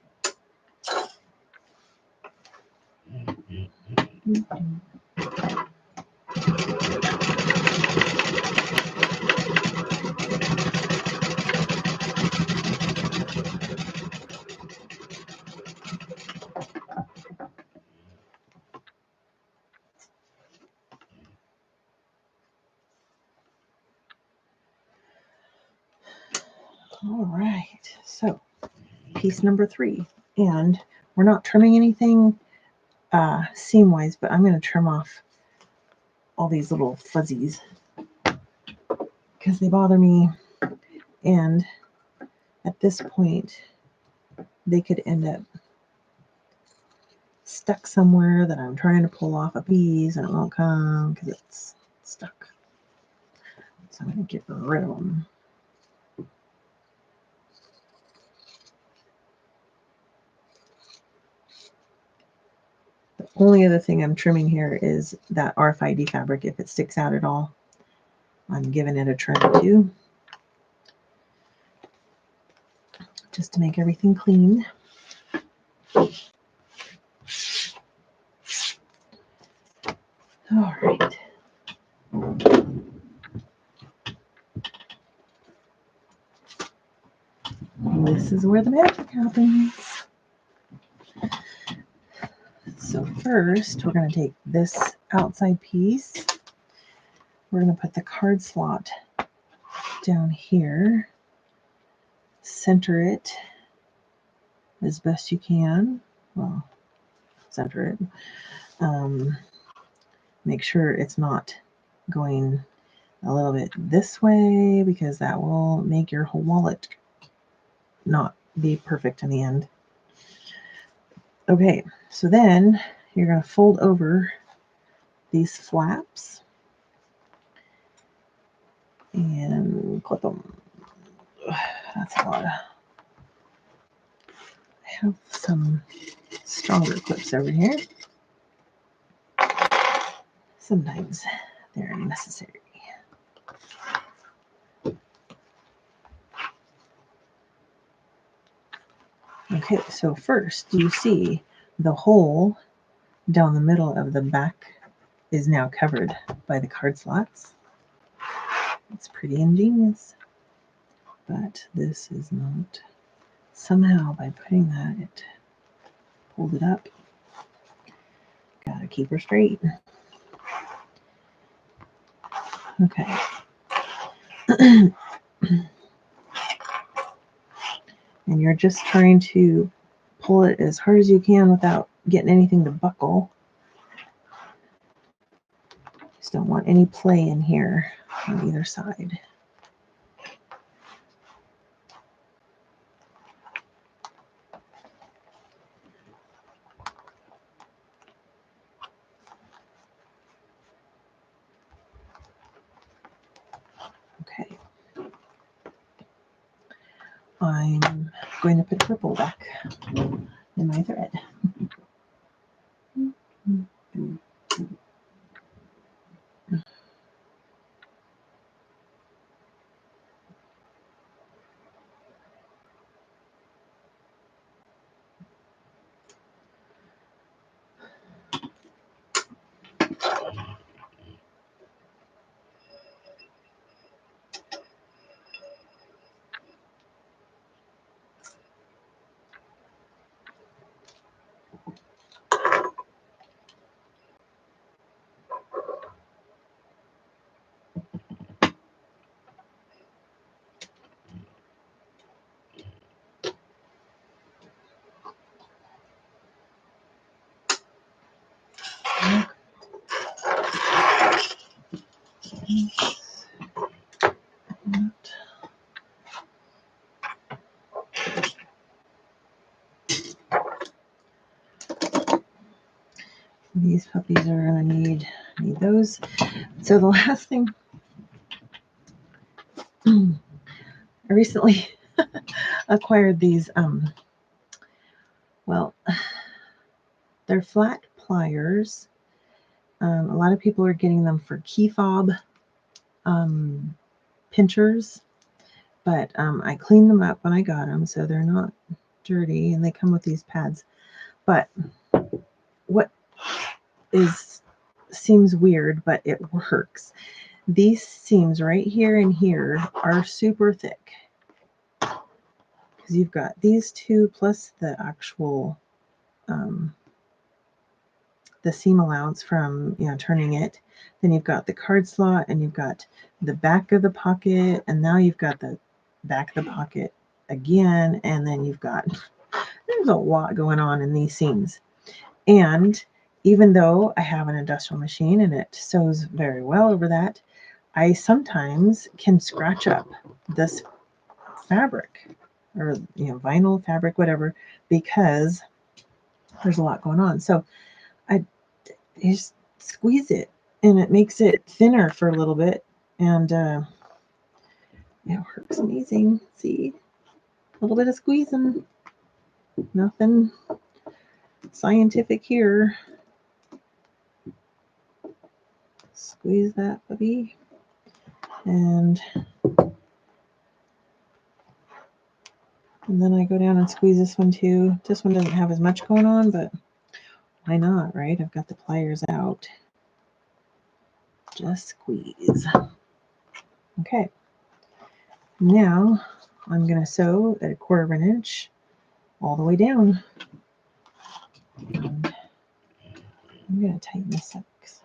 All right, so piece number 3, and we're not trimming anything seam wise, but I'm going to trim off all these little fuzzies because they bother me, and at this point they could end up stuck somewhere that I'm trying to pull off a piece and it won't come because it's stuck. So I'm going to get rid of them. The only other thing I'm trimming here is that RFID fabric. If it sticks out at all, I'm giving it a trim too, just to make everything clean. All right. This is where the magic happens. So first, we're going to take this outside piece. We're going to put the card slot down here. Center it as best you can. Well, center it. Make sure it's not going a little bit this way because that will make your whole wallet not be perfect in the end. Okay, so then you're going to fold over these flaps and clip them. That's a lot of... I have some stronger clips over here. Sometimes they're necessary. Okay, so first you see the hole down the middle of the back is now covered by the card slots. It's pretty ingenious, but this is not. Somehow by putting that, it pulled it up. Gotta keep her straight. Okay. And you're just trying to pull it as hard as you can without getting anything to buckle. Just don't want any play in here on either side. Okay. I'm going to put purple back in my thread. These puppies are going to need those. So the last thing, I recently acquired these, well, they're flat pliers. A lot of people are getting them for key fob pinchers, but I cleaned them up when I got them, so they're not dirty, and they come with these pads. But what seems weird, but it works. These seams right here and here are super thick because you've got these two plus the actual the seam allowance from turning it. Then you've got the card slot, and you've got the back of the pocket, and now you've got the back of the pocket again, and then you've got there's a lot going on in these seams. And even though I have an industrial machine and it sews very well over that, I sometimes can scratch up this fabric or vinyl fabric, whatever, because there's a lot going on. So I just squeeze it, and it makes it thinner for a little bit, and it works amazing. See, a little bit of squeezing, nothing scientific here. Squeeze that, puppy, and then I go down and squeeze this one too. This one doesn't have as much going on, but why not, right? I've got the pliers out. Just squeeze. Okay. Now I'm going to sew at 1/4 inch all the way down. And I'm going to tighten this up because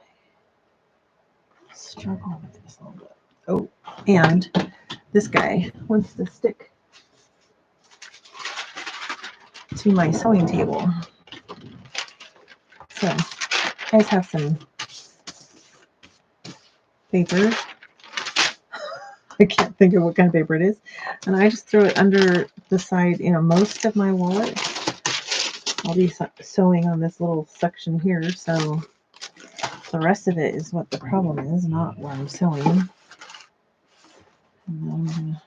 I struggle with this a little bit. Oh, and this guy wants to stick to my sewing table. So I guys have some paper. I can't think of what kind of paper it is. And I just throw it under the side, most of my wallet. I'll be sewing on this little section here, so the rest of it is what the problem is, not where I'm sewing. And then I'm going to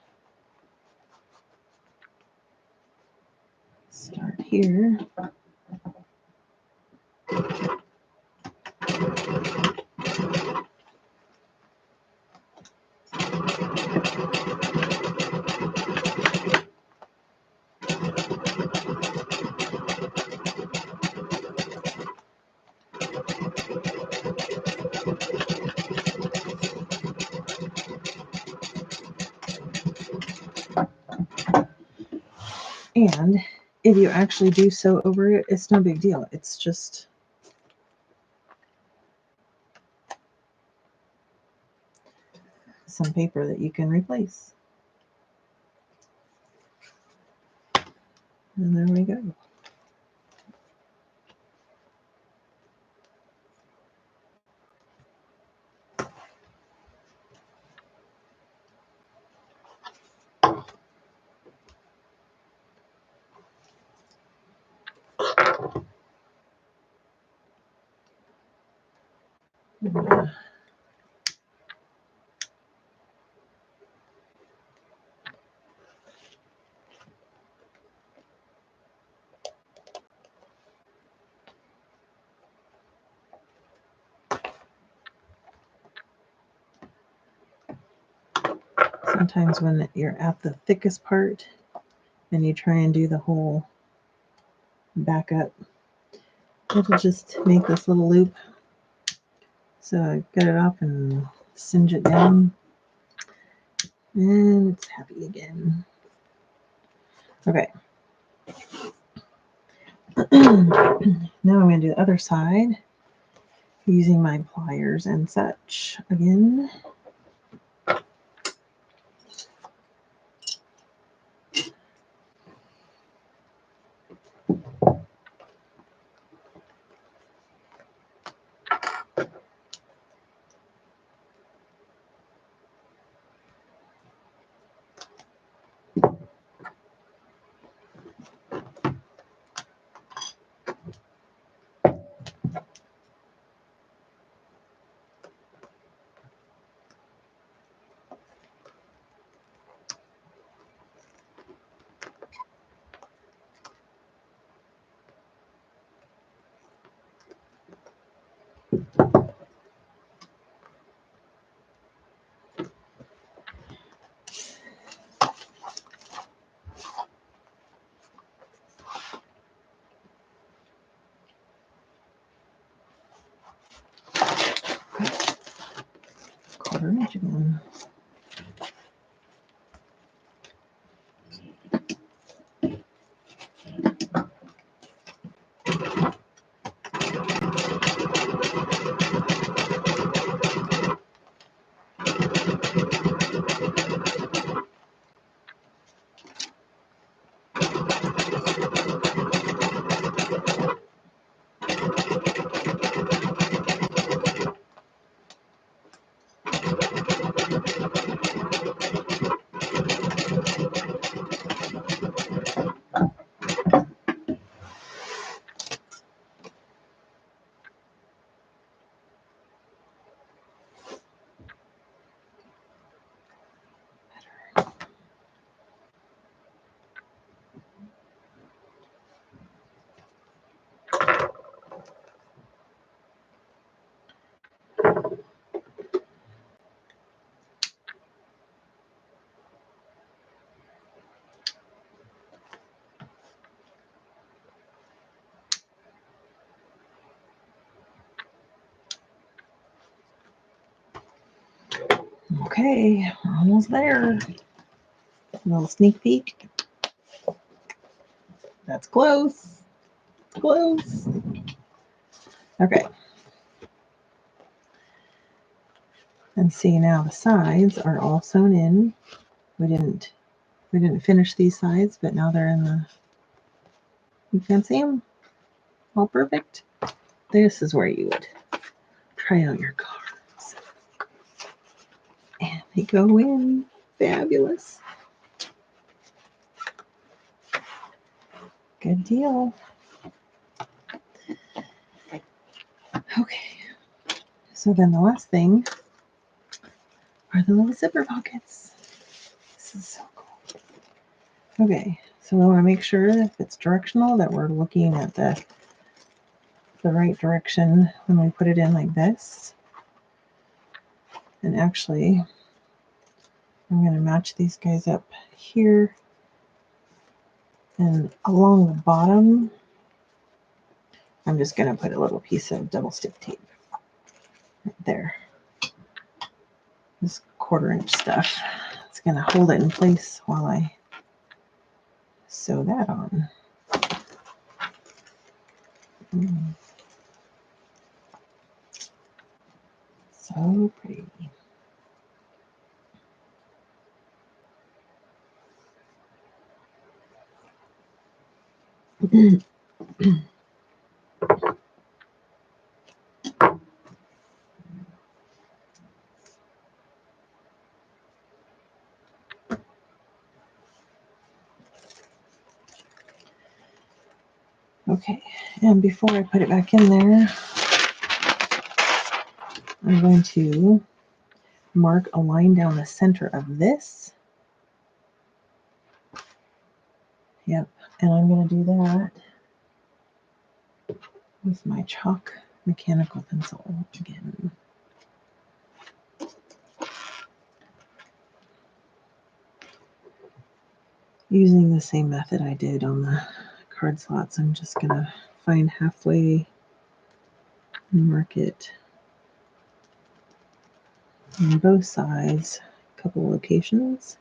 start here. And if you actually do sew over it, it's no big deal. It's just some paper that you can replace. And there we go. Sometimes when you're at the thickest part and you try and do the whole back up, it'll just make this little loop. So I get it off and singe it down, and it's happy again. Okay. Now I'm going to do the other side using my pliers and such again. Quarter inch again. Okay, we're almost there. A little sneak peek. That's close. Close. Okay. And see, now the sides are all sewn in. We didn't finish these sides, but now they're in the, you can see them all perfect. This is where you would try out your cards. And they go in. Fabulous. Good deal. Okay. So then the last thing are the little zipper pockets. This is so cool. Okay. So we want to make sure if it's directional that we're looking at the right direction when we put it in like this. And actually, I'm going to match these guys up here. And along the bottom, I'm just going to put a little piece of double stick tape right there. This 1/4 inch stuff. It's going to hold it in place while I sew that on. So pretty. Okay, and before I put it back in there, I'm going to mark a line down the center of this. Yep, and I'm going to do that with my chalk mechanical pencil again. Using the same method I did on the card slots, I'm just going to find halfway and mark it on both sides, a couple locations.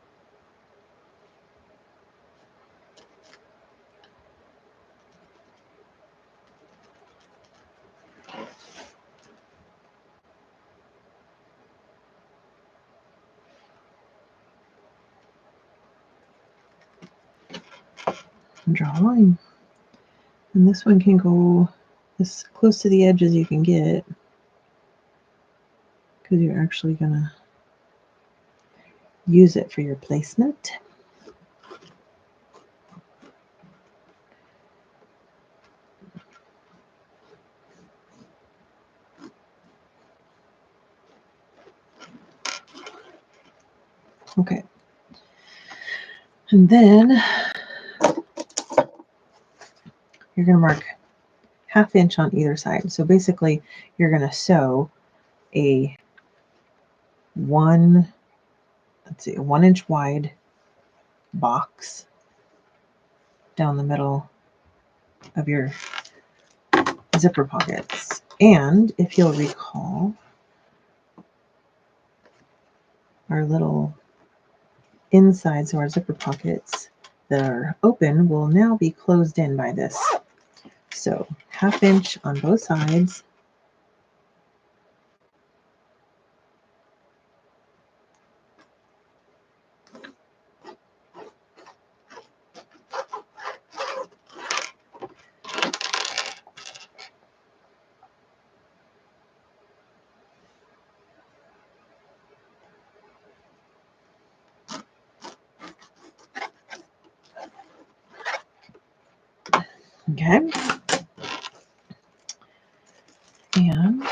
And draw a line. And this one can go as close to the edge as you can get, because you're actually going to use it for your placement. Okay. And then you're going to mark 1/2 inch on either side. So basically you're going to sew a 1 inch wide box down the middle of your zipper pockets. And if you'll recall, our little insides of our zipper pockets that are open will now be closed in by this. So 1/2 inch on both sides. Okay. And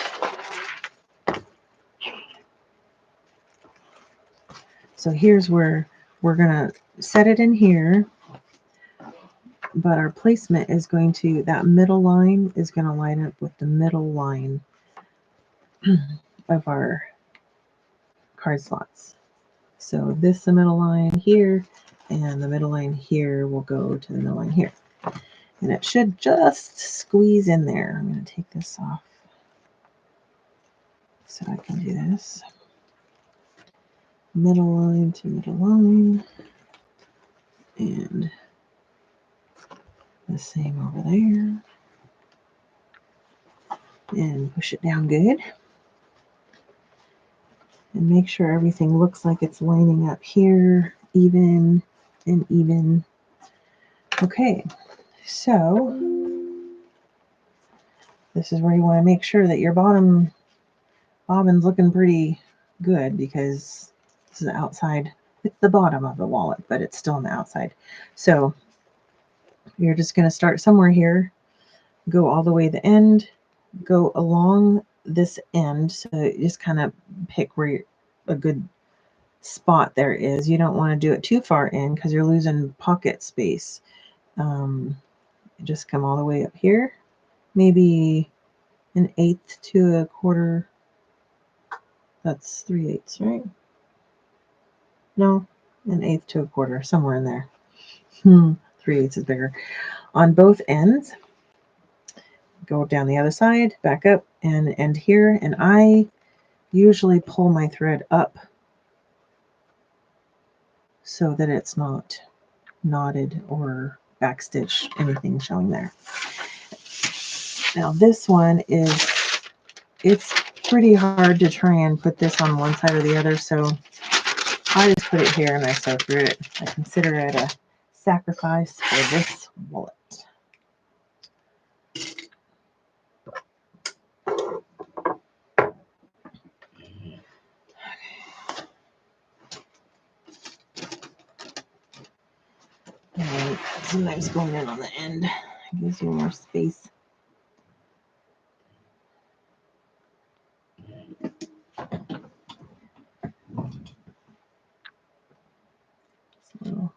so here's where we're going to set it in here, but our placement is going to, that middle line is going to line up with the middle line of our card slots. So this, the middle line here, and the middle line here will go to the middle line here. And it should just squeeze in there. I'm going to take this off so I can do this. Middle line to middle line. And the same over there. And push it down good. And make sure everything looks like it's lining up here, even and even. Okay, so this is where you want to make sure that your bottom bobbin's looking pretty good, because this is the outside, it's the bottom of the wallet, but it's still on the outside. So you're just going to start somewhere here, go all the way to the end, go along this end. So you just kind of pick where a good spot there is. You don't want to do it too far in because you're losing pocket space. Just come all the way up here, maybe 1/8 to 1/4. That's 3/8, right? No, 1/8 to 1/4, somewhere in there. 3/8 is bigger. On both ends, go down the other side, back up, and end here. And I usually pull my thread up so that it's not knotted or backstitch, anything showing there. Now this one it's pretty hard to try and put this on one side or the other, so I just put it here and I sew through it. I consider it a sacrifice for this wallet. And sometimes going in on the end gives you more space. So,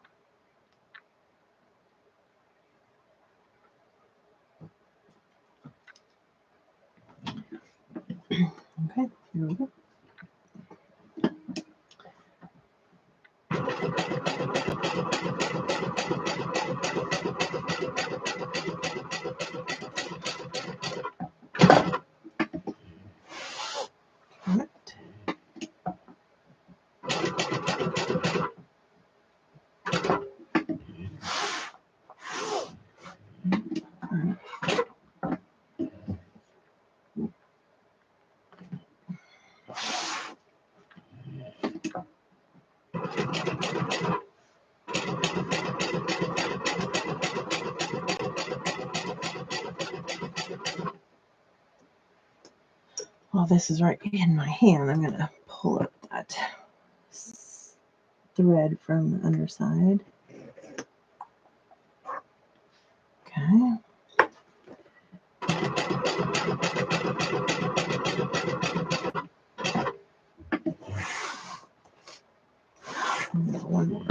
okay, here we go. While this is right in my hand, I'm going to pull up that thread from the underside. Okay. One more.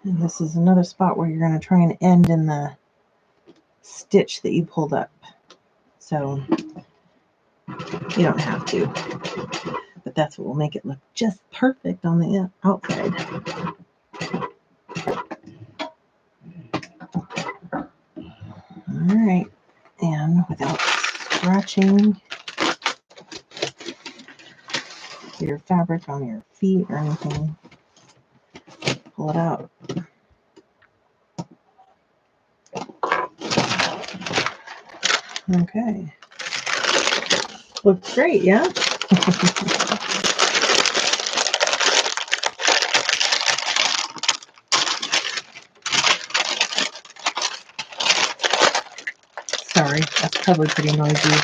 And this is another spot where you're going to try and end in the stitch that you pulled up. So you don't have to, but that's what will make it look just perfect on the outside. All right, and without scratching your fabric on your feet or anything, pull it out. Okay. Looks great, yeah? Sorry, that's probably pretty noisy.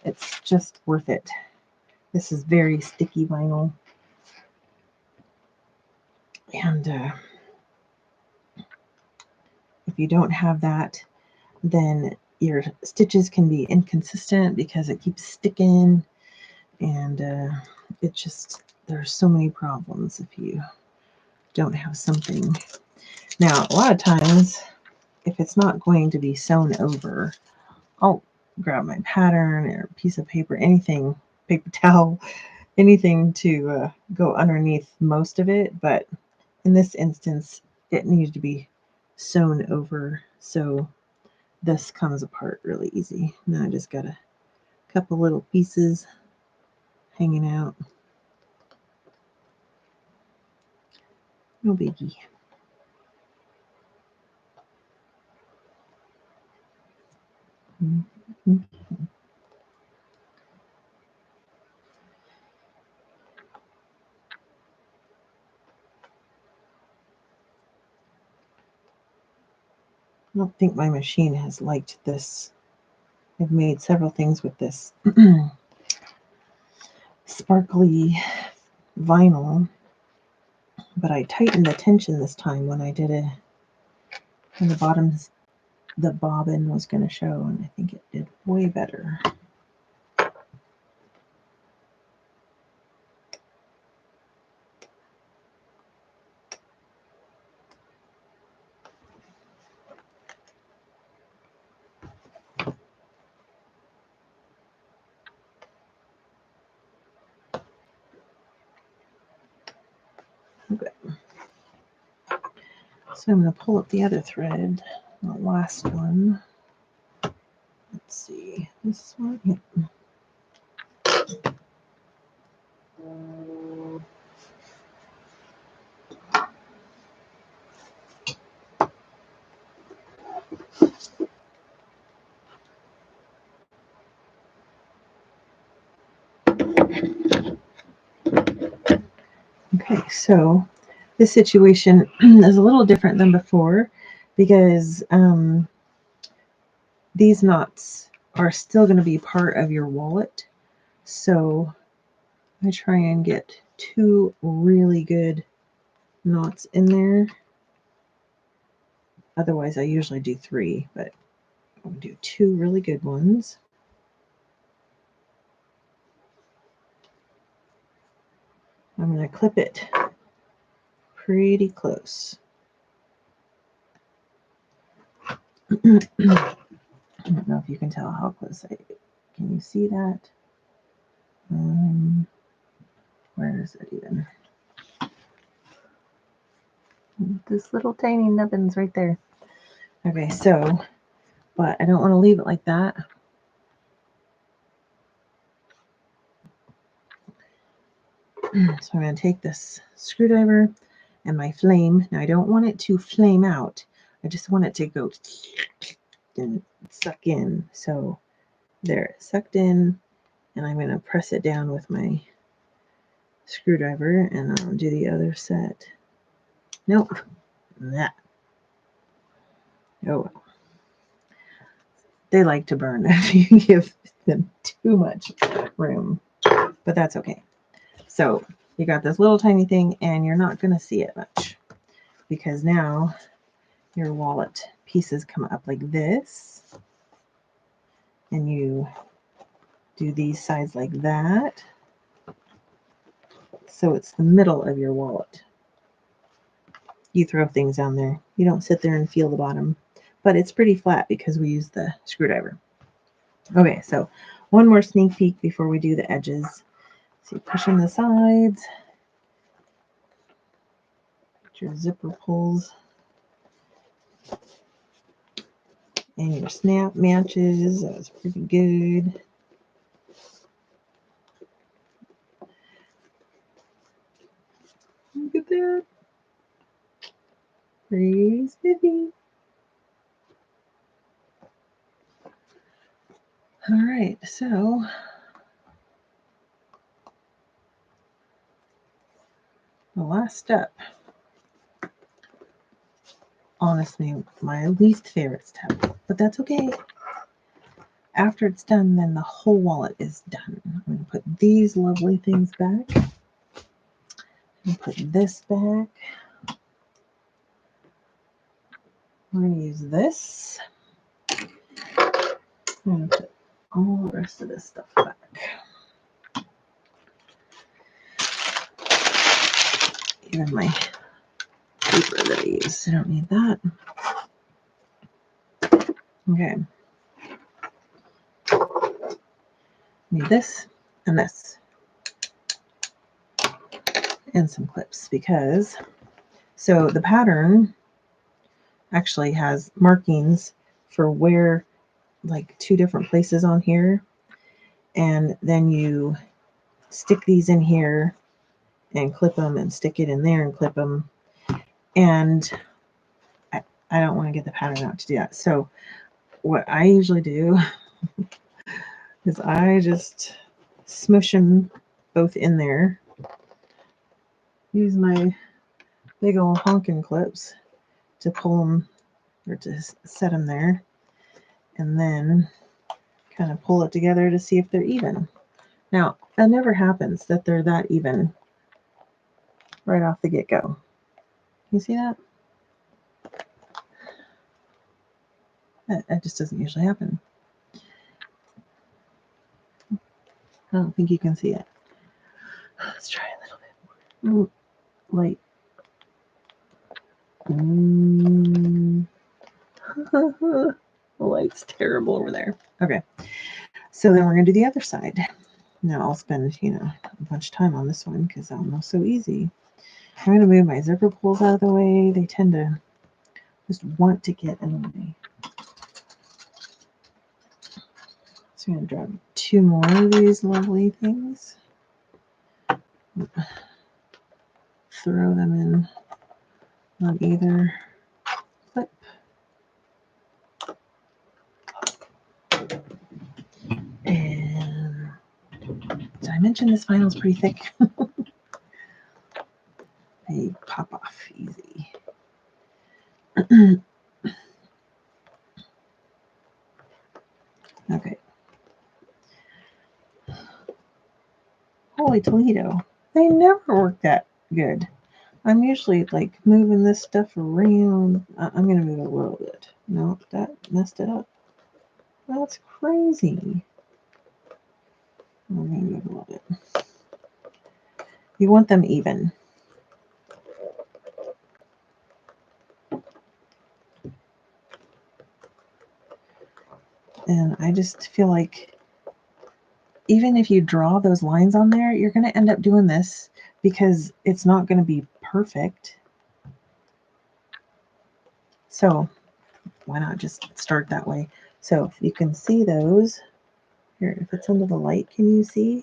It's just worth it. This is very sticky vinyl. And if you don't have that, then your stitches can be inconsistent because it keeps sticking, and it just, there's so many problems if you don't have something. Now, a lot of times, if it's not going to be sewn over, I'll grab my pattern or piece of paper, anything, paper towel, anything to go underneath most of it, but in this instance, it needs to be sewn over, so this comes apart really easy. Now I just got a couple little pieces hanging out. No biggie. Mm-hmm. I don't think my machine has liked this. I've made several things with this sparkly vinyl, but I tightened the tension this time when I did it, and the bobbin was going to show, and I think it did way better. Okay. So I'm going to pull up the other thread, the last one. Let's see, this one. Yep. Okay, so this situation is a little different than before because these knots are still going to be part of your wallet. So I try and get 2 really good knots in there. Otherwise, I usually do 3, but I'll do 2 really good ones. I'm going to clip it pretty close. I don't know if you can tell how close can you see that? Where is it even? This little tiny nubbin's right there. Okay, so, but I don't want to leave it like that. So I'm going to take this screwdriver and my flame. Now I don't want it to flame out. I just want it to go and suck in. So there, it sucked in, and I'm going to press it down with my screwdriver, and I'll do the other set. Nope. That. Oh, they like to burn if you give them too much room, but that's okay. So you got this little tiny thing, and you're not going to see it much because now your wallet pieces come up like this, and you do these sides like that. So it's the middle of your wallet. You throw things down there. You don't sit there and feel the bottom, but it's pretty flat because we use the screwdriver. Okay, so one more sneak peek before we do the edges. So you push in the sides. Get your zipper pulls. And your snap matches. That was pretty good. Look at that. Pretty spiffy. All right, so the last step, honestly, my least favorite step, but that's okay. After it's done, then the whole wallet is done. I'm going to put these lovely things back. And put this back. I'm going to use this. I'm going to put all the rest of this stuff back. Even my paper that I used. I don't need that. Okay. Need this and this. And some clips because, so the pattern actually has markings for where, like 2 different places on here. And then you stick these in here and clip them and stick it in there and clip them. And I don't want to get the pattern out to do that. So what I usually do is I just smush them both in there. Use my big old honking clips to pull them or to set them there. And then kind of pull it together to see if they're even. Now, that never happens that they're that even right off the get-go. You see that? That just doesn't usually happen. I don't think you can see it. Let's try a little bit more. Light. The light's terrible over there. Okay. So then we're going to do the other side. Now I'll spend, a bunch of time on this one because I don't know so easy. I'm going to move my zipper pulls out of the way. They tend to just want to get in the way. So I'm going to grab 2 more of these lovely things. Throw them in on either clip. And did I mention this vinyl is pretty thick? They pop off easy. Okay. Holy Toledo. They never work that good. I'm usually like moving this stuff around. I'm going to move it a little bit. No, that messed it up. That's crazy. I'm going to move a little bit. You want them even. And I just feel like even if you draw those lines on there, you're going to end up doing this because it's not going to be perfect. So why not just start that way? So you can see those. Here, if it's under the light, can you see?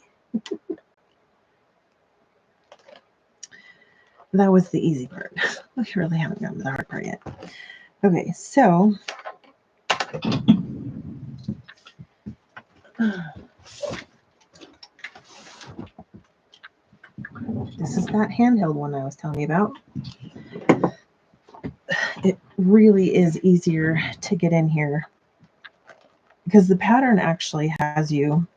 That was the easy part. We really haven't gotten to the hard part yet. Okay, so this is that handheld one I was telling you about. It really is easier to get in here because the pattern actually has you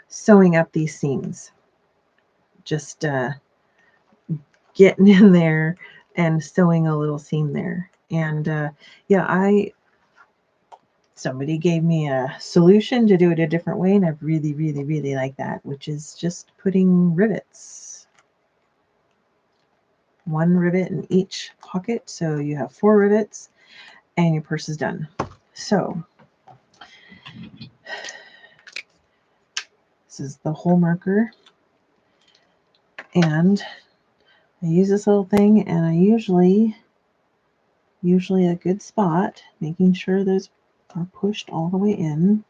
sewing up these seams. Just getting in there and sewing a little seam there. And yeah, somebody gave me a solution to do it a different way, and I really, really, really like that, which is just putting rivets. 1 rivet in each pocket, so you have 4 rivets, and your purse is done. So this is the hole marker, and I use this little thing, and I usually a good spot, making sure those are pushed all the way in.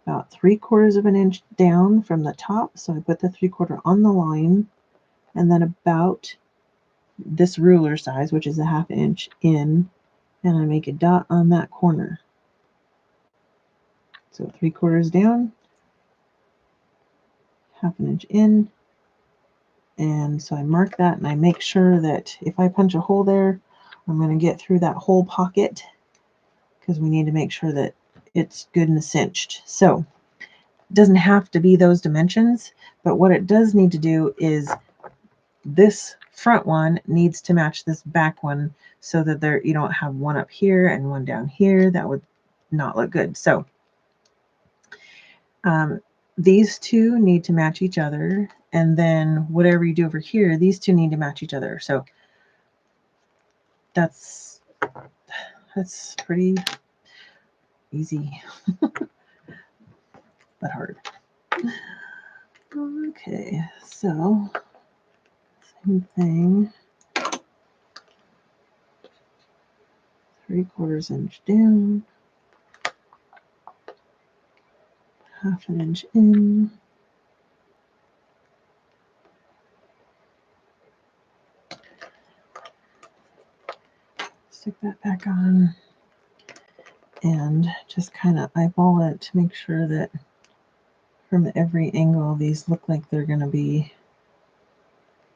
About 3/4 of an inch down from the top, so I put the 3/4 on the line, and then about this ruler size, which is a 1/2 inch in, and I make a dot on that corner. So 3/4 down, 1/2 inch in, and so I mark that, and I make sure that if I punch a hole there, I'm going to get through that whole pocket because we need to make sure that it's good and cinched. So it doesn't have to be those dimensions, but what it does need to do is this front one needs to match this back one so that there you don't have one up here and one down here. That would not look good. So these 2 need to match each other, and then whatever you do over here, these 2 need to match each other. So that's pretty easy but hard. Okay, so same thing, 3/4 inch down, 1/2 inch in, stick that back on, and just kind of eyeball it to make sure that from every angle these look like they're going to be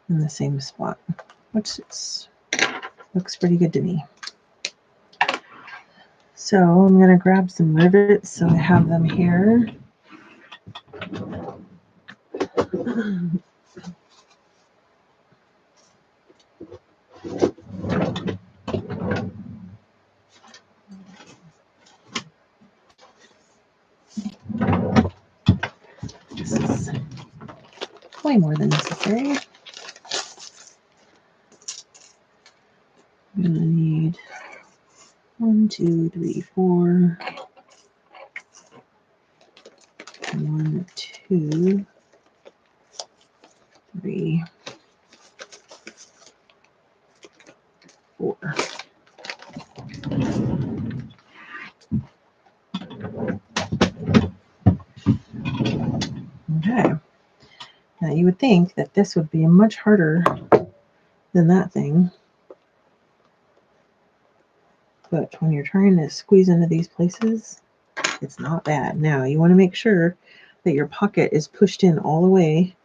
in the same spot, which looks pretty good to me. So I'm going to grab some rivets, so I have them here. This is way more than necessary. I'm going to need 1, 2, 3, 4. 1, 2, 3, 4. Okay. Now you would think that this would be much harder than that thing. But when you're trying to squeeze into these places, it's not bad. Now you want to make sure that your pocket is pushed in all the way,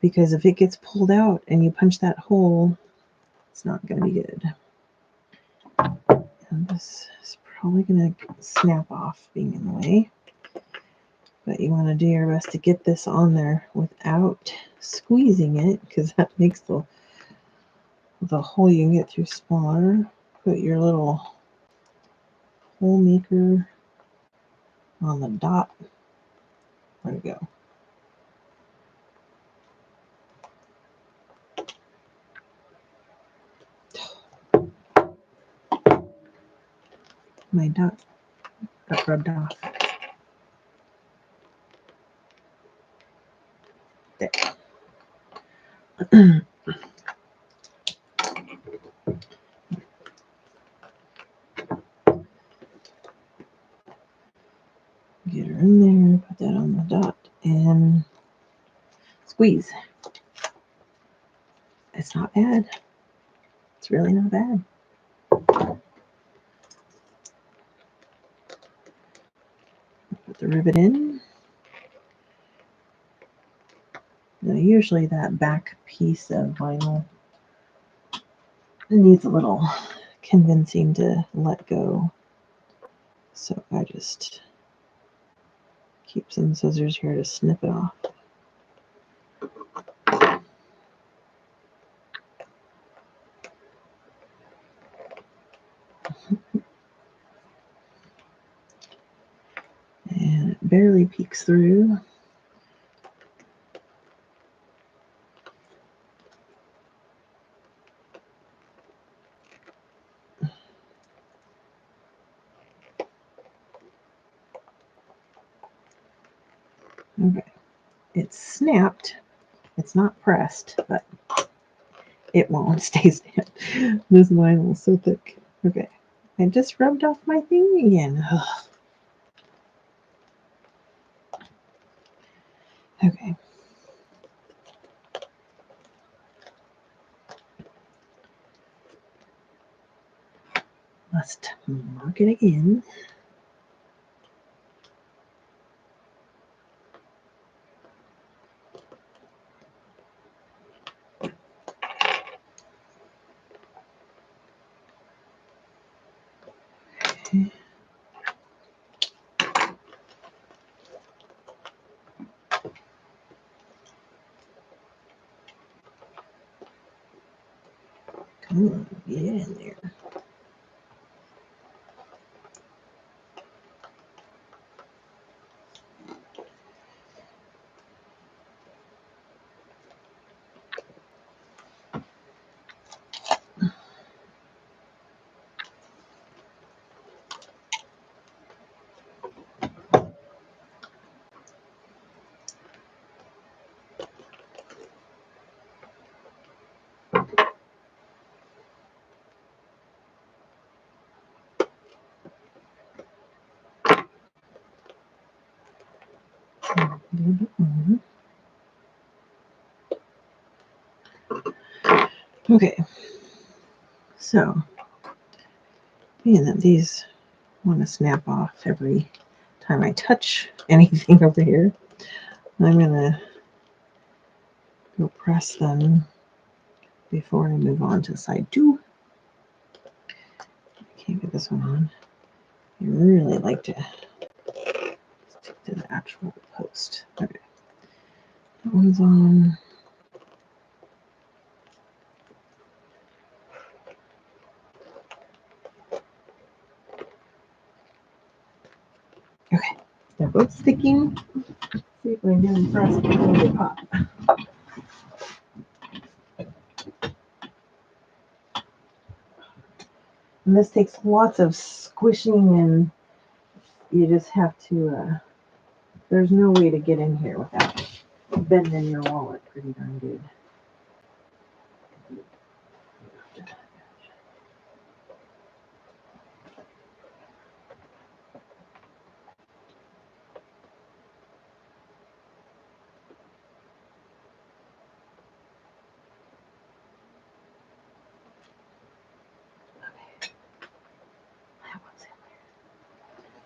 because if it gets pulled out and you punch that hole, it's not going to be good. And this is probably going to snap off being in the way. But you want to do your best to get this on there without squeezing it, because that makes the hole you can get through smaller. Put your little hole maker on the dot. Where'd it go? My dot got rubbed off. There. Get her in there, put that on the dot, and squeeze. It's not bad. It's really not bad. Put the rivet in. Now, usually that back piece of vinyl needs a little convincing to let go. So I just keep some scissors here to snip it off. And it barely peeks through. Okay, it's snapped. It's not pressed, but it won't stay snapped. This vinyl is so thick. Okay, I just rubbed off my thing again. Ugh. Okay. Must mark it again. Okay. Come on, get in there. A little bit more. Okay, so being that these want to snap off every time I touch anything over here, I'm gonna go press them before I move on to side 2. I can't get this one on. I really like to stick to the actual post. Okay, that one's on. Okay, they're both sticking. Let's see if I can get them pressed before they pop. And this takes lots of squishing, and you just have to, there's no way to get in here without bending your wallet pretty darn good.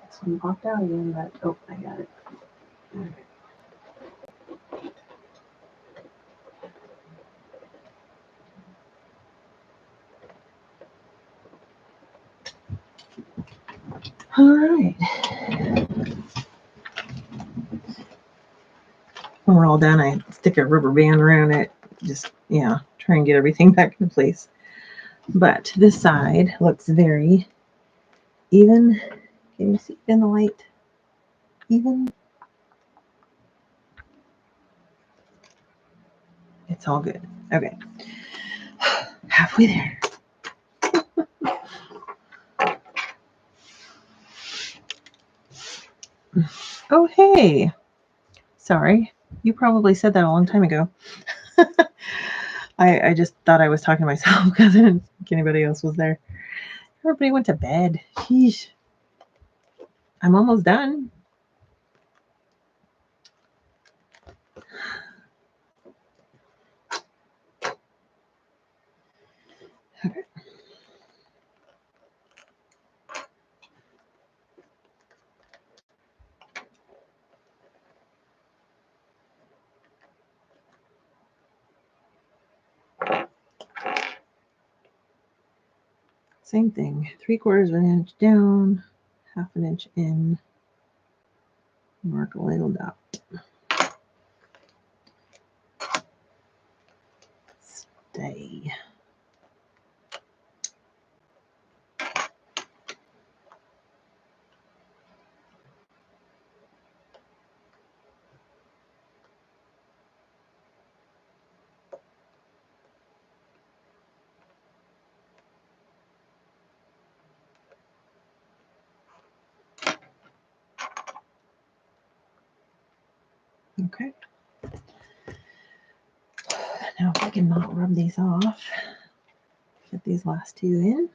This one popped out again, but oh, I got it. Okay. All right. When we're all done, I stick a rubber band around it. Just, yeah, try and get everything back in place. But this side looks very even. Can you see it in the light? Even. It's all good. Okay. Halfway there. Oh, hey. Sorry. You probably said that a long time ago. I just thought I was talking to myself because I didn't think anybody else was there. Everybody went to bed. Sheesh. I'm almost done. Okay. Same thing. 3/4 of an inch down, 1/2 an inch in. Mark a little dot. Stay. Okay. Now if I can not rub these off, get these last two in.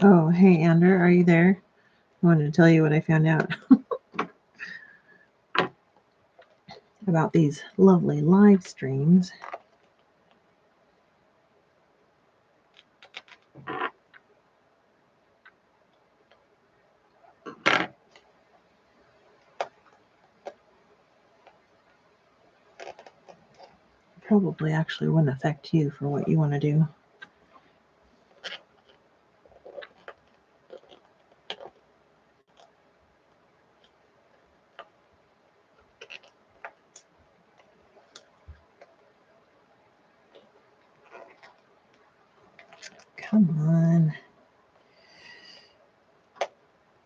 Oh, hey, Andrew, are you there? I wanted to tell you what I found out about these lovely live streams. Probably actually wouldn't affect you for what you want to do. Come on.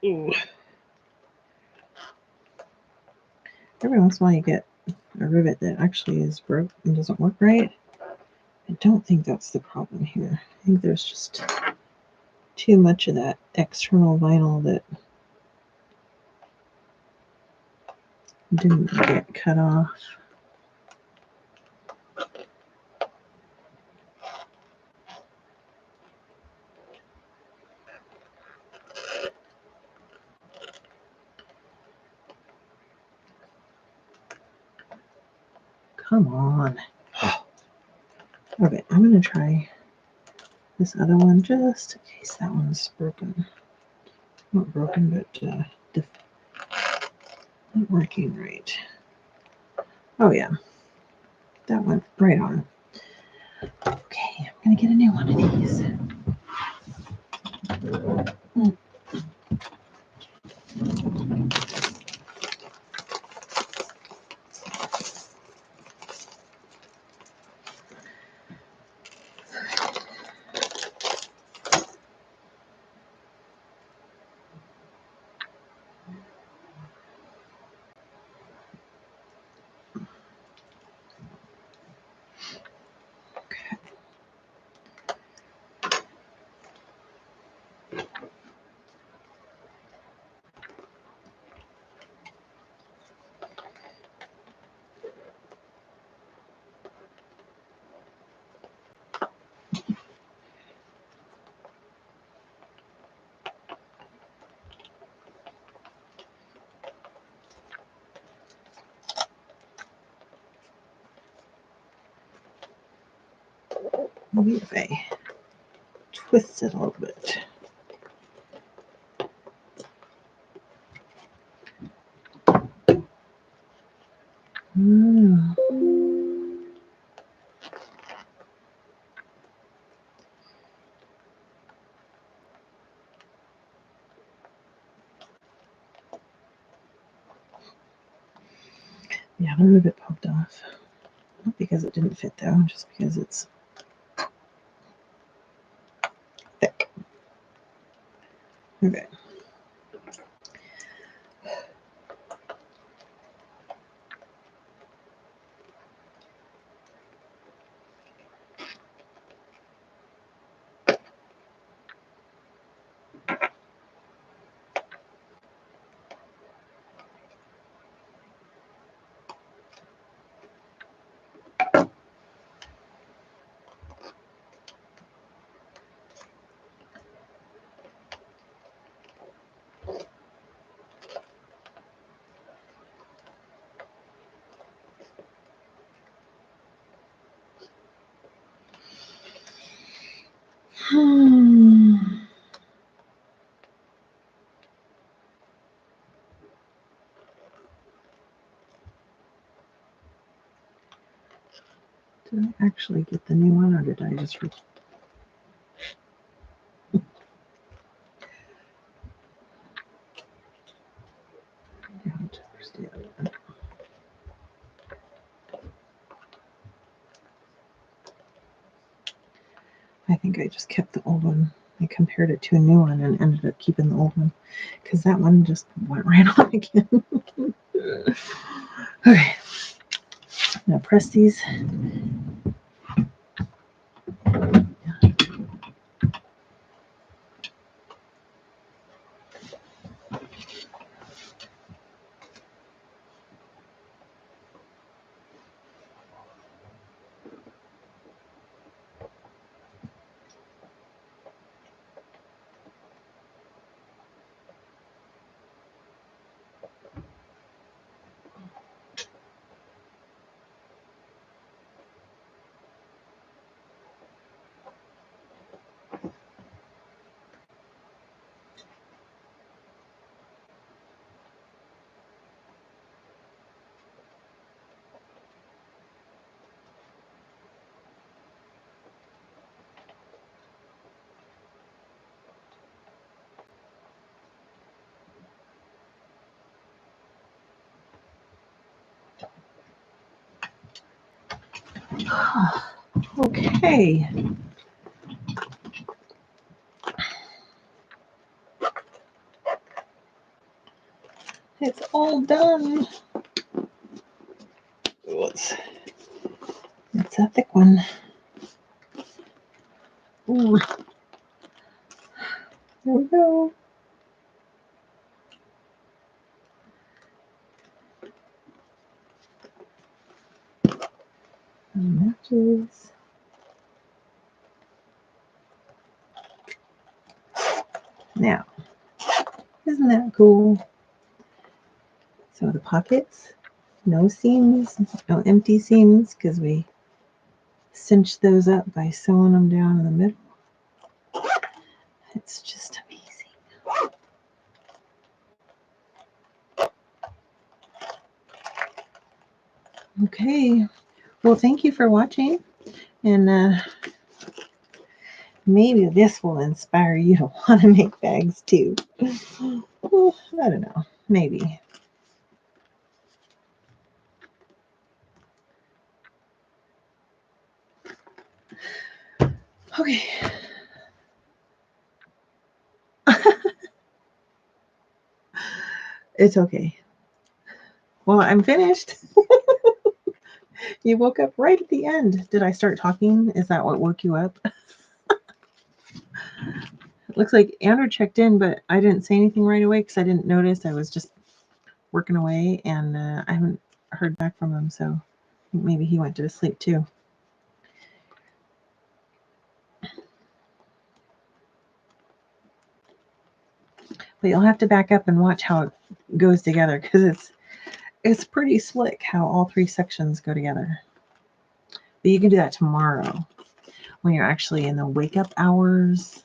Ooh. Every once in a while you get a rivet that actually is broke and doesn't work right. I don't think that's the problem here. I think there's just too much of that external vinyl that didn't get cut off. Come on. Okay, I'm going to try this other one just in case that one's broken. Not broken, but not working right. Oh yeah, that went right on. Okay, I'm going to get a new one of these. Maybe if I twist it a little bit. Yeah, a little bit popped off. Not because it didn't fit though, just because it's thick. Okay. Did I actually get the new one, or did I just I think I just kept the old one. I compared it to a new one and ended up keeping the old one because that one just went right on again. Okay, now press these. Okay. It's all done. It's a thick one. Ooh. There we go. Matches. Now, isn't that cool? So the pockets No seams, no empty seams, because we cinched those up by sewing them down in the middle. It's just amazing. Okay, well, thank you for watching, and maybe this will inspire you to want to make bags too. Well, I don't know, maybe. Okay. It's okay. Well, I'm finished. You woke up right at the end. Did I start talking? Is that what woke you up? It looks like Andrew checked in, but I didn't say anything right away because I didn't notice. I was just working away, and I haven't heard back from him, so I think maybe he went to sleep too. But you'll have to back up and watch how it goes together, because it's pretty slick how all three sections go together. But you can do that tomorrow when you're actually in the wake up hours.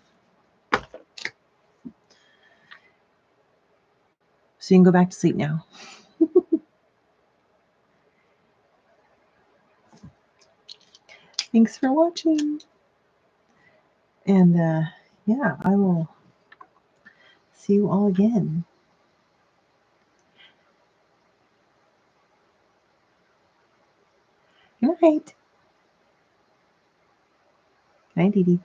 So you can go back to sleep now. Thanks for watching. And yeah, I will see you all again. Good night. Night, Dee Dee.